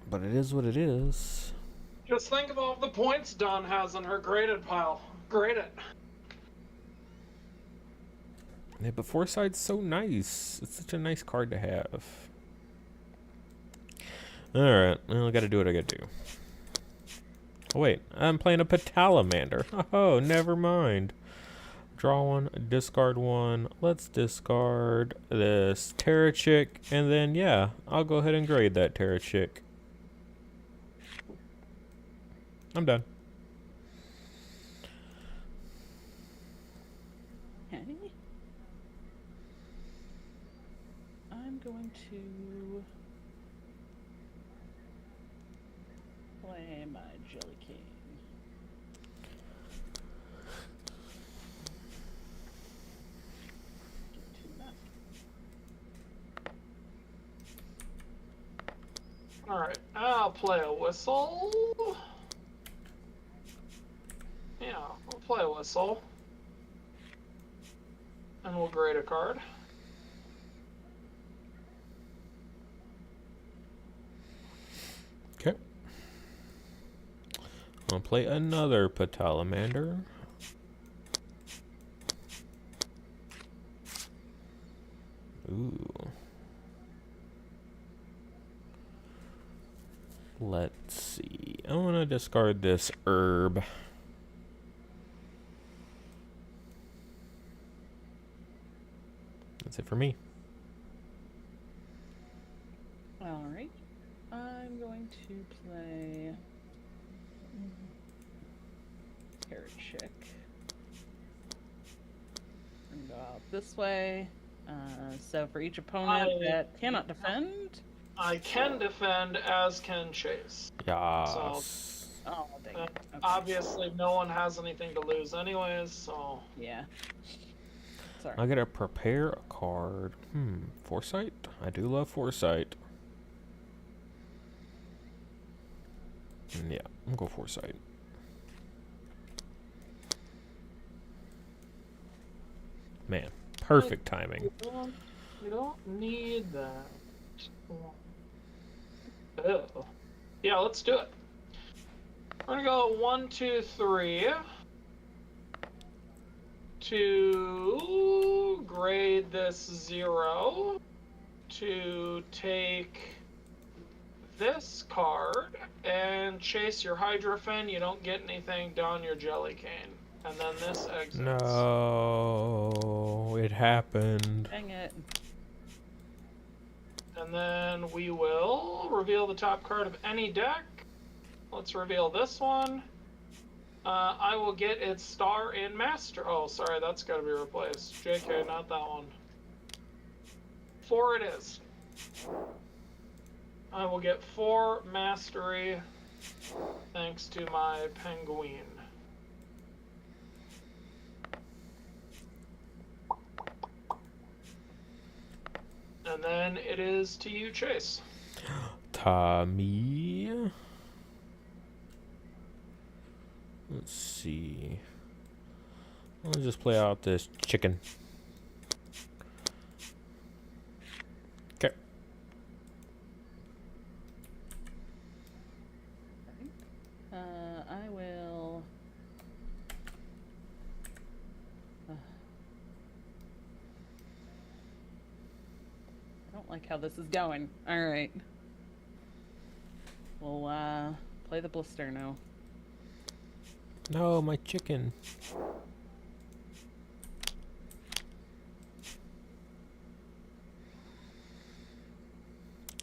but it is what it is. Just think of all the points Dawn has in her graded pile. Grade it. Yeah, but foresight's so nice. It's such a nice card to have. Alright, well, I gotta do what I gotta do. Oh, wait, I'm playing a Petalamander. Oh, never mind. Draw one, discard one. Let's discard this Terrachick, and then, yeah, I'll go ahead and grade that Terrachick. I'm done. Okay. I'm going to play my Jelly King. Get to that. Alright, I'll play a whistle. Yeah, I'll play a whistle. And we'll grade a card. Okay. I'll play another Petalamander. Ooh. Let's see. I want to discard this herb. That's it for me. Alright. I'm going to play Terrachick. And go out this way. So for each opponent that cannot defend. I can defend, as can Chase. Yes. Oh, dang it. Okay. Obviously, no one has anything to lose anyways, so... Yeah. Sorry. I gotta prepare a card. Foresight? I do love Foresight. Yeah, I'm gonna go Foresight. Man, perfect timing. You don't need that. Ew. Yeah, let's do it. We're gonna go 1, 2, 3 to grade this 0, to take this card and chase your Hydrofen. You don't get anything down your Jelly Cane. And then this exits. No, it happened. Dang it. And then we will reveal the top card of any deck. Let's reveal this one. I will get its star in Master. Oh, sorry, that's got to be replaced. JK, not that one. 4 it is. I will get 4 Mastery thanks to my Penguin. And then it is to you, Chase. Tommy. Let's see. Let's just play out this chicken. Okay. I will. I don't like how this is going. All right. We'll play the blister now. No, my chicken.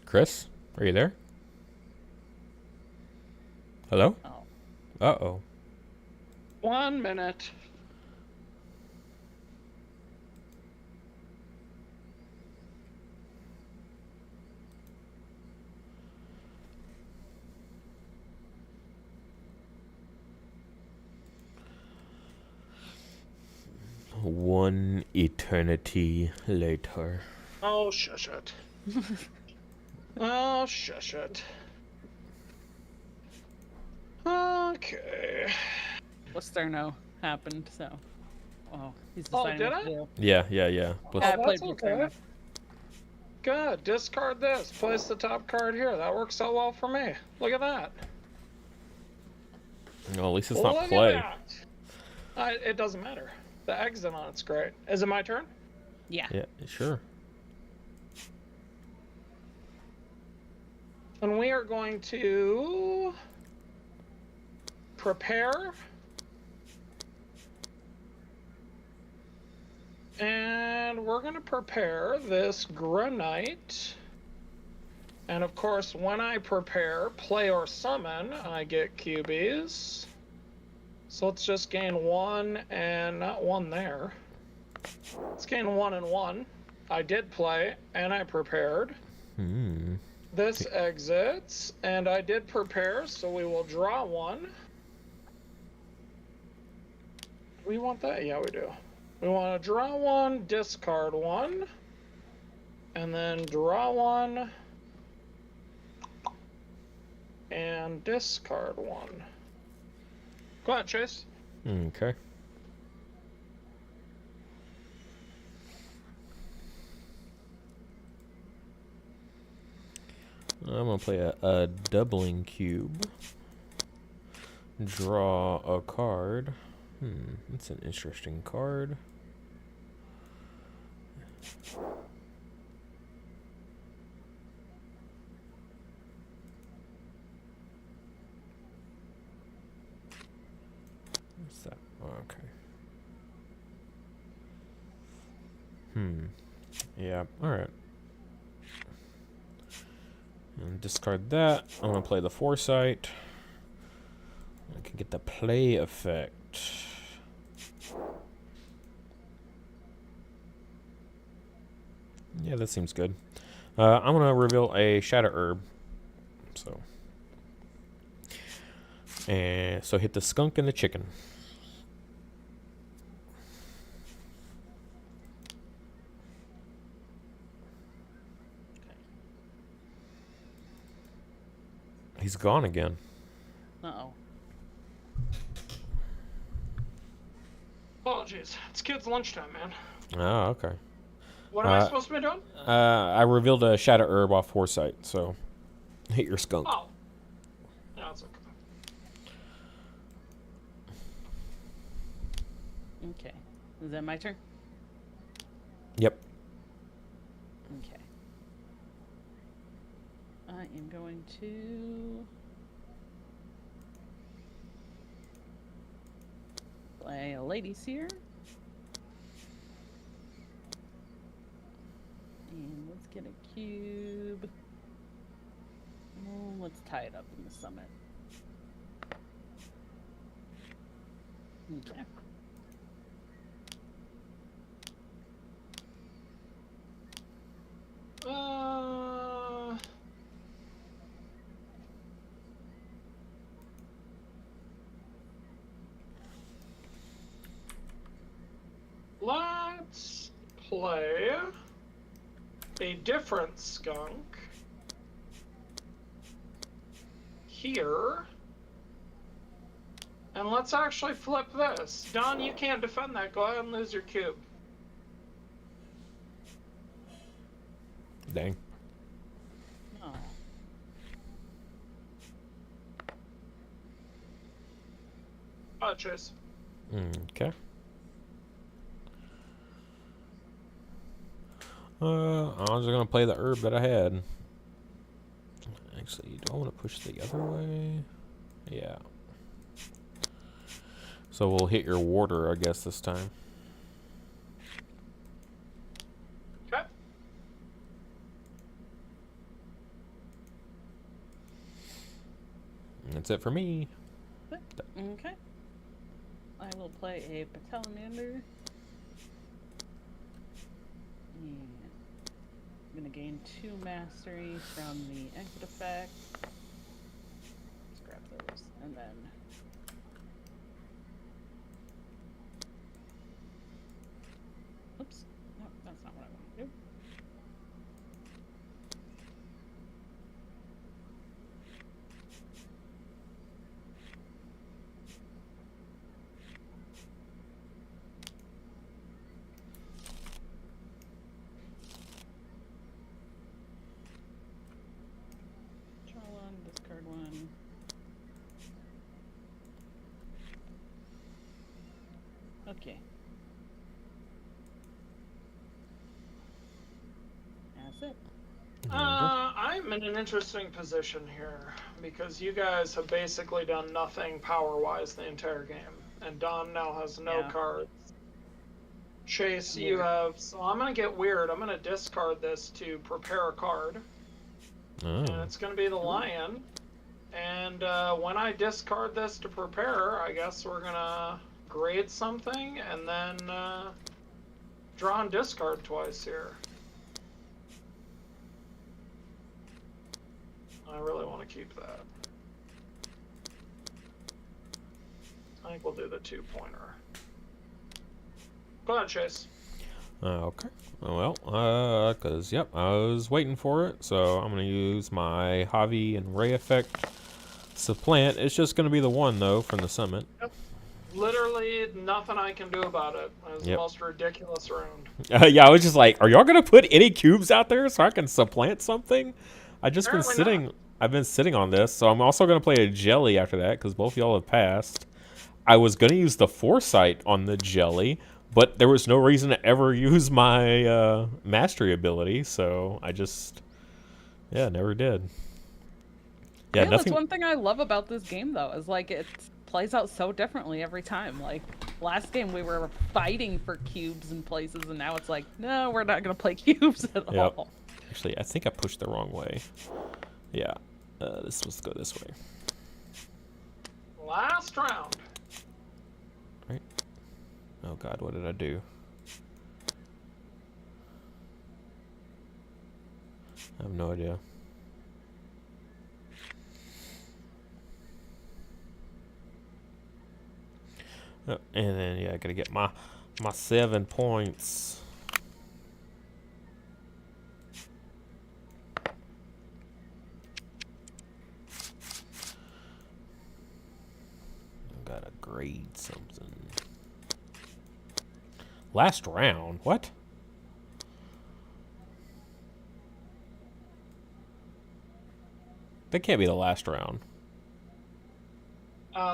Chris, are you there? Hello? Oh. Uh-oh. 1 minute. One eternity later. Oh, shush it. Oh, shush it. Okay. Blister no happened, so. Oh, he's Oh, deciding did what I? to do. Yeah. I that's played okay. Blister. Good. Discard this. Place the top card here. That works so well for me. Look at that. No, at least it's Look not at play. that. It doesn't matter. The exit on it's great. Is it my turn? Yeah. Yeah, sure. And we are going to prepare. And we're going to prepare this granite. And of course, when I prepare, play or summon, I get QBs. So let's just gain 1 and not 1 there. Let's gain 1 and 1. I did play and I prepared. This exits and I did prepare, so we will draw 1. Do we want that? Yeah, we do. We want to draw 1, discard 1, and then draw 1 and discard 1. Go ahead, Chase. Okay. I'm gonna play a doubling cube. Draw a card. That's an interesting card. What's that? Oh, okay. Yeah, alright. And discard that. I'm gonna play the Foresight. I can get the play effect. Yeah, that seems good. I'm gonna reveal a Shadow Herb. So hit the skunk and the chicken. He's gone again. Uh-oh. Oh, jeez. It's kids' lunchtime, man. Ah, okay. What am I supposed to be doing? I revealed a shadow herb off foresight, so hit your skunk. Oh. Yeah, that's okay. Okay. Is that my turn? Yep. Okay. I am going to play a Lady Seer. And let's get a cube. Oh, let's tie it up in the summit. Okay. Let's play a different skunk here. And let's actually flip this. Don, you can't defend that. Go ahead and lose your cube. Dang. Oh. Chase. Okay. I was gonna play the herb that I had. Actually, do I want to push the other way? Yeah. So we'll hit your warder, I guess, this time. Okay. And that's it for me. Okay. I will play a Patelamander. And I'm going to gain 2 mastery from the exit effect. Let's grab those. And then oops. No, that's not what I want to do. Draw one, discard one. Okay. That's it. I'm in an interesting position here because you guys have basically done nothing power-wise the entire game, and Don now has no cards. Chase, you have. So I'm gonna get weird. I'm gonna discard this to prepare a card, and it's gonna be the lion. And when I discard this to prepare, I guess we're gonna grade something and then draw and discard twice here. I really want to keep that. I think we'll do the 2-pointer. Go ahead, Chase. Okay. Well, because, yep, I was waiting for it, so I'm going to use my Javi and Ray effect. Supplant. It's just going to be the 1, though, from the summit. Yep. Literally nothing I can do about it. It was the most ridiculous round. Yeah, I was just like, are y'all going to put any cubes out there so I can supplant something? I've been sitting on this, so I'm also going to play a jelly after that, because both y'all have passed. I was going to use the foresight on the jelly, but there was no reason to ever use my mastery ability, so I just, never did. Yeah, nothing. That's one thing I love about this game, though, is like it plays out so differently every time. Like last game, we were fighting for cubes in places, and now it's like, no, we're not going to play cubes at all. Actually, I think I pushed the wrong way. Yeah, this was go this way. Last round. Right. Oh God, what did I do? I have no idea. Oh, and then I gotta get my 7 points. Gotta grade something. Last round? What? That can't be the last round.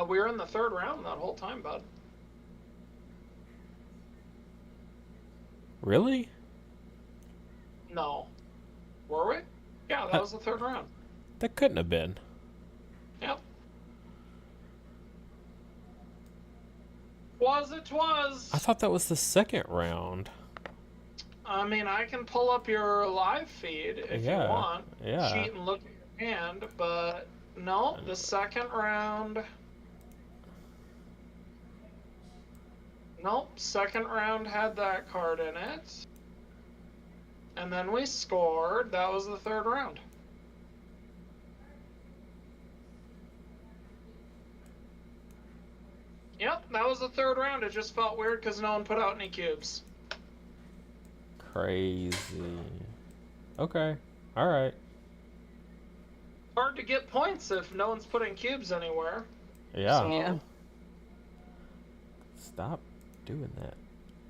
We were in the third round that whole time, bud. Really? No. Were we? Yeah, that was the third round. That couldn't have been. Yep. Was. I thought that was the second round. I mean, I can pull up your live feed if you want. Yeah. Cheat and look at your hand, but no, the second round. Nope, second round had that card in it. And then we scored. That was the third round. Yep, that was the third round. It just felt weird because no one put out any cubes. Crazy. Okay. All right. Hard to get points if no one's putting cubes anywhere. Yeah. So, Yeah. Stop doing that.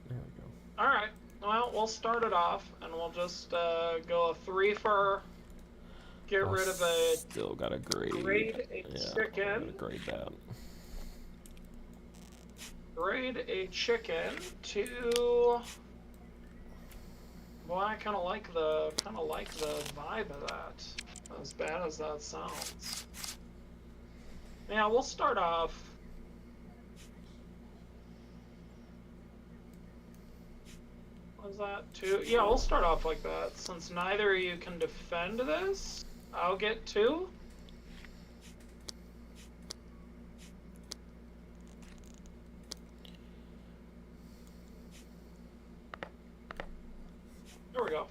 There we go. all right. Well, we'll start it off, and we'll just go a 3 for get rid of a Still got to grade. grade a Yeah, chicken. gotta grade that. Grade a chicken to. Well, I kind of like the vibe of that. As bad as that sounds. Yeah, we'll start off. Was that 2? Yeah, we'll start off like that. Since neither of you can defend this, I'll get 2. There we go.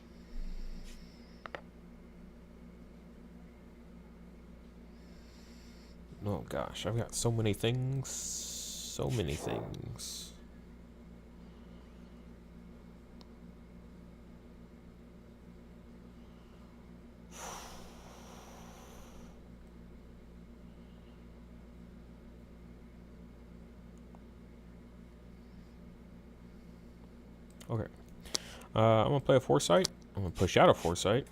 Oh gosh, I've got so many things. So many things. Okay. I'm going to play a Foresight. I'm going to push out a Foresight.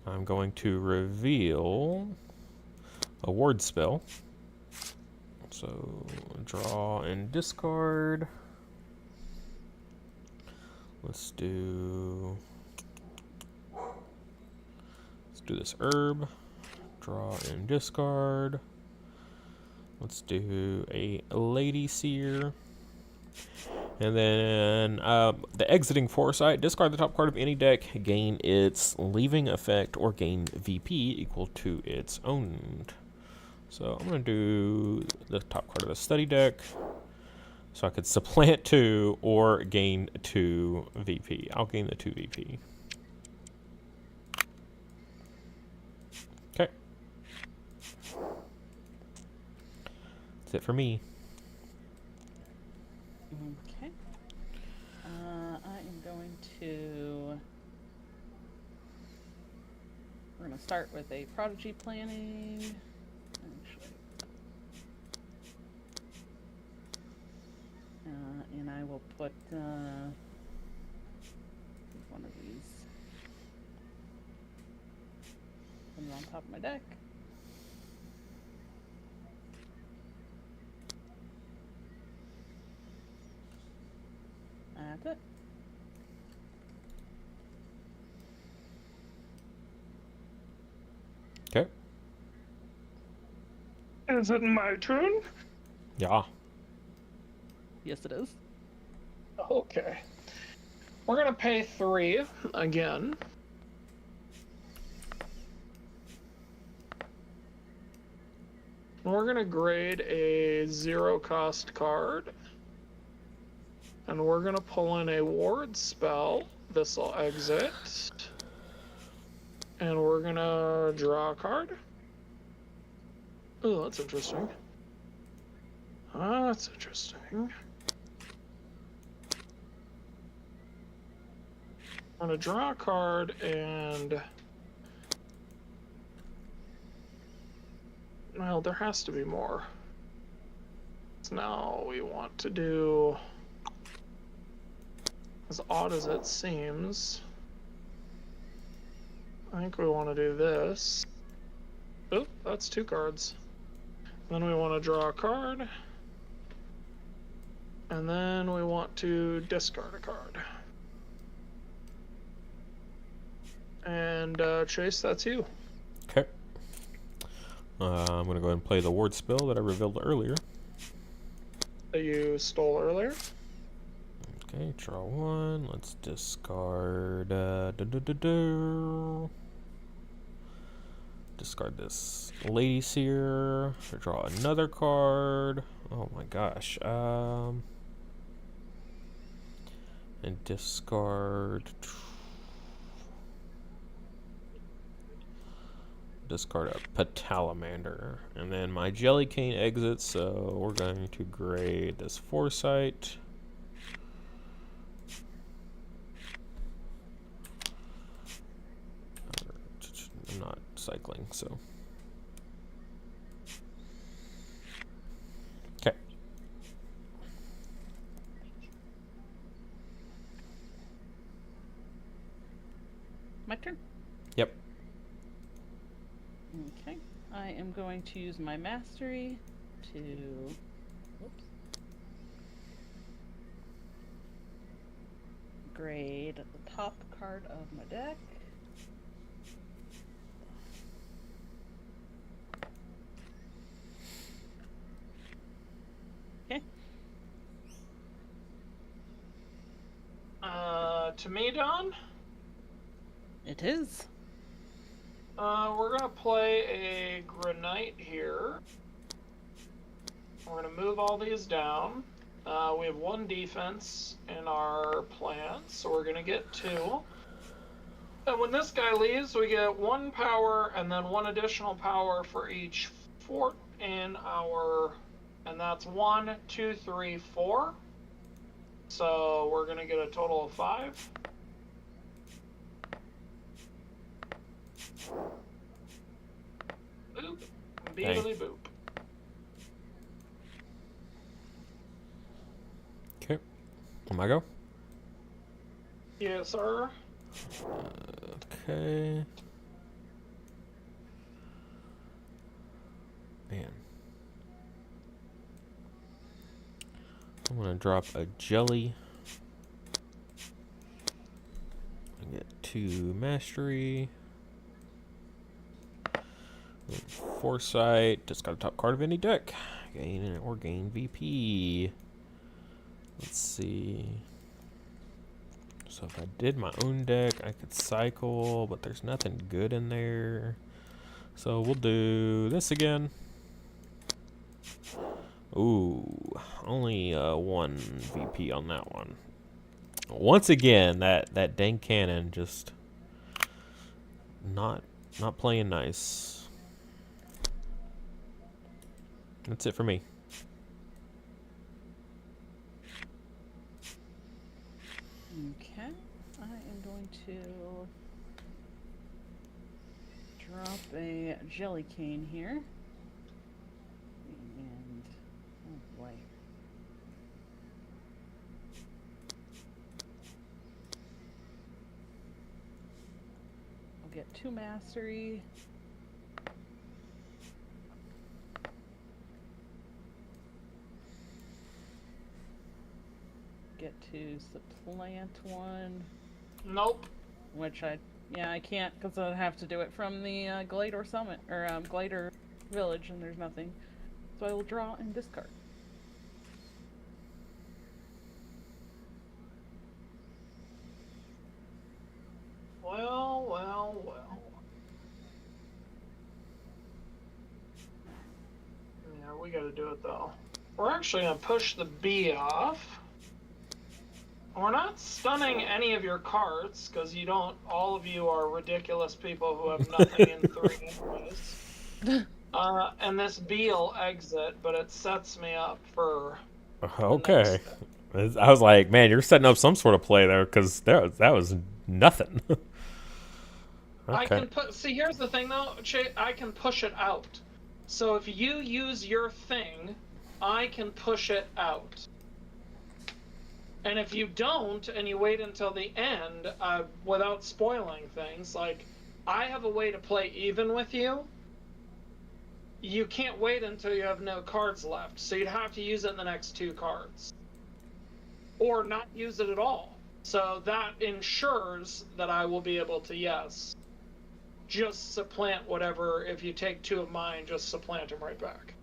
I'm going to reveal a ward spell. So, draw and discard. Let's do this herb. Draw and discard. Let's do a Lady Seer. And then the exiting Foresight, discard the top card of any deck, gain its leaving effect, or gain VP equal to its owned. So I'm going to do the top card of the study deck, so I could supplant 2 or gain 2 VP. I'll gain the 2 VP. Okay. That's it for me. Okay. I am going to. We're going to start with a prodigy planning. Actually. And I will put one of these. Put it on top of my deck. That's it. Okay. Is it my turn? Yeah. Yes, it is. Okay. We're gonna pay 3 again. We're gonna grade a 0-cost card. And we're gonna pull in a ward spell. This'll exit. And we're gonna draw a card. Oh, that's interesting. That's interesting. I'm gonna draw a card and... Well, there has to be more. So now we want to do... As odd as it seems... I think we want to do this. Oop, that's 2 cards. Then we want to draw a card. And then we want to discard a card. And Chase, that's you. Okay. I'm going to go ahead and play the ward spell that I revealed earlier. That you stole earlier. Okay, draw 1. Let's discard. Discard this Lady Seer. Draw another card. Oh my gosh. And discard. Discard a Petalamander. And then my Jellycane exits, so we're going to grade this Foresight. I'm not cycling, so. Okay. My turn. Yep. Okay. I am going to use my mastery to. Whoops. Grade the top card of my deck. Okay. To me, Don? It is. We're gonna play a Granite here. We're gonna move all these down. We have 1 defense in our plan, so we're gonna get 2. And when this guy leaves, we get 1 power and then 1 additional power for each fort in our, and that's 1, 2, 3, 4. So we're gonna get a total of 5. Boop. Beedly boop. Okay. Am I go? Yes, sir. Okay. Man. I'm gonna drop a jelly. I get 2 mastery. Foresight. Just got a top card of any deck. Gain or gain VP. Let's see. So if I did my own deck, I could cycle, but there's nothing good in there. So we'll do this again. Ooh, only 1 VP on that one. Once again, that dang cannon just not playing nice. That's it for me. Okay. I am going to drop a Jellycane here. And oh boy. I'll get 2 mastery. Get to supplant 1. Nope. Which I can't because I'd have to do it from the Glader Summit or Glader Village, and there's nothing. So I will draw and discard. Well, well, well. Yeah, we gotta do it though. We're actually gonna push the B off. We're not stunning any of your cards, because you don't, all of you are ridiculous people who have nothing in 3 anyways. And this B will exit, but it sets me up for... Okay. I was like, man, you're setting up some sort of play there, because that was nothing. Okay. I can put, see, here's the thing though, I can push it out. So if you use your thing, I can push it out. And if you don't, and you wait until the end, without spoiling things, like, I have a way to play even with you. You can't wait until you have no cards left, so you'd have to use it in the next 2 cards. Or not use it at all. So that ensures that I will be able to, yes, just supplant whatever. If you take 2 of mine, just supplant them right back.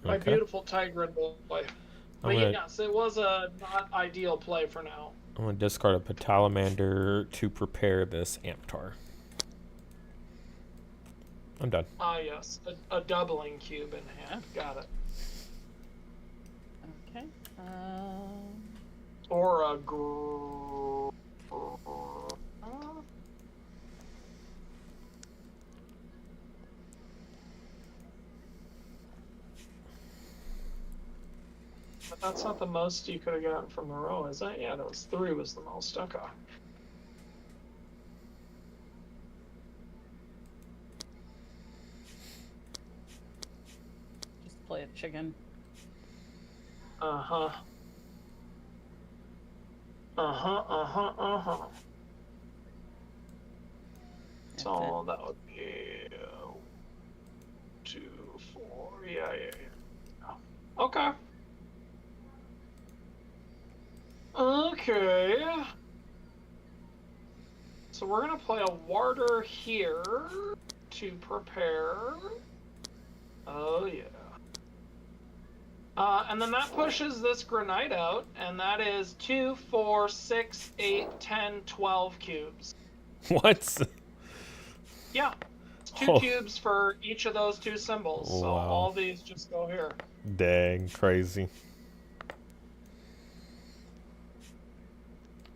My beautiful Tigran boy. But yes, it was a not ideal play for now. I'm going to discard a Patalamander to prepare this Amptar. I'm done. Ah, yes. A doubling cube in hand. Got it. Okay. Or a But that's not the most you could have gotten from a row, is that? Yeah, that was 3 was the most. Okay. Just play a chicken. Uh-huh. So that would be 2, 4. Yeah. Okay. Okay. So we're gonna play a warder here to prepare. Oh yeah. And then that pushes this granite out, and that is 2, 4, 6, 8, 10, 12 cubes. What? Yeah. It's 2 cubes for each of those 2 symbols. So all these just go here. Dang, crazy.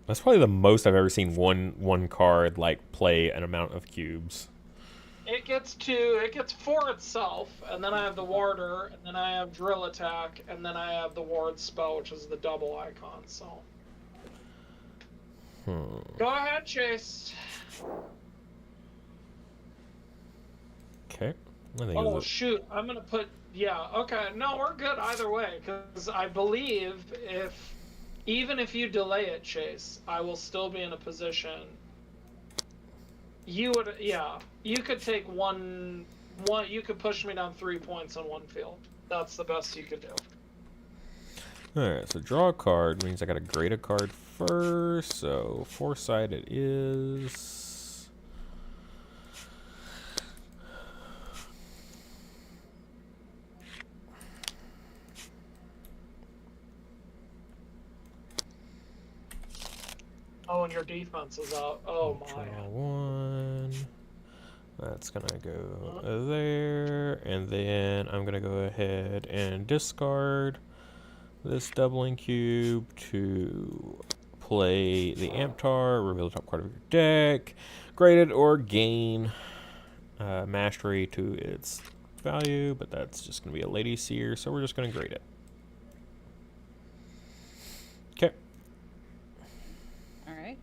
That's probably the most I've ever seen one card like play an amount of cubes. It gets 4 itself, and then I have the warder, and then I have drill attack, and then I have the ward spell, which is the double icon. So go ahead, Chase. Okay. Oh shoot! I'm gonna put Okay, no, we're good either way, because I believe even if you delay it, Chase, I will still be in a position. You would, you could take one. You could push me down 3 points on one field. That's the best you could do. Alright, so draw a card means I gotta grade a card first. So foresight it is. Oh, and your defense is out. Oh my. Draw 1. That's gonna go there, and then I'm gonna go ahead and discard this doubling cube to play the Amptar, reveal the top card of your deck, grade it or gain mastery to its value, but that's just gonna be a Lady Seer, so we're just gonna grade it. Okay. Alright.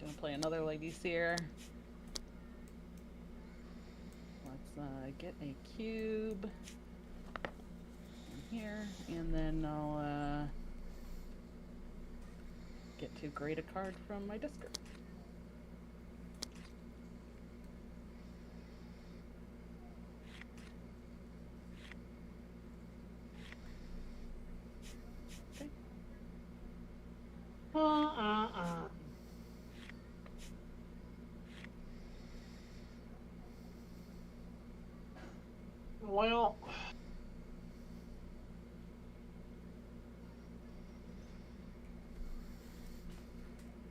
Gonna play another Lady Seer. Let's get a cube in here, and then I'll get to grade a card from my discard. Okay.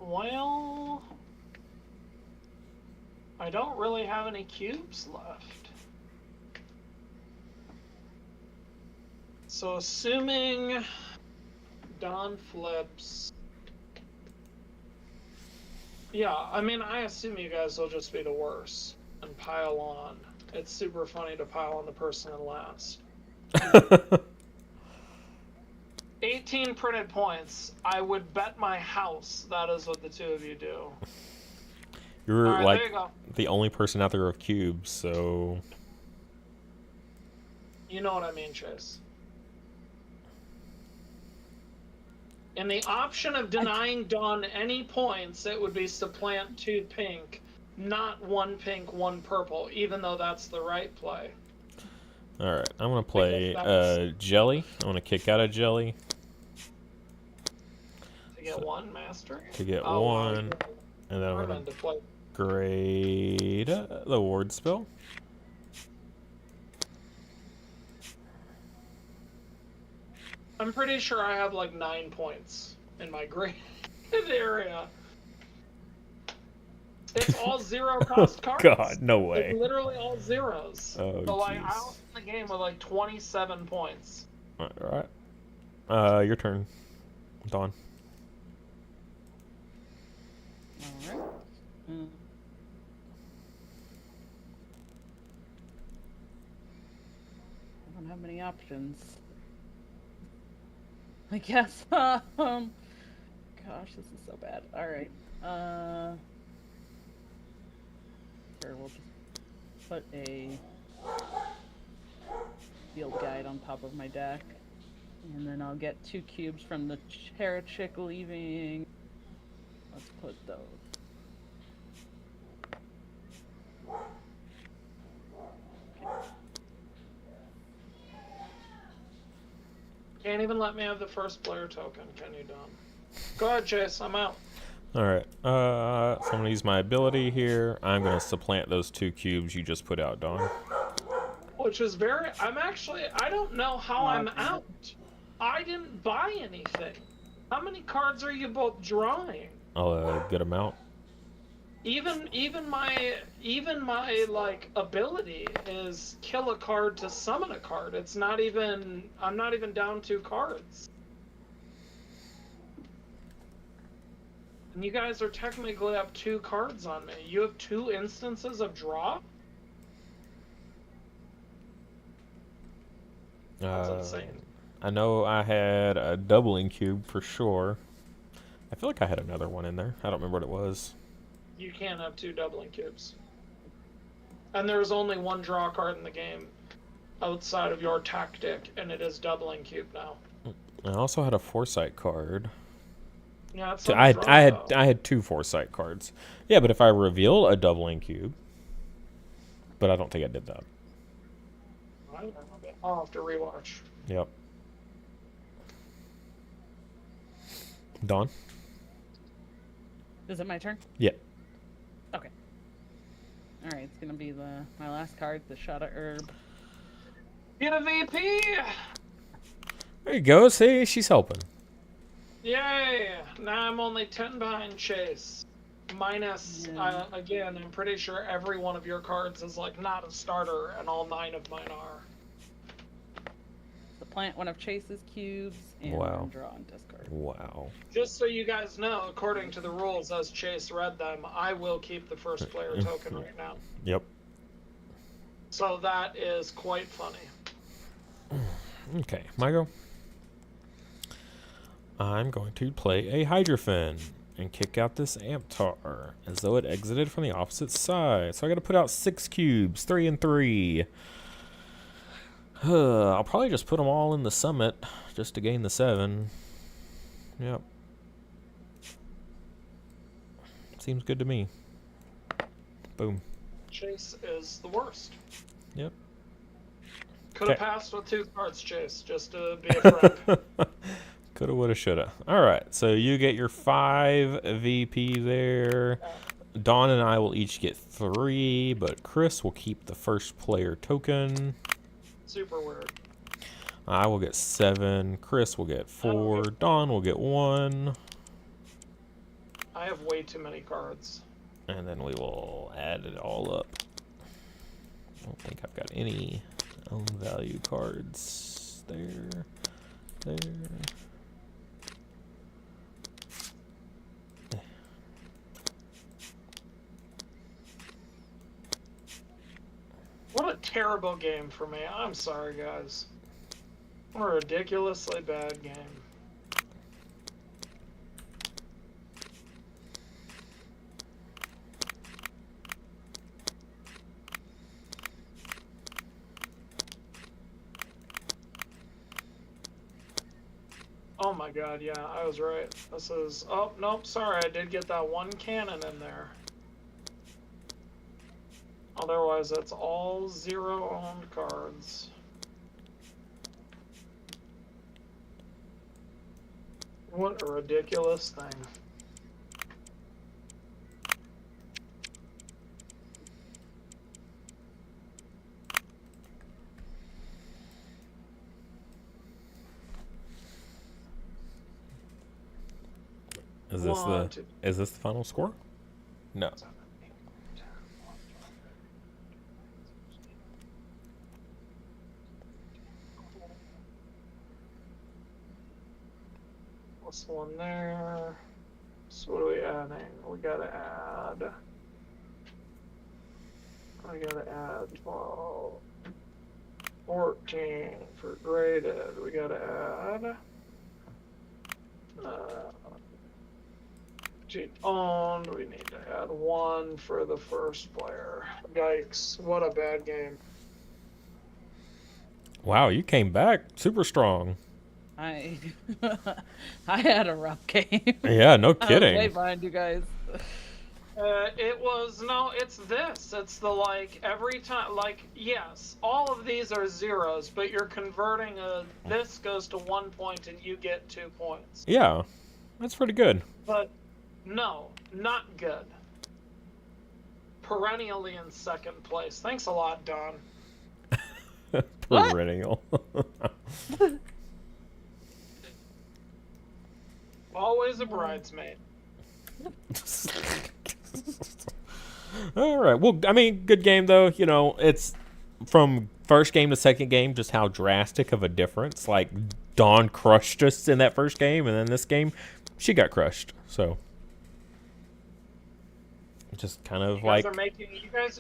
Well, I don't really have any cubes left. So assuming Don flips. Yeah, I mean, I assume you guys will just be the worst and pile on. It's super funny to pile on the person in last. 18 printed points. I would bet my house that is what the 2 of you do. You're All right, like there you go. the only person out there with cubes, so You know what I mean, Chase. In the option of denying Dawn any points, it would be supplant 2 pink, not 1 pink, 1 purple, even though that's the right play. all right. I'm gonna play Because Jelly. I want to kick out a Jelly to get 1 mastery. to get Oh, wow. 1, and then I'm We're gonna meant to play. grade the ward spell. I'm pretty sure I have like 9 points in my grade area. It's all 0 cost cards. God, no way. It's literally all zeros. Oh, so like jeez. I was in the game with like 27 points. All right. Your turn, Dawn. All right. I don't have many options. I guess. Gosh, this is so bad. All right. Sure, we'll just put a field guide on top of my deck, and then I'll get 2 cubes from the Chick leaving. Let's put those. Can't even let me have the first player token, can you, Dom? Go ahead, Chase. I'm out. All right. So I'm gonna use my ability here. I'm gonna supplant those 2 cubes you just put out, Dawn. Which is very. I don't know how I'm Okay. out. I didn't buy anything. How many cards are you both drawing? A good amount. Even my like ability is kill a card to summon a card. It's not even. I'm not even down 2 cards. And you guys are technically up 2 cards on me. You have 2 instances of draw? That's insane. I know I had a doubling cube for sure. I feel like I had another one in there. I don't remember what it was. You can't have 2 doubling cubes. And there's only 1 draw card in the game outside of your tactic, and it is doubling cube now. I also had a foresight card. Yeah, it's So not a draw, though. I had 2 foresight cards. Yeah, but if I reveal a doubling cube, but I don't think I did that. I'll have to rewatch. Yep. Dawn? Is it my turn? Yeah. Okay. All right, it's gonna be my last card, the shot of herb. Get a VP! There you go. See, she's helping. Yay! Now I'm only 10 behind Chase. Minus, Yeah. again, I'm pretty sure every one of your cards is like not a starter, and all 9 of mine are. The plant one of Chase's cubes and Wow. then draw and discard. Wow. Just so you guys know, according to the rules as Chase read them, I will keep the first player token right now. Yep. So that is quite funny. Okay, my go. I'm going to play a Hydrofen and kick out this Amptar as though it exited from the opposite side. So I got to put out 6 cubes, 3 and 3. I'll probably just put them all in the summit just to gain the 7. Yep. Seems good to me. Boom. Chase is the worst. Yep. Could have Okay. passed with 2 cards, Chase, just to be a friend. Coulda, woulda, shoulda. All right, so you get your 5 VP there. Dawn and I will each get 3, but Chris will keep the first player token. Super weird. I will get 7. Chris will get 4. Dawn will get 1. I have way too many cards. And then we will add it all up. I don't think I've got any own value cards. There. What a terrible game for me. I'm sorry, guys. What a ridiculously bad game. my god, yeah, I was right. This is... Oh, nope, sorry, I did get that one cannon in there. Otherwise, that's all 0 owned cards. What a ridiculous thing. Is this the final score? No. Plus 1 there. So what are we adding? We gotta add 12, 14 for graded. We gotta add 15 owned. We need to add 1 for the first player. Yikes! What a bad game. Wow, you came back super strong. I had a rough game. Yeah, no I was kidding. way behind you guys. It's this. It's the, like, every time, like, yes, all of these are zeros, but you're converting this goes to 1 point and you get 2 points. Yeah, that's pretty good. But, no, not good. Perennially in second place. Thanks a lot, Don. Perennial. Always a bridesmaid. All right. Well, I mean, good game though. You know, it's from first game to second game, just how drastic of a difference. Like Dawn crushed us in that first game, and then this game, she got crushed. So, just kind of like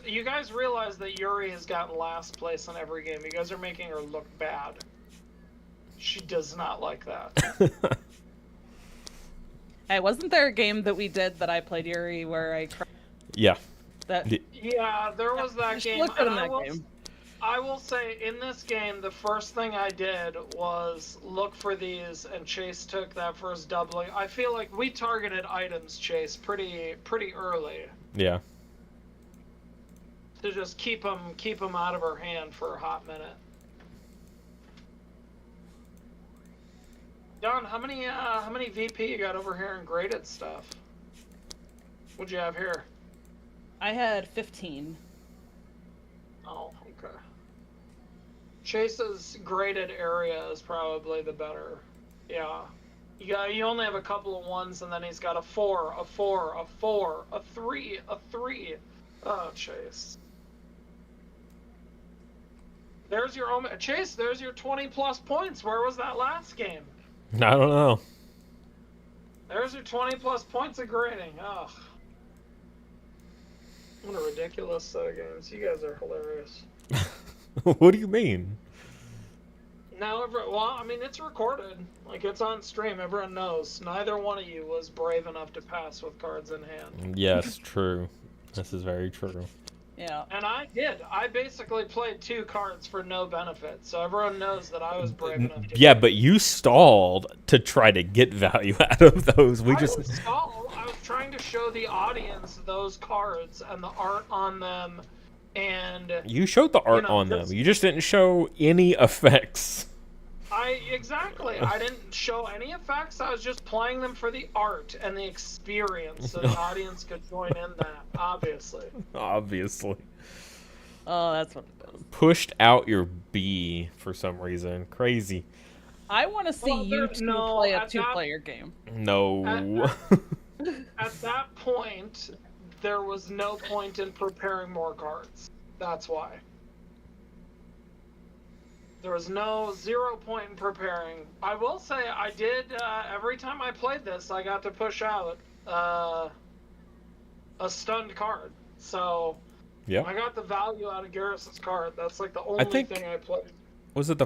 you guys realize that Yuri has gotten last place in every game. You guys are making her look bad. She does not like that. Hey, wasn't there a game that we did that I played Yuri where I yeah. Yeah, there was that game. Look good in that game. I will say, in this game, the first thing I did was look for these, and Chase took that first doubling. I feel like we targeted items, Chase, pretty early. Yeah. To just keep them out of her hand for a hot minute. Don, how many VP you got over here in graded stuff? What'd you have here? I had 15. Oh, okay. Chase's graded area is probably the better. Yeah. You only have a couple of 1s, and then he's got a 4, a 4, a 4, a 3, a 3. Oh, Chase. There's your Chase, there's your 20+ points. Where was that last game? I don't know. There's your 20+ points of grading. Ugh. What a ridiculous set of games. You guys are hilarious. What do you mean? Now, I mean, it's recorded. Like, it's on stream. Everyone knows. Neither one of you was brave enough to pass with cards in hand. Yes, true. This is very true. Yeah. And I did. I basically played 2 cards for no benefit, so everyone knows that I was brave enough to... Yeah, but you stalled to try to get value out of those. I was trying to show the audience those cards and the art on them, and... You showed the art on them. You just didn't show any effects. Exactly. I didn't show any effects. I was just playing them for the art and the experience, so the audience could join in that, obviously. Obviously. Oh, that's what it does. Pushed out your B for some reason. Crazy. I want to see you two play a 2-player game. No. At that point, there was no point in preparing more cards. That's why. There was 0 point in preparing. I will say I did, every time I played this, I got to push out a stunned card. So yeah, I got the value out of Garrus's card. That's like the only thing I played. Was it the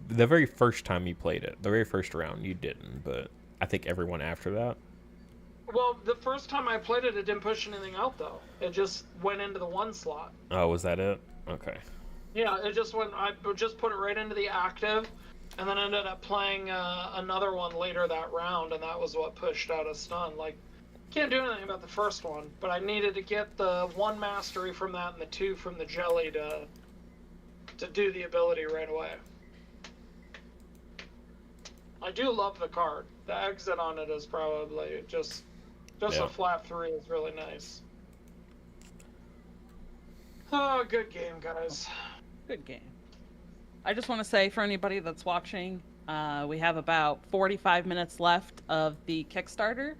very first time you played it? The very first round you didn't, but I think everyone after that. Well, the first time I played it, it didn't push anything out, though. It just went into the 1 slot. Oh, was that it? Okay. Yeah, it just went. I just put it right into the active, and then ended up playing another one later that round, and that was what pushed out a stun. Like, can't do anything about the first one, but I needed to get the 1 mastery from that and the 2 from the jelly to do the ability right away. I do love the card. The exit on it is probably just a flat 3 is really nice. Oh, good game, guys. Good game. I just want to say for anybody that's watching, we have about 45 minutes left of the Kickstarter.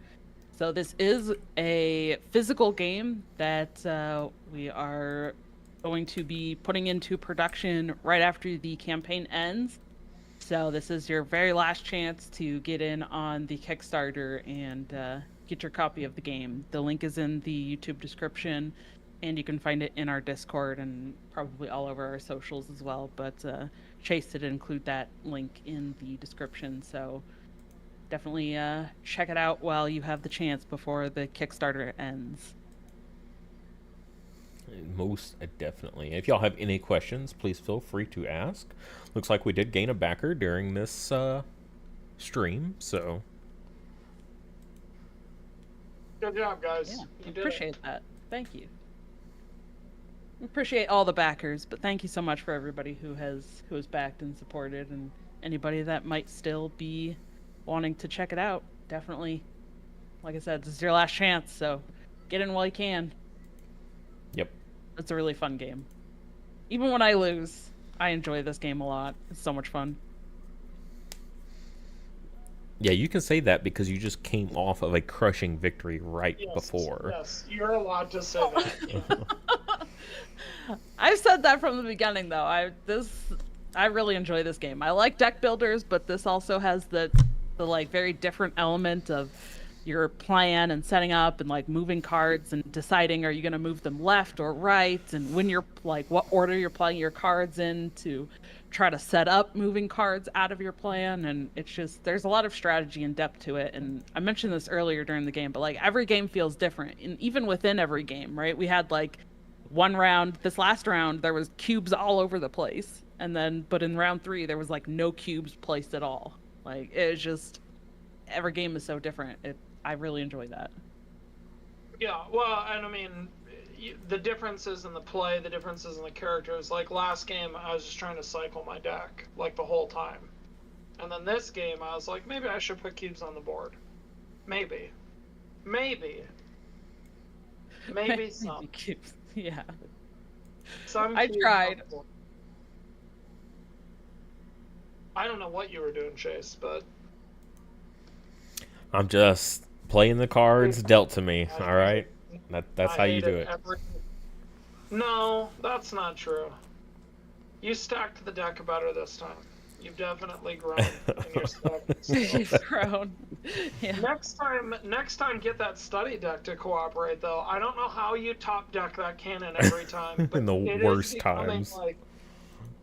So this is a physical game that we are going to be putting into production right after the campaign ends. So this is your very last chance to get in on the Kickstarter and get your copy of the game. The link is in the YouTube description, and you can find it in our Discord and probably all over our socials as well. But Chase did include that link in the description, so definitely check it out while you have the chance before the Kickstarter ends. Most definitely. If y'all have any questions, please feel free to ask. Looks like we did gain a backer during this stream, so good job, guys. Yeah, You did appreciate that. Thank you. Appreciate all the backers, but thank you so much for everybody who has backed and supported, and anybody that might still be wanting to check it out. Definitely, like I said, this is your last chance, so get in while you can. Yep. It's a really fun game. Even when I lose, I enjoy this game a lot. It's so much fun. Yeah, you can say that because you just came off of a crushing victory right before. Yes, you're allowed to say that. Yeah. I've said that from the beginning, though. I really enjoy this game. I like deck builders, but this also has the like very different element of your plan and setting up and like moving cards and deciding are you going to move them left or right, and when you're like what order you're playing your cards in to try to set up moving cards out of your plan. And it's just, there's a lot of strategy and depth to it. And I mentioned this earlier during the game, but like every game feels different, and even within every game, right? We had like one round, this last round, there was cubes all over the place, and then but in round 3 there was like no cubes placed at all. Like it's just, every game is so different. I really enjoy that. Yeah, well, and I mean, the differences in the play, the differences in the characters. Like last game, I was just trying to cycle my deck like the whole time, and then this game, I was like, maybe I should put cubes on the board. Maybe some. Cubes. Yeah. Some I cubes tried. on the board. I don't know what you were doing, Chase, but I'm just playing the cards dealt to me, all right? That's how you do it. No, that's not true. You stacked the deck better this time. You've definitely grown in your stack. You've grown. Yeah. Next time, get that study deck to cooperate. Though I don't know how you top deck that cannon every time. But In the worst times. Like,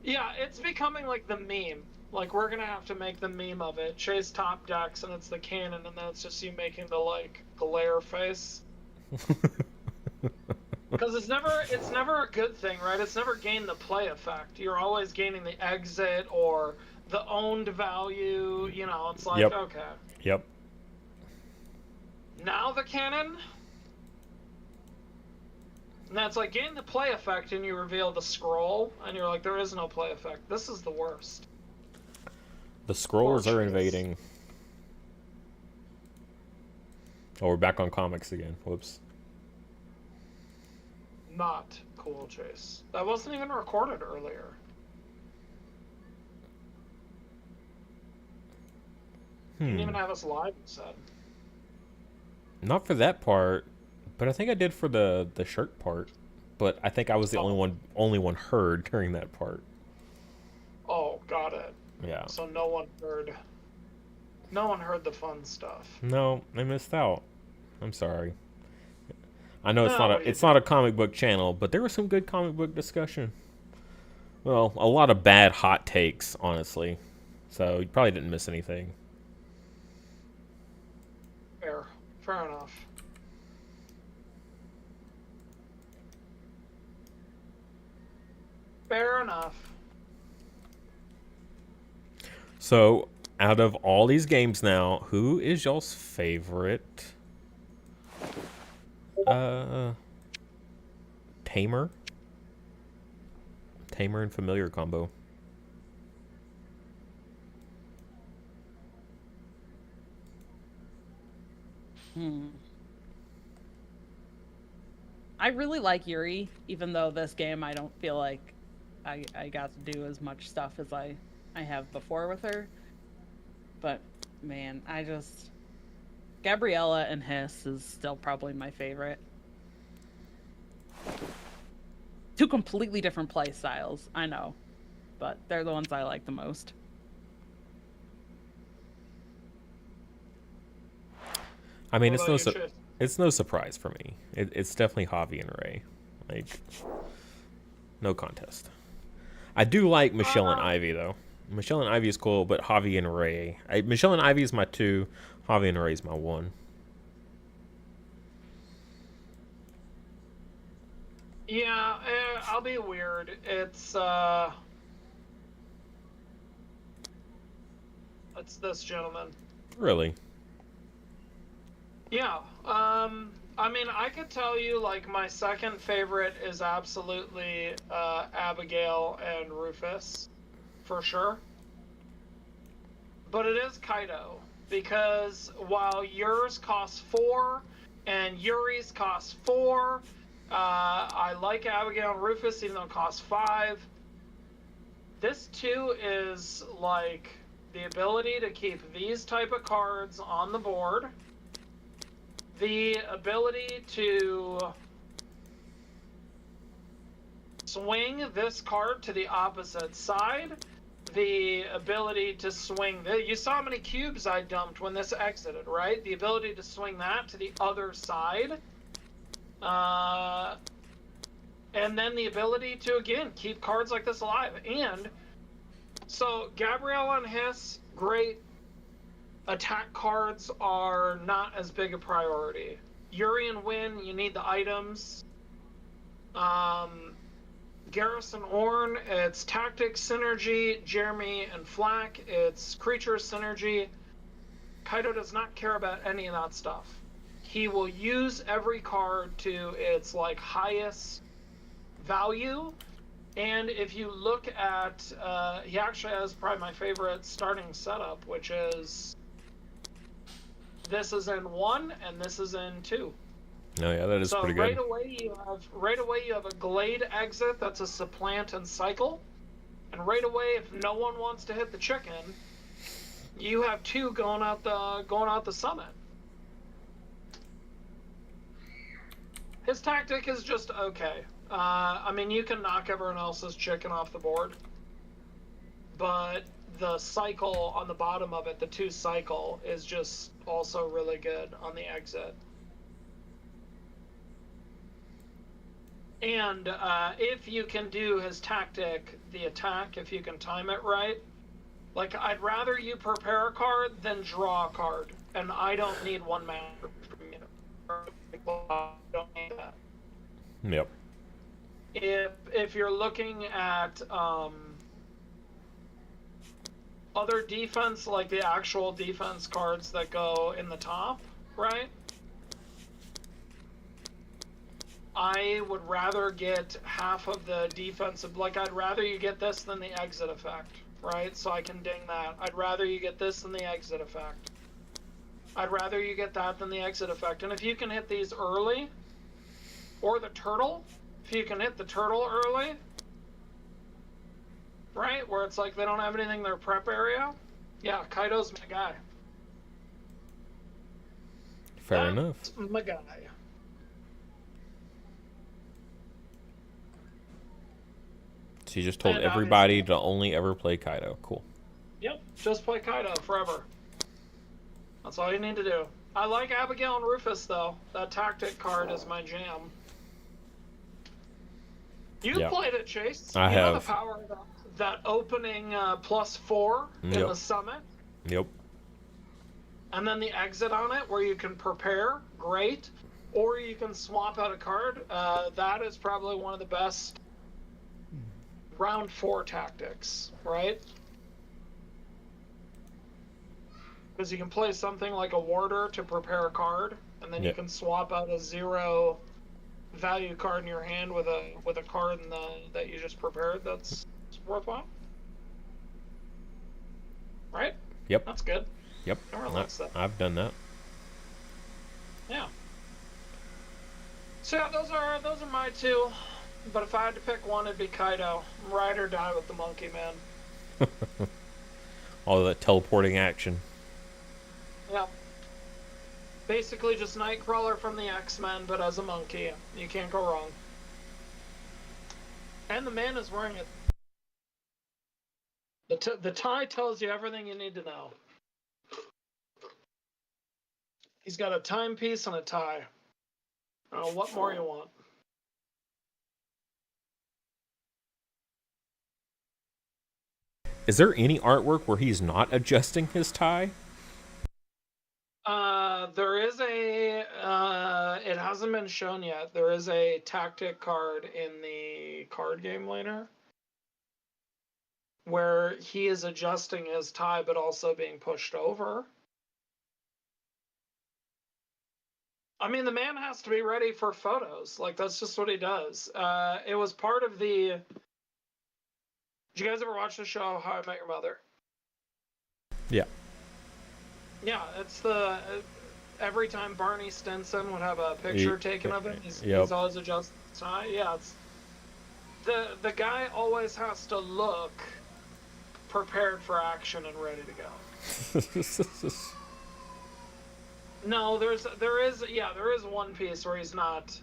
yeah, it's becoming like the meme. Like we're gonna have to make the meme of it. Chase top decks, and it's the cannon, and then it's just you making the like glare face. Because it's never a good thing, right? It's never gained the play effect. You're always gaining the exit or the owned value. You know, it's like, okay. Yep. Now the cannon? And that's like gain the play effect, and you reveal the scroll, and you're like, there is no play effect. This is the worst. The scrollers are invading. Oh, we're back on comics again. Whoops. Not cool, Chase. That wasn't even recorded earlier. You didn't even have us live, you said. Not for that part, but I think I did for the shirt part. But I think I was the only one heard during that part. Oh, got it. Yeah. So no one heard the fun stuff. No, I missed out. I'm sorry. I know it's not a comic book channel, but there was some good comic book discussion. Well, a lot of bad hot takes, honestly. So you probably didn't miss anything. Fair enough. Fair enough. So, out of all these games now, who is y'all's favorite? Tamer? Tamer and Familiar combo. I really like Yuri, even though this game I don't feel like I got to do as much stuff as I have before with her. But man, Gabriella and Hiss is still probably my favorite. Two completely different play styles, I know, but they're the ones I like the most. I mean, What about you, Chase? it's no surprise for me. It's definitely Javi and Ray. Like, no contest. I do like Michelle and Ivy, though. Michelle and Ivy is cool, but Javi and Ray... Michelle and Ivy is my 2. Javi and Ray is my 1. Yeah, I'll be weird. It's this gentleman. Really? Yeah. I mean, I could tell you, like, my second favorite is absolutely Abigail and Rufus, for sure. But it is Kaido, because while yours costs 4 and Yuri's costs 4, I like Abigail and Rufus, even though it costs 5. This, too, is, like, the ability to keep these type of cards on the board, the ability to swing this card to the opposite side, the ability to swing you saw how many cubes I dumped when this exited, right? The ability to swing that to the other side, and then the ability to, again, keep cards like this alive. And so Gabrielle and Hiss, great. Attack cards are not as big a priority. Yuri and Win, you need the items. Garrus and Ornn, it's tactics synergy. Jeremy and Flack, it's creature synergy. Kaido does not care about any of that stuff. He will use every card to its, like, highest value. And if you look at, he actually has probably my favorite starting setup, which is this is in 1 and this is in 2. No, yeah, that is so pretty right good. away you have a Glade exit that's a supplant and cycle, and right away, if no one wants to hit the chicken, you have 2 going out the summit. His tactic is just okay. I mean, you can knock everyone else's chicken off the board, but the cycle on the bottom of it, the 2 cycle, is just also really good on the exit. And if you can do his tactic, the attack, if you can time it right, like, I'd rather you prepare a card than draw a card, and I don't need 1 mana from you. I don't need that. Yep. If you're looking at other defense, like the actual defense cards that go in the top, right? I would rather get half of the defensive, like, I'd rather you get this than the exit effect, right? So I can ding that. I'd rather you get this than the exit effect. I'd rather you get that than the exit effect. And if you can hit these early, or the turtle, if you can hit the turtle early, right, where it's like they don't have anything in their prep area, yeah, Kaido's my guy. Fair enough. My guy. So you just told And everybody to only ever play Kaido. Cool. Yep, just play Kaido forever. That's all you need to do. I like Abigail and Rufus, though. That tactic card is my jam. You Yeah. played it, Chase. I you know have. the power of that opening +4 in Yep. the summit? Yep. And then the exit on it, where you can prepare, great. Or you can swap out a card. That is probably one of the best round 4 tactics, right? Because you can play something like a warder to prepare a card, and then you Yep. can swap out a 0 value card in your hand with a card that you just prepared. That's worthwhile, right? Yep. That's good. Yep. Everyone likes that. I've done that. Yeah. So yeah, those are my two. But if I had to pick one, it'd be Kaido. Ride or die with the monkey, man. All that teleporting action. Yeah. Basically just Nightcrawler from the X-Men, but as a monkey. You can't go wrong. And the man is wearing it. The tie tells you everything you need to know. He's got a timepiece and a tie. What more you want? Is there any artwork where he's not adjusting his tie? There is it hasn't been shown yet. There is a tactic card in the card game later where he is adjusting his tie but also being pushed over. I mean, the man has to be ready for photos. Like, that's just what he does. It was part of the... Did you guys ever watch the show How I Met Your Mother? Yeah. Yeah, it's the... every time Barney Stinson would have a picture taken of him, he's always adjusting his tie. Yeah, it's... The guy always has to look prepared for action and ready to go. No, there is one piece where he's not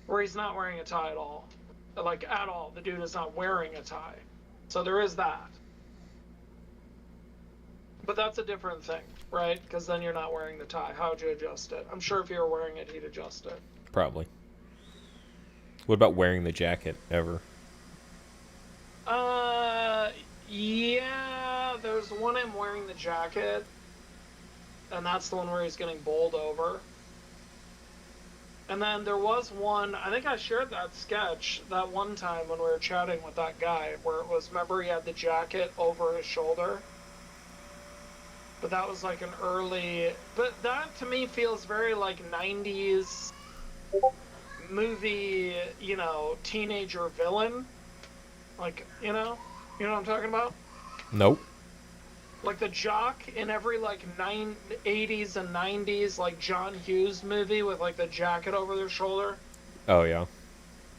wearing a tie at all. Like, at all. The dude is not wearing a tie. So there is that. But that's a different thing, right? Because then you're not wearing the tie. How'd you adjust it? I'm sure if you were wearing it, he'd adjust it. Probably. What about wearing the jacket ever? Yeah, there's one him wearing the jacket. And that's the one where he's getting bowled over. And then there was one, I think I shared that sketch that one time when we were chatting with that guy, where it was, remember he had the jacket over his shoulder? But that was like an early, but that to me feels very like 90s movie, teenager villain. Like, you know what I'm talking about? Nope. Like the jock in every like 80s and 90s like John Hughes movie with like the jacket over their shoulder. Oh yeah.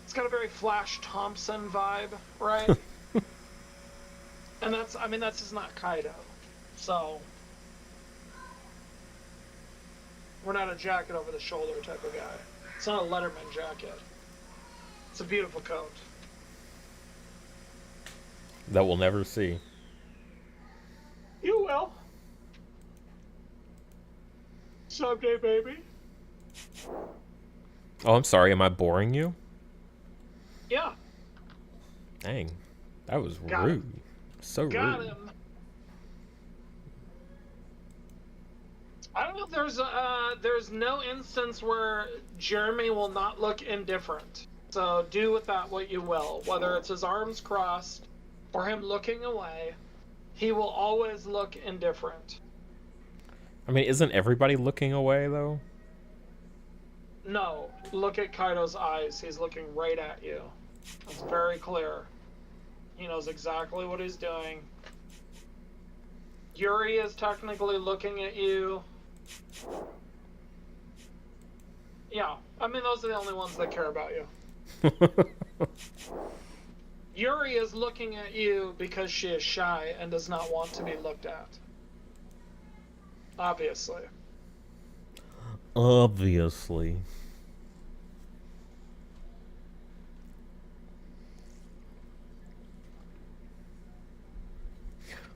It's got a very Flash Thompson vibe, right? And that's just not Kaido. So we're not a jacket over the shoulder type of guy. It's not a Letterman jacket. It's a beautiful coat. That we'll never see. You will. Someday, baby. Oh, I'm sorry. Am I boring you? Yeah. Dang. That was Got rude. him. So Got rude. him. I don't know if there's no instance where Jeremy will not look indifferent. So do with that what you will. Whether it's his arms crossed or him looking away, he will always look indifferent. I mean, isn't everybody looking away, though? No. Look at Kaido's eyes. He's looking right at you. It's very clear. He knows exactly what he's doing. Yuri is technically looking at you. Yeah. I mean, those are the only ones that care about you. Yuri is looking at you because she is shy and does not want to be looked at. Obviously. Obviously.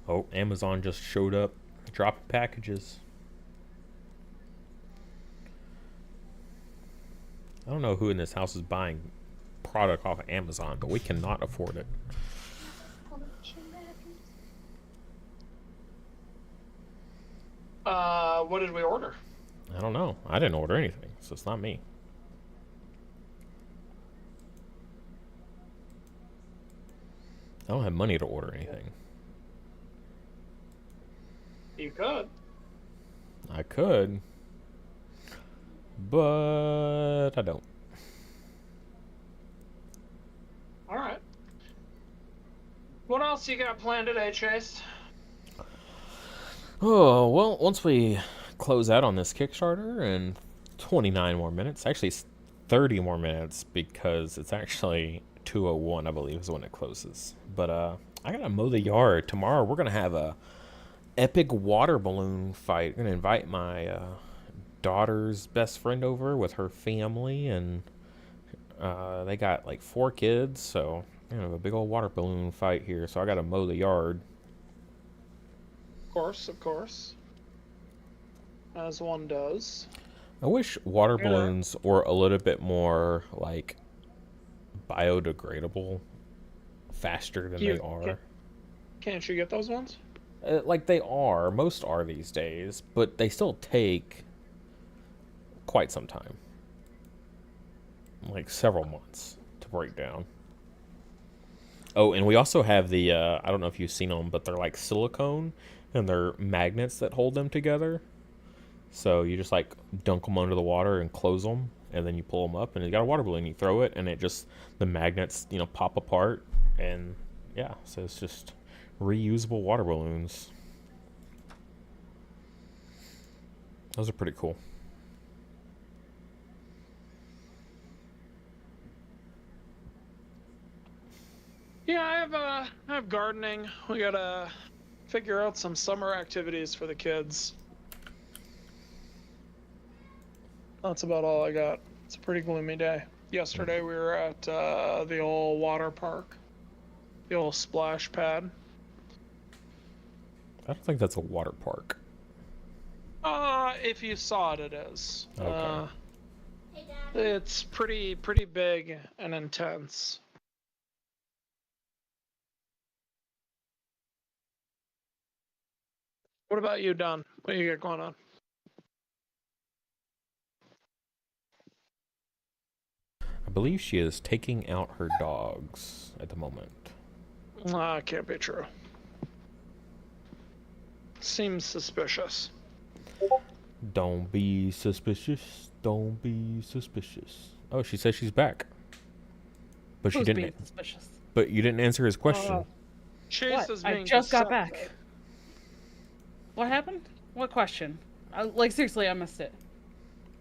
Oh, Amazon just showed up dropping packages. I don't know who in this house is buying product off of Amazon, but we cannot afford it. What did we order? I don't know. I didn't order anything, so it's not me. I don't have money to order anything. You could. I could, but I don't. All right. What else you got planned today, Chase? Oh, well, once we close out on this Kickstarter in 29 more minutes, actually it's 30 more minutes because it's actually 2:01, I believe, is when it closes. But I gotta mow the yard. Tomorrow we're gonna have a epic water balloon fight. I'm gonna invite my daughter's best friend over with her family, and they got like 4 kids, so we're gonna have a big old water balloon fight here. So I gotta mow the yard. Of course. As one does. I wish water Yeah. balloons were a little bit more like biodegradable, faster than they are. Can't you get those ones? Like they are, most are these days, but they still take quite some time, like several months to break down. Oh, and we also have the I don't know if you've seen them, but they're like silicone and they're magnets that hold them together. So you just like dunk them under the water and close them, and then you pull them up, and you got a water balloon. You throw it, and it just the magnets pop apart, and yeah, so it's just reusable water balloons. Those are pretty cool. Yeah, I have gardening. We gotta figure out some summer activities for the kids. That's about all I got. It's a pretty gloomy day. Yesterday we were at the old water park, the old splash pad. I don't think that's a water park. If you saw it, it is. Okay. Hey, Dad. It's pretty big and intense. What about you, Don? What do you got going on? I believe she is taking out her dogs at the moment. Can't be true. Seems suspicious. Don't be suspicious. Don't be suspicious. Oh, she says she's back. But she Who's didn't. being suspicious? But you didn't answer his question. Chase What? is I being just got deceptive. back. What happened? What question? Like seriously, I missed it.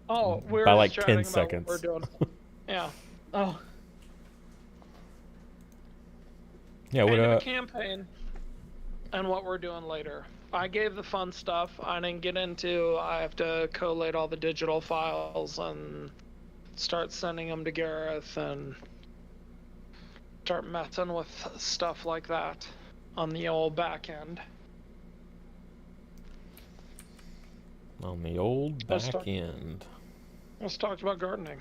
Oh, we're By just like chatting 10 about seconds. what we're doing. Yeah. Oh, Yeah, End what of a campaign and what we're doing later. I gave the fun stuff. I didn't get into. I have to collate all the digital files and start sending them to Gareth and start messing with stuff like that on the old back end. on the old Let's back start. end? Let's talk about gardening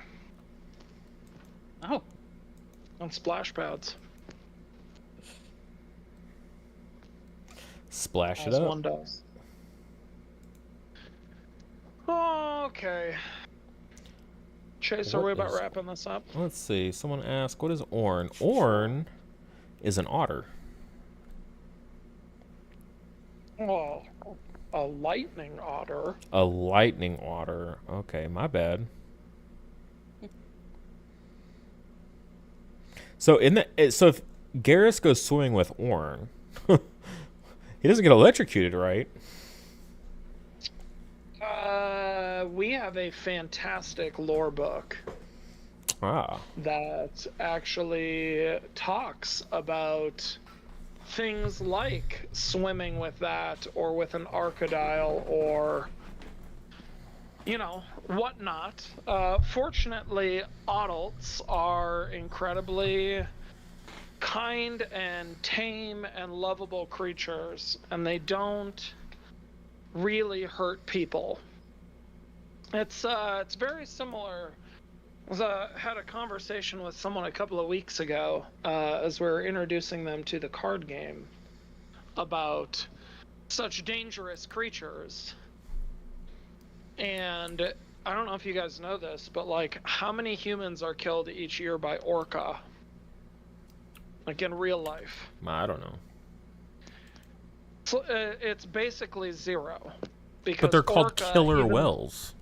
oh, and splash pads, Splash it as up. one does. Okay. Chase, are What we about is- wrapping this up? Let's see. Someone asked, what is Orn? Orn is an otter. Oh, a lightning otter. A lightning otter. Okay, my bad. So so if Garrus goes swimming with Orn, he doesn't get electrocuted, right? We have a fantastic lore book Ah. that actually talks about things like swimming with that or with an arcodile or whatnot. Fortunately, adults are incredibly kind and tame and lovable creatures, and they don't really hurt people. It's very similar. Had a conversation with someone a couple of weeks ago as we were introducing them to the card game about such dangerous creatures. And I don't know if you guys know this, but like, how many humans are killed each year by orca? Like in real life. I don't know. It's basically 0. Because But they're called orca, killer even- whales.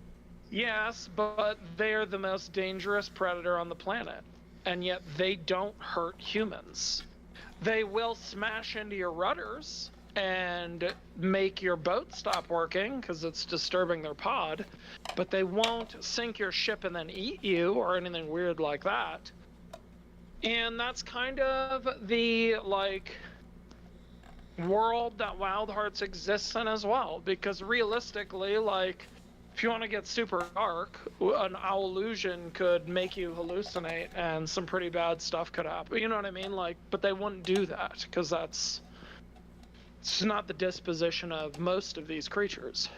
Yes, but they're the most dangerous predator on the planet, and yet they don't hurt humans. They will smash into your rudders and make your boat stop working because it's disturbing their pod, but they won't sink your ship and then eat you or anything weird like that. And that's kind of the world that Wildhearts exists in as well, because realistically, if you want to get super dark, an owlusion could make you hallucinate and some pretty bad stuff could happen. You know what I mean? But they wouldn't do that because it's not the disposition of most of these creatures.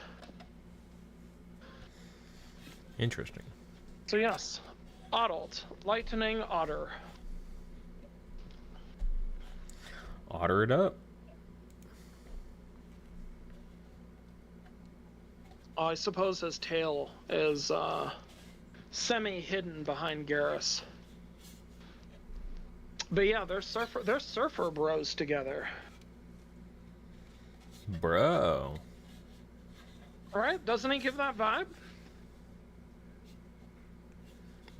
Interesting. So yes, adult, lightning otter. Otter it up. I suppose his tail is semi-hidden behind Garrus. But yeah, they're surfer bros together. Bro. Right? Doesn't he give that vibe?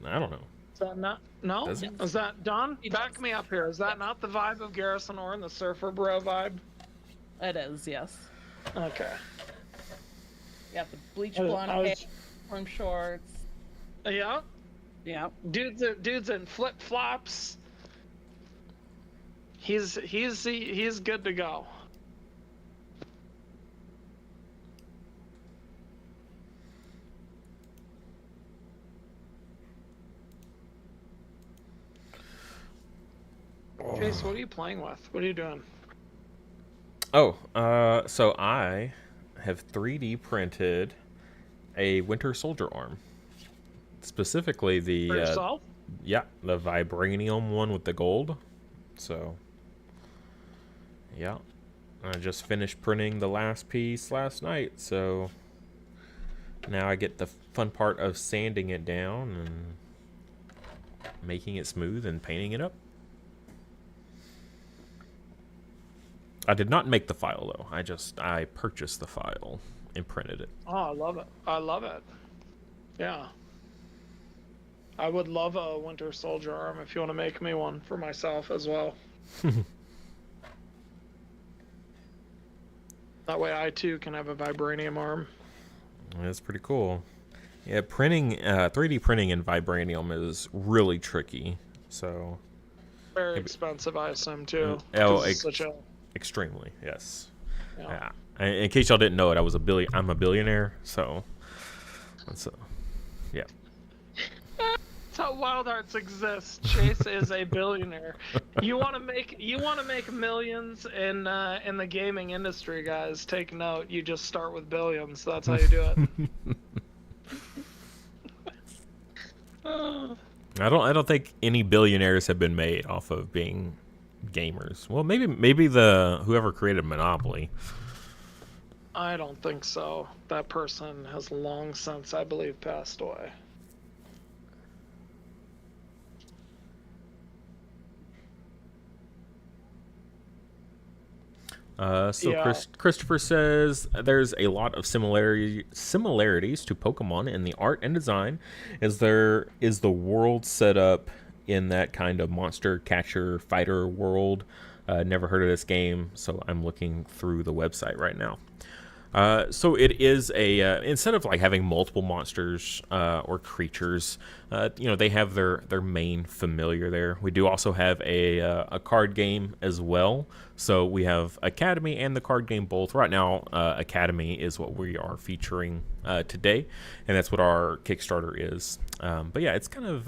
I don't know. Is that not? No? Does he? Is that Don? He Back does. me up here. Is that not the vibe of Garrus and Orin, the surfer bro vibe? It is, yes. Okay. You got the bleach I was- blonde I hair, was- form shorts. Yeah. Yeah. Dude's in flip flops. He's good to go. Chase, what are you playing with? What are you doing? Oh, so I have 3D printed a Winter Soldier arm. Specifically the For yourself? yeah, the vibranium one with the gold. So yeah, I just finished printing the last piece last night, so now I get the fun part of sanding it down and making it smooth and painting it up. I did not make the file though. I purchased the file and printed it. Oh, I love it. I love it. Yeah. I would love a Winter Soldier arm if you want to make me one for myself as well. That way I too can have a vibranium arm. That's pretty cool. Yeah, 3D printing in vibranium is really tricky. So Very expensive, I assume, too. Oh, 'cause it's such a... extremely, yes. Yeah. Yeah. In case y'all didn't know it, I'm a billionaire. So, yeah. That's how Wildhearts exists. Chase is a billionaire. You want to make millions in the gaming industry, guys. Take note. You just start with billions. That's how you do it. I don't think any billionaires have been made off of being gamers. Well, maybe the whoever created Monopoly. I don't think so. That person has long since, I believe, passed away. So Yeah. Christopher says there's a lot of similarities to Pokemon in the art and design, as there is the world set up in that kind of monster catcher fighter world. Never heard of this game, so I'm looking through the website right now. So it is instead of like having multiple monsters or creatures, they have their main familiar there. We do also have a card game as well. So we have Academy and the card game both. Right now, Academy is what we are featuring today, and that's what our Kickstarter is. But yeah, it's kind of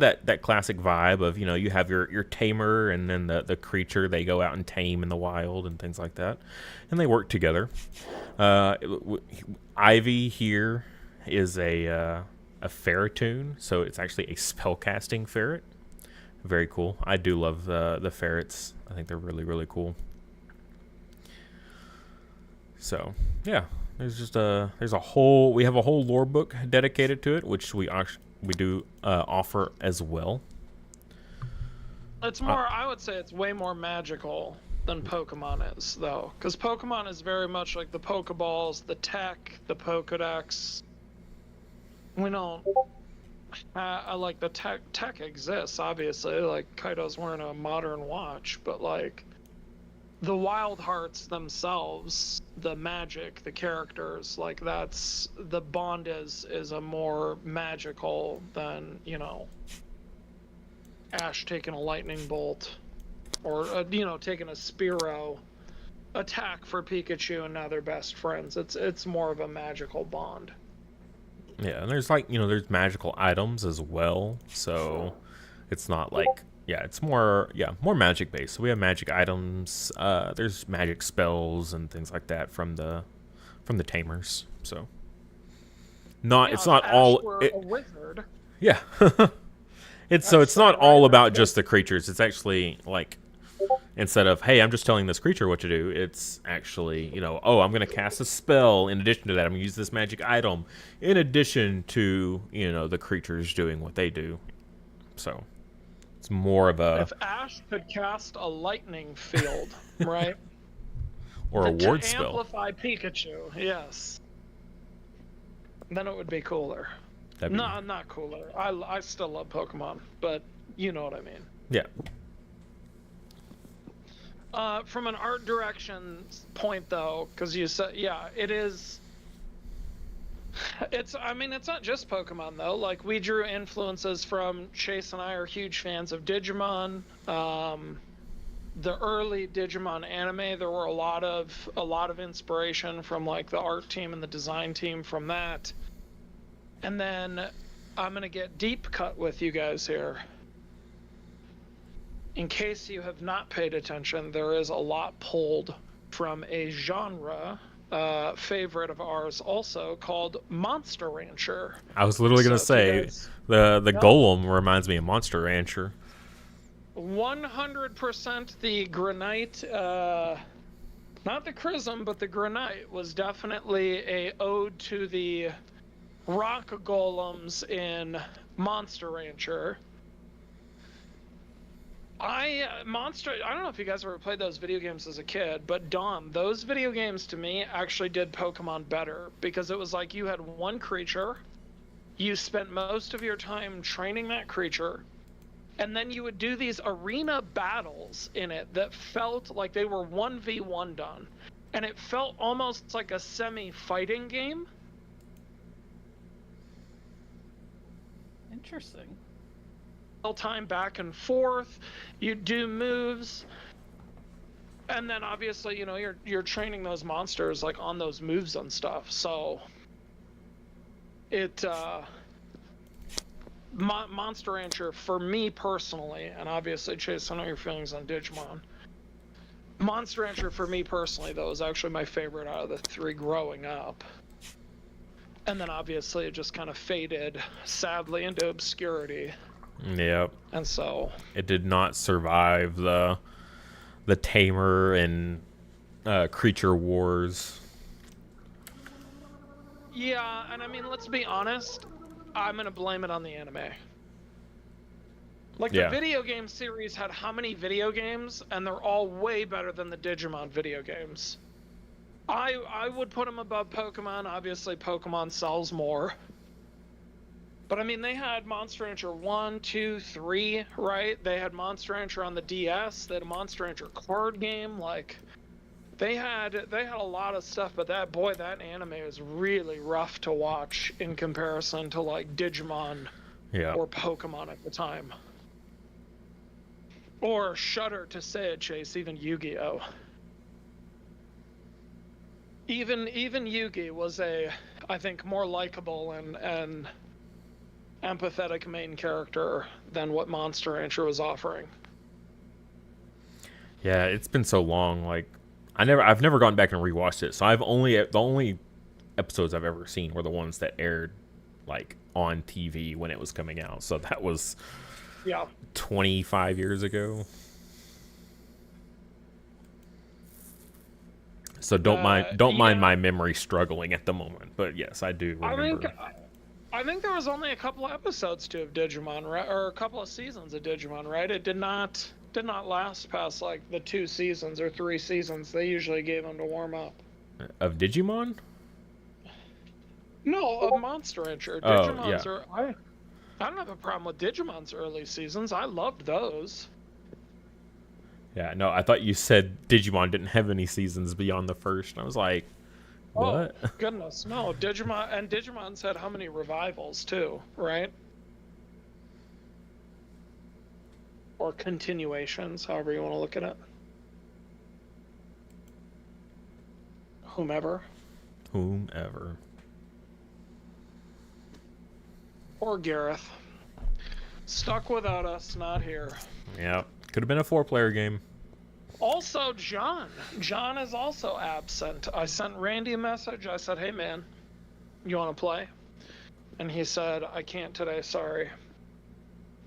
that classic vibe of, you have your tamer and then the creature they go out and tame in the wild and things like that, and they work together. Ivy here is a ferritoon, so it's actually a spellcasting ferret. Very cool. I do love the ferrets. I think they're really, really cool. So yeah, we have a whole lore book dedicated to it, which we do offer as well. It's more, I would say it's way more magical than Pokemon is, though, because Pokemon is very much like the Pokeballs, the tech, the Pokedex. We don't. Like the tech exists, obviously. Like Kaido's wearing a modern watch, but like the Wildhearts themselves, the magic, the characters, like that's the bond is a more magical than Ash taking a lightning bolt. Or, taking a Spearow attack for Pikachu, and now they're best friends. It's more of a magical bond. Yeah, and there's there's magical items as well. So it's not like, it's more magic based. So we have magic items. There's magic spells and things like that from the tamers. So it's not Ash all. were a wizard. Yeah, it's not all about just the creatures. It's actually like, instead of, hey, I'm just telling this creature what to do, it's actually, I'm going to cast a spell in addition to that. I'm going to use this magic item in addition to, the creatures doing what they do. So it's more of a... If Ash could cast a lightning field, right? Or a ward to spell. amplify Pikachu, yes. Then it would be cooler. No, not cooler. I still love Pokemon, but you know what I mean. Yeah. From an art direction point, though, because you said, it is. It's not just Pokemon, though. Like, we drew influences from, Chase and I are huge fans of Digimon. The early Digimon anime, there were a lot of inspiration from, like, the art team and the design team from that. And then I'm going to get deep cut with you guys here. In case you have not paid attention, there is a lot pulled from a genre favorite of ours also called Monster Rancher. I was literally going to say, the Golem reminds me of Monster Rancher. 100% the Granite, not the Chrism, but the Granite was definitely a ode to the rock golems in Monster Rancher. I don't know if you guys ever played those video games as a kid, but Dom, those video games to me actually did Pokemon better, because it was like you had one creature, you spent most of your time training that creature, and then you would do these arena battles in it that felt like they were 1v1 done, and it felt almost like a semi-fighting game. Interesting. Time back and forth, you do moves, and then obviously you're training those monsters like on those moves and stuff. So it Monster Rancher for me personally, and obviously Chase, I know your feelings on Digimon. Monster Rancher for me personally, though, is actually my favorite out of the three growing up. And then obviously it just kind of faded sadly into obscurity. Yep. And so it did not survive the tamer and creature wars. Yeah, and I mean, let's be honest, I'm gonna blame it on the anime. Like, the video game series had how many video games, and they're all way better than the Digimon video games. I would put them above Pokemon. Obviously Pokemon sells more. But I mean, they had Monster Rancher 1, 2, 3, right? They had Monster Rancher on the DS. They had a Monster Rancher card game. Like, they had a lot of stuff. But that anime is really rough to watch in comparison to like Digimon or Pokemon at the time. Or shudder to say it, Chase, even Yu-Gi-Oh. Even Yugi was I think, more likable and empathetic main character than what Monster Rancher was offering. Yeah, it's been so long. Like, I've never gone back and rewatched it. So the only episodes I've ever seen were the ones that aired like on TV when it was coming out. So that was 25 years ago. So don't mind my memory struggling at the moment. But yes, I do remember. I think there was only a couple of episodes of Digimon, right? Or a couple of seasons of Digimon, right? It did not did not last past like the 2 seasons or 3 seasons. They usually gave them to warm up. Of Digimon? No, of Monster Rancher. Oh, Digimon's yeah. are I don't have a problem with Digimon's early seasons. I loved those. Yeah, no, I thought you said Digimon didn't have any seasons beyond the first. And I was like, what? Oh, goodness, no. Digimon's had how many revivals too, right? Or continuations, however you want to look at it. Whomever. Or Gareth. Stuck without us, not here. Yeah, could have been a 4-player game. Also, John. John is also absent. I sent Randy a message. I said, hey, man, you want to play? And he said, I can't today, sorry.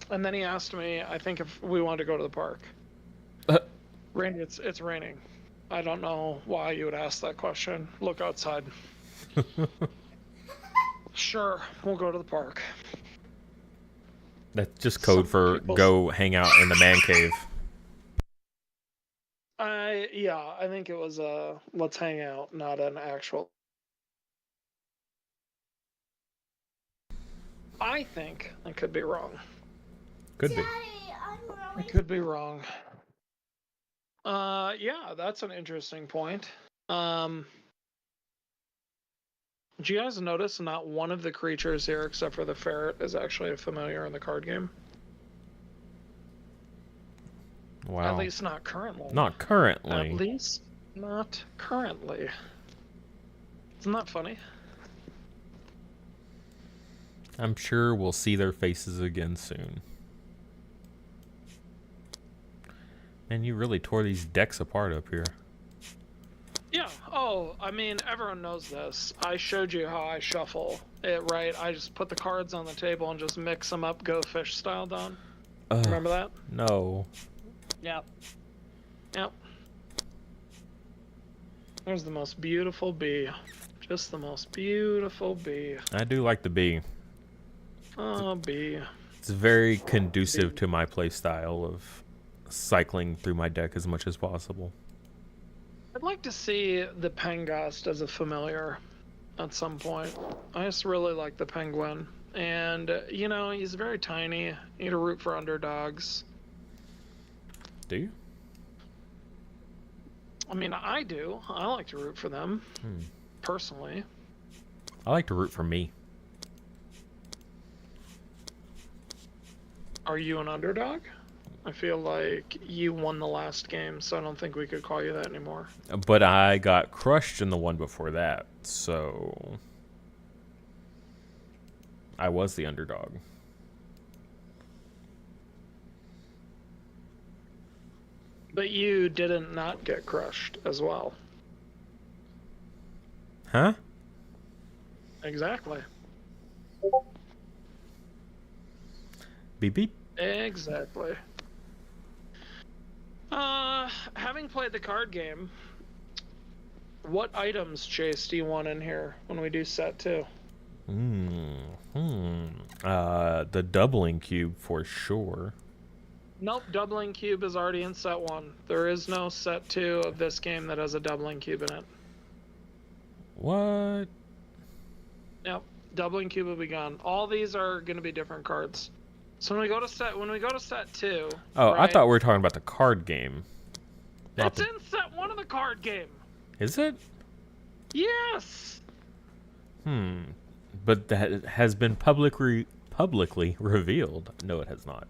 And then he asked me, I think, if we wanted to go to the park. Randy, it's raining. I don't know why you would ask that question. Look outside. Sure, we'll go to the park. That's just code for go hang out in the man cave. I think it was let's hang out, not an actual. I think I could be wrong. Could be. Daddy, I'm I really could be wrong. Yeah, that's an interesting point. Do you guys notice not one of the creatures here, except for the ferret, is actually a familiar in the card game? Wow. At least not currently. Not currently. At least not currently. Isn't that funny? I'm sure we'll see their faces again soon. Man, you really tore these decks apart up here. Yeah. Oh, I mean, everyone knows this. I showed you how I shuffle it, right? I just put the cards on the table and just mix them up, go fish style, Don. Remember that? No. Yep. Yep. There's the most beautiful bee. Just the most beautiful bee. I do like the bee. Oh, bee. It's very conducive to my play style of cycling through my deck as much as possible. I'd like to see the Pengast as a familiar at some point. I just really like the penguin. And, you know, he's very tiny. You need to root for underdogs. Do you? I mean, I do. I like to root for them, personally. I like to root for me. Are you an underdog? I feel like you won the last game, so I don't think we could call you that anymore. But I got crushed in the one before that, so I was the underdog. But you didn't not get crushed as well. Huh? Exactly. Beep beep. Exactly. Having played the card game, what items, Chase, do you want in here when we do set 2? The doubling cube for sure. Nope, doubling cube is already in set 1. There is no set 2 of this game that has a doubling cube in it. What? Yep, doubling cube will be gone. All these are going to be different cards. So when we go to set 2. Oh, right, I thought we were talking about the card game. it's in set 1 of the card game. Is it? Yes. But that has been publicly revealed. No, it has not.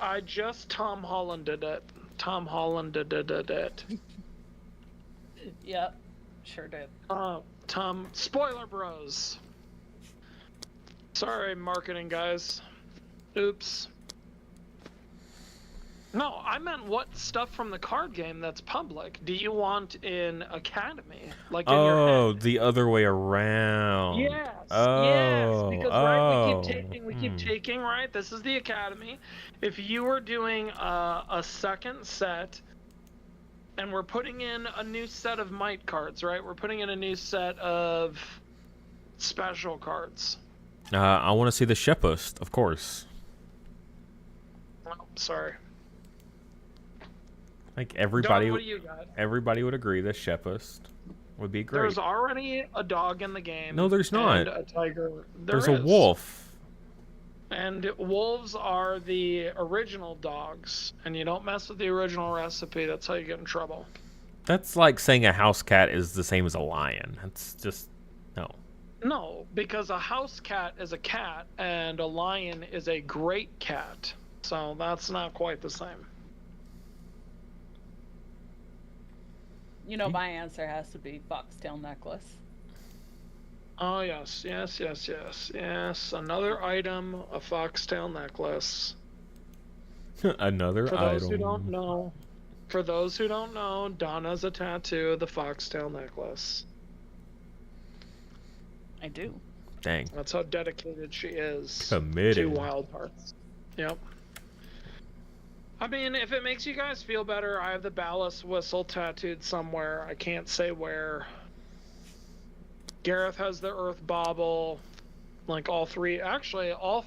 I just Tom Hollanded it. Tom Hollanded it. Yep. Sure did. Tom, spoiler bros. Sorry, marketing guys. Oops. No, I meant what stuff from the card game that's public do you want in Academy? Like in your head? The other way around. Yes, Oh, yes. Because right, we keep oh. taking, right? This is the Academy. If you were doing a second set, and we're putting in a new set of might cards, right? We're putting in a new set of special cards. I want to see the Shepust, of course. Oh, sorry. Like Don, what do you got? everybody would agree that Shepust would be great. There's already a dog in the game. No, there's not. And a tiger. There's There a is. wolf. And wolves are the original dogs. And you don't mess with the original recipe. That's how you get in trouble. That's like saying a house cat is the same as a lion. That's just no. No, because a house cat is a cat and a lion is a great cat. So that's not quite the same. You know, my answer has to be foxtail necklace. Oh, yes, yes, yes, yes, yes. Another item, a foxtail necklace. Another For item. those who don't know, Donna's a tattoo of the foxtail necklace. I do. Dang. That's how dedicated she is Committed. to Wildhearts. Yep. I mean, if it makes you guys feel better, I have the ballast whistle tattooed somewhere. I can't say where. Gareth has the earth bauble. Like all three. Actually, all.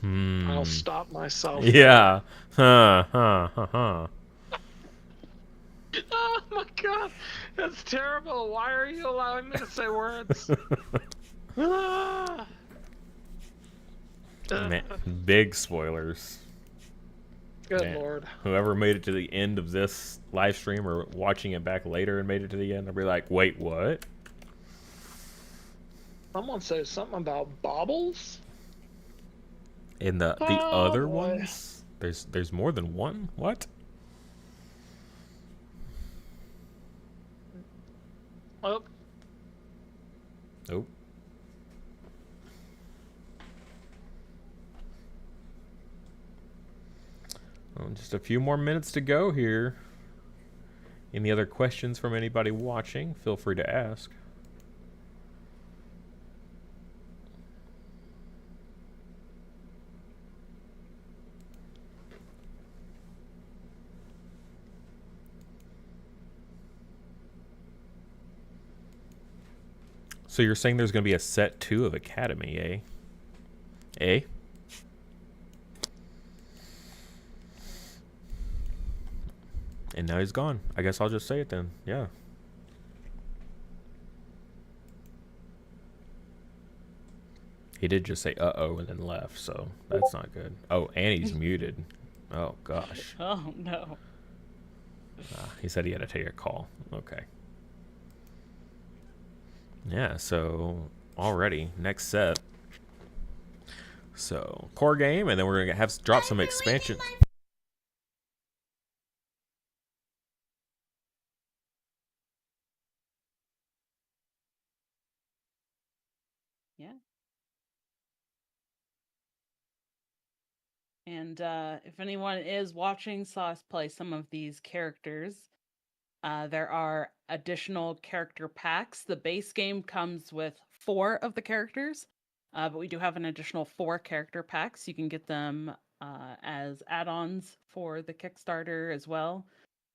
I'll stop myself. Yeah. Huh. Oh my god. That's terrible. Why are you allowing me to say words? Ah. Man, big spoilers. Good Man, lord. Whoever made it to the end of this live stream or watching it back later and made it to the end, they'll be like, wait, what? Someone say something about baubles? In the Oh, other boy. ones? There's more than one? What? Oh, Nope. Well, just a few more minutes to go here. Any other questions from anybody watching? Feel free to ask. So you're saying there's going to be a set 2 of Academy, eh? Eh? And now he's gone. I guess I'll just say it then. Yeah. He did just say uh-oh and then left, so that's not good. Oh, and he's muted. Oh, gosh. Oh, no. He said he had to take a call. Okay. Yeah, so already next set. So core game, and then we're gonna have drop some expansion. Yeah. And if anyone is watching, saw us play some of these characters. There are additional character packs. The base game comes with 4 of the characters, but we do have an additional 4 character packs. You can get them as add-ons for the Kickstarter as well.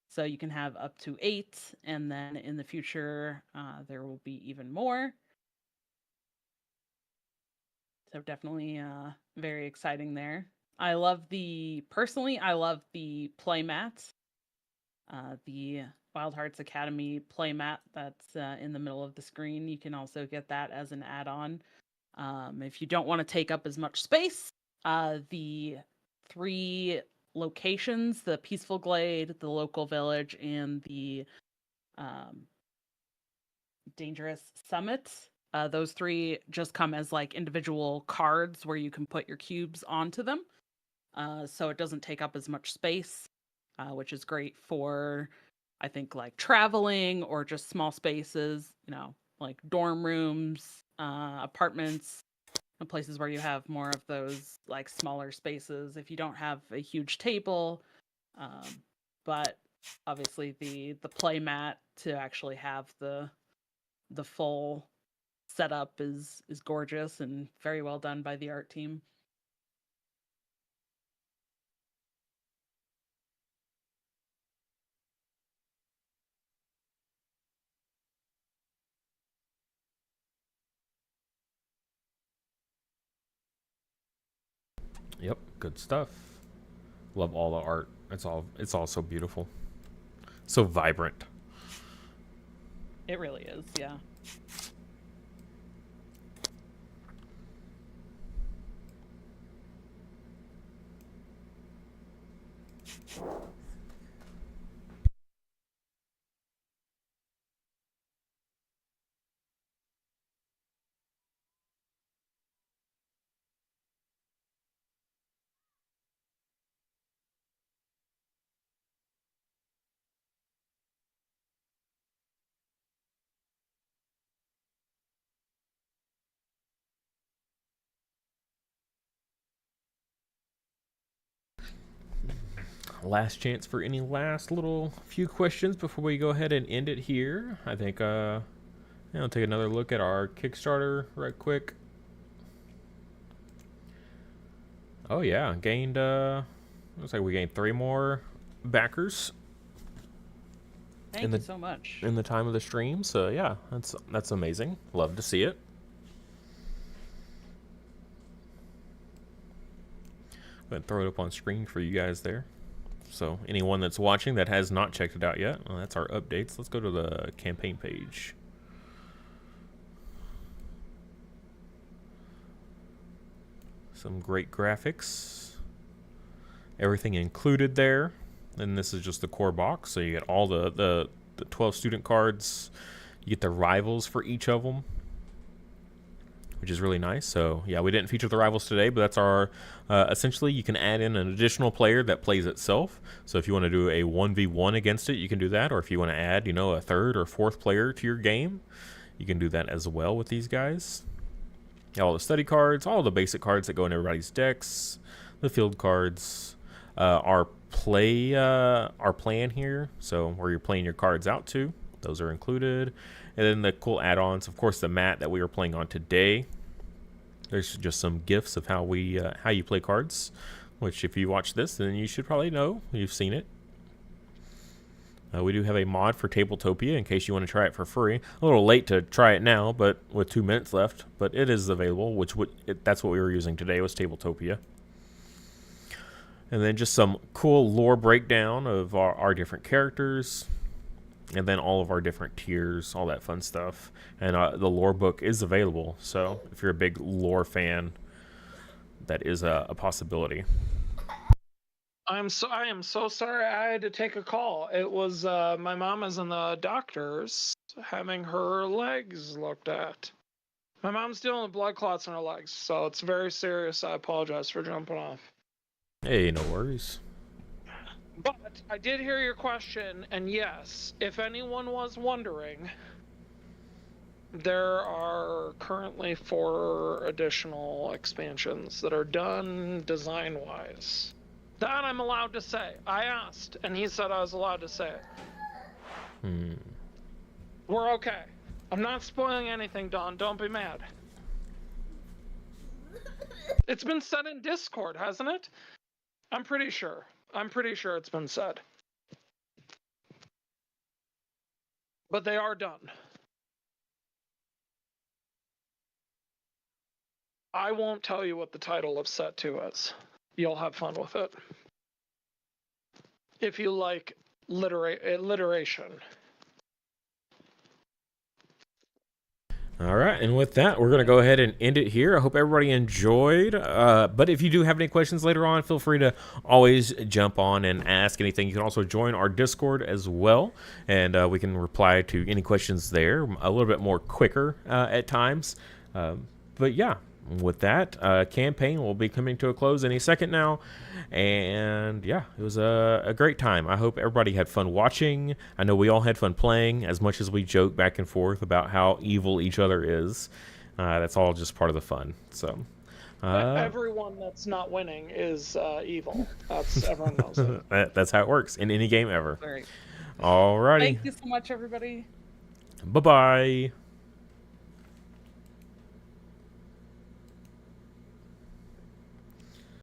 So you can have up to 8, and then in the future, there will be even more. So definitely very exciting there. Personally, I love the playmats. The Wildhearts Academy playmat that's in the middle of the screen. You can also get that as an add-on. If you don't want to take up as much space, the 3 locations, the Peaceful Glade, the local village, and the Dangerous Summit, those 3 just come as like individual cards where you can put your cubes onto them. So it doesn't take up as much space, which is great for, I think, like traveling or just small spaces, like dorm rooms, apartments, and places where you have more of those like smaller spaces if you don't have a huge table. But obviously the play mat to actually have the full setup is gorgeous and very well done by the art team. Yep, good stuff. Love all the art. It's all so beautiful. So vibrant. It really is, yeah. Last chance for any last little few questions before we go ahead and end it here. I think I'll take another look at our Kickstarter right quick. Oh yeah, gained looks like we gained 3 more backers Thank you so much. in the time of the stream. So yeah, that's amazing. Love to see it. I'm gonna throw it up on screen for you guys there. So anyone that's watching that has not checked it out yet, well, that's our updates. Let's go to the campaign page. Some great graphics. Everything included there. And this is just the core box. So you get all the 12 student cards. You get the rivals for each of them, which is really nice. So yeah, we didn't feature the rivals today, but that's our essentially you can add in an additional player that plays itself. So if you want to do a 1v1 against it, you can do that. Or if you want to add, a third or fourth player to your game, you can do that as well with these guys. All the study cards, all the basic cards that go in everybody's decks, the field cards, our plan here, so where you're playing your cards out to, those are included. And then the cool add-ons, of course, the mat that we were playing on today. There's just some gifs of how you play cards, which if you watch this, then you should probably know. You've seen it. We do have a mod for Tabletopia in case you want to try it for free. A little late to try it now, but with 2 minutes left. But it is available, that's what we were using today was Tabletopia. And then just some cool lore breakdown of our different characters. And then all of our different tiers, all that fun stuff. And the lore book is available. So if you're a big lore fan, that is a possibility. I am so sorry I had to take a call. It was my mom is in the doctor's having her legs looked at. My mom's dealing with blood clots in her legs, so it's very serious. I apologize for jumping off. Hey, no worries. But I did hear your question, and yes, if anyone was wondering, there are currently 4 additional expansions that are done design-wise. That I'm allowed to say. I asked, and he said I was allowed to say it. We're okay. I'm not spoiling anything, Dawn. Don't be mad. It's been said in Discord, hasn't it? I'm pretty sure. It's been said. But they are done. I won't tell you what the title of set 2 is. You'll have fun with it. If you like alliteration. All right, and with that, we're going to go ahead and end it here. I hope everybody enjoyed. But if you do have any questions later on, feel free to always jump on and ask anything. You can also join our Discord as well, and we can reply to any questions there a little bit more quicker at times. But yeah, with that, campaign will be coming to a close any second now. And yeah, it was a great time. I hope everybody had fun watching. I know we all had fun playing, as much as we joke back and forth about how evil each other is. That's all just part of the fun. So everyone that's not winning is evil. Everyone knows it. That's how it works in any game ever. All right. Alrighty. Thank you so much, everybody. Bye-bye.